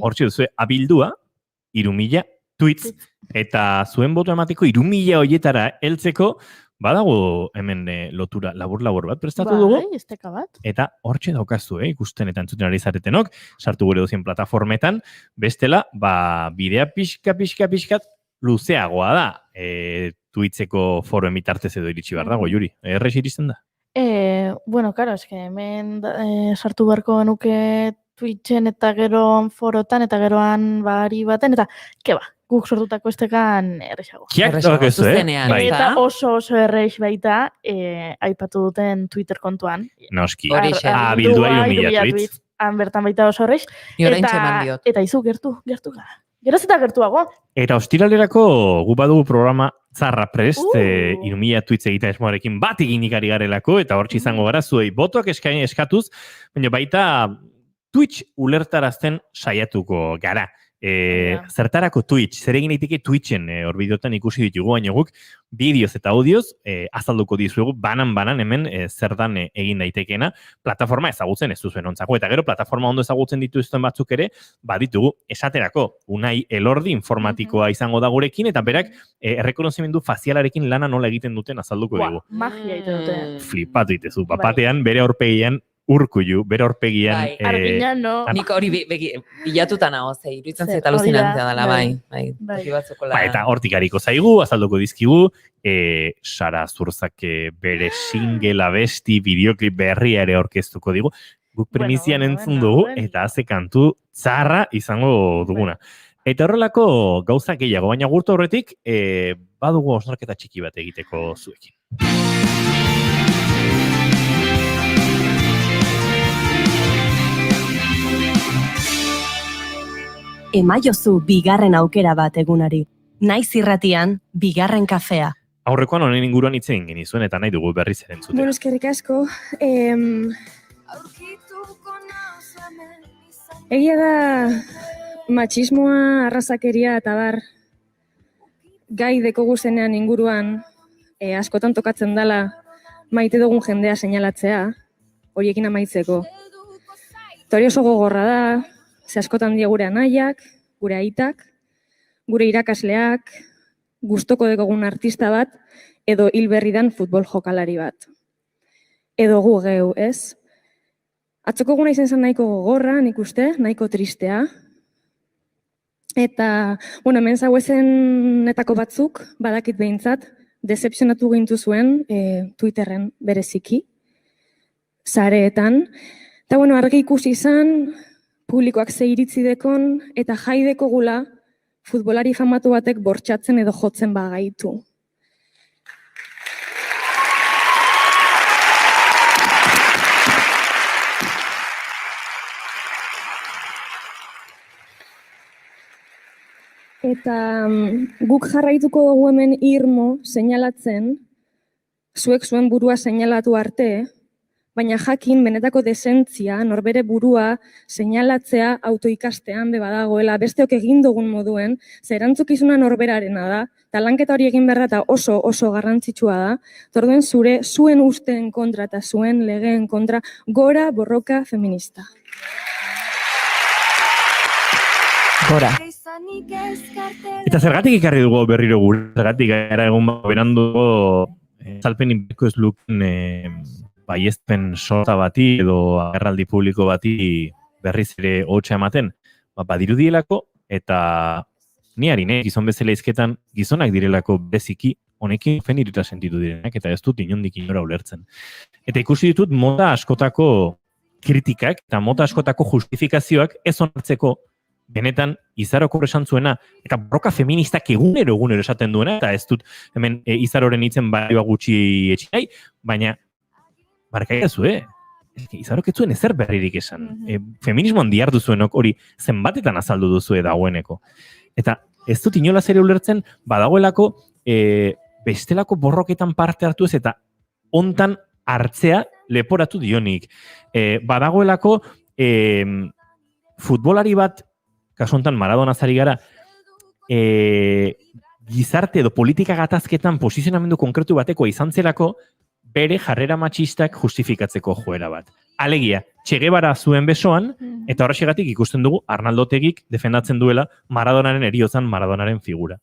hortxe duzu, abildua, 3000 tweets, eta zuen boto emateko 3000 horietara heltzeko, badago hemen lotura labur bat prestatu dugu. Bai, esteka bat. Eta hortxe daukazu, ikusten eta entzuten ari zaretenok, sartu gure duzien plataformetan, bestela, bidea pixkat luzeagoa da, tweetseko foroen bitartez edo iritsi behar dago, Juri. Errex iristen da? Bueno, karo, eske hemen sartu beharko genuke Twitchen eta geroan forotan eta geroan bari baten, eta keba, guk sortutako estekan errexago. Kiak daukazu, Eta oso errex baita aipatu duten Twitter kontuan. Noski, abildua 3000 tweets. Han bertan baita oso errex. Eta izu gertu gara. Geroz eta gertuago. Eta ostiralerako gu badugu programa zarra prest, 3000 tweets egita esmoarekin bat eginik ari garelako, eta hortxe izango gara zuei botoak eskatuz, baina baita Twitch ulertarazten saiatuko gara. Zertarako Twitch, zer egin daiteke Twitchen horbidotan ikusi ditugu, baina guk bideoz eta audioz azalduko dizuegu banan hemen zer dan egin daitekena, plataforma ezagutzen ez duzuen ontzako, eta gero plataforma ondo ezagutzen dituzten batzuk ere, baditugu esaterako, Unai Elordi informatikoa izango da gurekin, eta berak errekonozimendu fazialarekin lana nola egiten duten azalduko dugu. Magia egiten dute. Flipatu itezu, batean bere aurpegian urkullu, bere horpegian... Argina, no. Nik hori bilatuta nago, iruditzen zait aluzinantea dela, bai. Eta hortik hariko zaigu, azalduko dizkigu, Sara Zurzak bere single abesti bideoklip berria ere orkestuko digu. Guk premizian entzun dugu, eta haze kantu zarra izango duguna. Eta horrelako gauzak gehiago, baina gurtu horretik, badugu osnarketa txiki bat egiteko zuekin. Emaiozu bigarren aukera bat egunari. Naiz irratian, bigarren kafea. Aurrekoan honen inguruan hitz egin genizuen eta nahi dugu berriz ere entzuten. Bueno, eskerrik asko. Egia da matxismoa, arrazakeria eta bar gai dekogu zenean inguruan askotan tokatzen dela maite dugun jendea seinalatzea, horiekin amaitzeko. Eta hori oso gogorra da, ze askotan dia gure anaiak, gure aitak, gure irakasleak, gustoko dekogun artista bat, edo hilberridan futbol jokalari bat. Edo gu geu, ez? Atzoko guna izan zen nahiko gogorra, nik uste, nahiko tristea. Eta, bueno, hemen zauezenetako batzuk, badakit behintzat, decepzionatu gintu zuen Twitterren bereziki, sareetan. Eta, bueno, argi ikusi izan, publikoak ze iritzi dekon, eta jai dekogula futbolari famatu batek bortxatzen edo jotzen bagaitu. Eta guk jarraituko dugu hemen irmo seinalatzen, zuek zuen burua seinalatu arte, baina jakin benetako desentzia, norbere burua seinalatzea autoikastean be badagoela, besteok egin dugun moduen, ze erantzukizuna norberarena da, eta lanketa hori egin beharra eta oso garrantzitsua da, torduen zuen usteen kontra eta zuen legeen kontra, gora borroka feminista. Gora. Eta zergatik ikarri dugu berriro gure, zergatik gara egun beranduko zalpen inbeko ez luken baiezpen sorta bati edo agerraldi publiko bati berriz ere hotxa ematen, badirudielako eta ni harin, gizon bezala izketan gizonak direlako beziki honekin ofendiruta sentitu direnak eta ez dut inondik inora ulertzen. Eta ikusi ditut mota askotako kritikak eta mota askotako justifikazioak ez onartzeko benetan Izarok esan zuena, eta borroka feministak egunero esaten duena, eta ez dut hemen Izaroren hitzen balioa gutxi etxinai, baina barkai zu, Izarok ez zuen ezer berririk esan. Feminismoan diardu zuenok hori zenbatetan azaldu duzue dagoeneko. Eta ez dut inolaz ere ulertzen, badagoelako bestelako borroketan parte hartu ez, eta hontan hartzea leporatu dionik. Badagoelako futbolari bat, kasu honetan Maradona zari gara, gizarte edo politika gatazketan posizionamendu konkretu bateko izan zelako bere jarrera matxistak justifikatzeko joera bat. Alegia, Che Guevara zuen besoan, eta horrexegatik ikusten dugu Arnaldo Otegik defendatzen duela Maradonaren eriozan Maradonaren figura.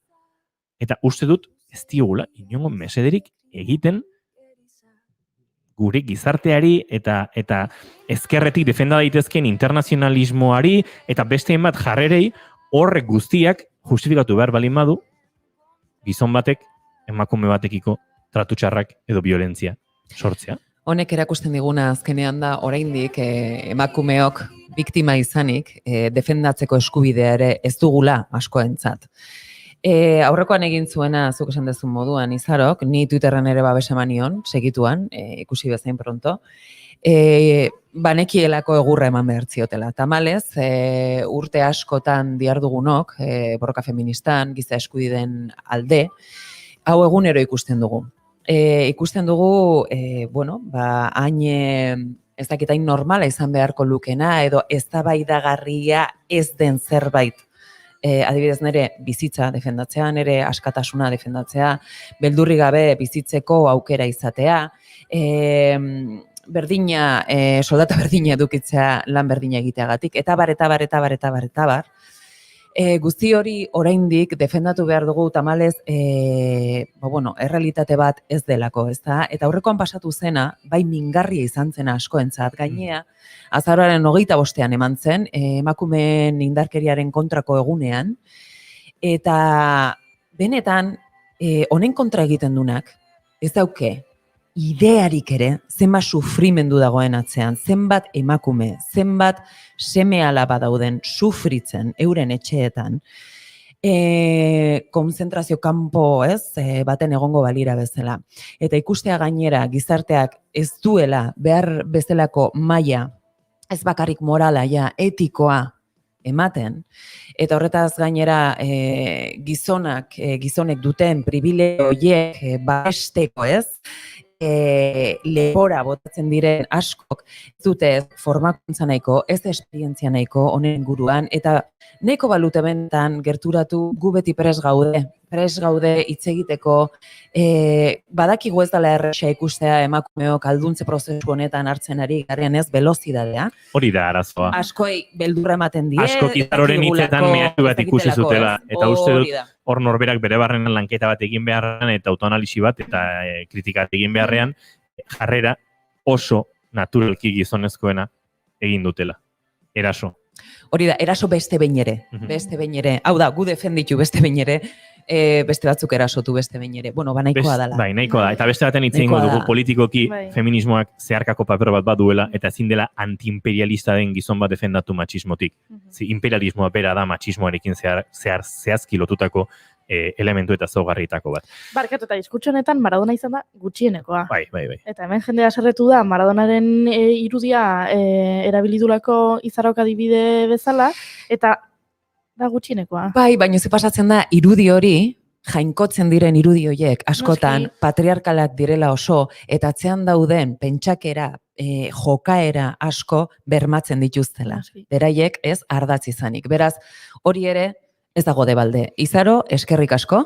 Eta uste dut, ez diogula, inongo mesederik egiten gure gizarteari eta ezkerretik defenda daitezken internazionalismoari eta beste bat jarrerei horrek guztiak justifikatu behar balin badu gizon batek, emakume batekiko tratu txarrak edo violentzia sortzea. Honek erakusten diguna azkenean da oraindik emakumeok biktima izanik defendatzeko eskubidea ere ez dugula askoentzat. Aurrekoan egin zuena, zuk esan dezun moduan, Izarok, ni Twitterren ere babesa manion, segituan, ikusi bezain pronto, banekielako egurra eman behar ziotela. Tamalez, urte askotan diardugunok, borroka feministan, giza eskubideen alde, hau egunero ikusten dugu. Ikusten dugu, hain ez dakitain normala izan beharko lukena, edo eztabaidagarria ez den zerbait. Adibidez nire bizitza defendatzea, nire askatasuna defendatzea, beldurri gabe bizitzeko aukera izatea, soldata berdina edukitzea lan berdina egiteagatik, eta bar. Guzti hori oraindik defendatu behar dugu tamalez, errealitate bat ez delako, ezta? Eta aurrekoan pasatu zena, bai mingarria izan zena askoentzat, gainea, azaroaren 25ean eman zen, emakumeen indarkeriaren kontrako egunean, eta benetan, honen kontra egiten dunak, ez dauke, idearik ere, zenbat sufrimendu dagoen atzean, zenbat emakume, zenbat seme alaba dauden sufritzen euren etxeetan, konzentrazio kanpo baten egongo balira bezala. Eta ikustea gainera gizarteak ez duela behar bezalako maila, ez bakarrik morala, etikoa ematen, eta horretaz gainera gizonek duten pribilegioiek babesteko lepora botatzen diren askok ez dute formakuntza nahiko, ez esperientzia nahiko honen inguruan, eta nahiko balute bentan gerturatu gu beti prest gaude hitz egiteko, badakigu ez dela erresa ikustea emakumeok alduntze prozesu honetan hartzen ari garen ez velozidadea. Hori da arazoa. Askoi beldurra ematen die. Asko Izaroren hitzetan mehatxu bat ikusi zutela, eta uste dut hor norberak bere barrenan lanketa bat egin beharrean eta autoanalisi bat eta kritikat egin beharrean jarrera oso naturalki gizonezkoena egin dutela. Eraso. Hori da, eraso beste behin ere. Beste behin ere. Hau da, gu defenditu beste behin ere. Beste batzuk erasotu beste behin ere. Bueno, nahikoa dela. Bai, nahikoa da. Eta beste baten hitz egingo dugu politikoki feminismoak zeharkako paper bat baduela eta ezin dela antiimperialista den gizon bat defendatu matxismotik. Imperialismoa bera da matxismoarekin zehazki lotutako elementu eta zaugarrietako bat. Barkatu eta diskutxo honetan Maradona izan da gutxienekoa. Bai. Eta hemen jendea haserretu da Maradonaren irudia erabilidulako izarok adibide bezala, eta da gutxienekoa. Bai, baina ze pasatzen da, irudi hori, jainkotzen diren irudi horiek, askotan, patriarkalak direla oso, eta atzean dauden pentsakera, jokaera asko bermatzen dituztela. Beraiek ez ardatz izanik. Beraz, hori ere, ez dago debalde. Izaro, eskerrik asko.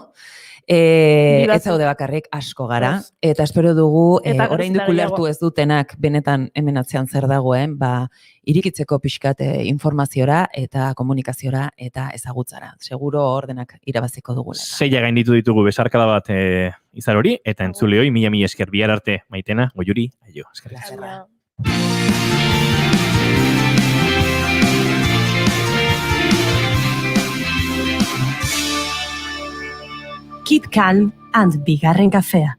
Ez zaude bakarrik asko gara. Eta espero dugu, oraindik ulertu ez dutenak benetan hemen atzean zer dagoen, irikitzeko pixkat informaziora eta komunikaziora eta ezagutzara. Seguro ordenak irabaziko dugula. 6 gainditu ditugu besarkada bat Izar hori, eta entzuleoi mila esker bihar arte Maitena, Goiuri, aio. Eskerrik asko. Kit Kat and Bigarren Kafea.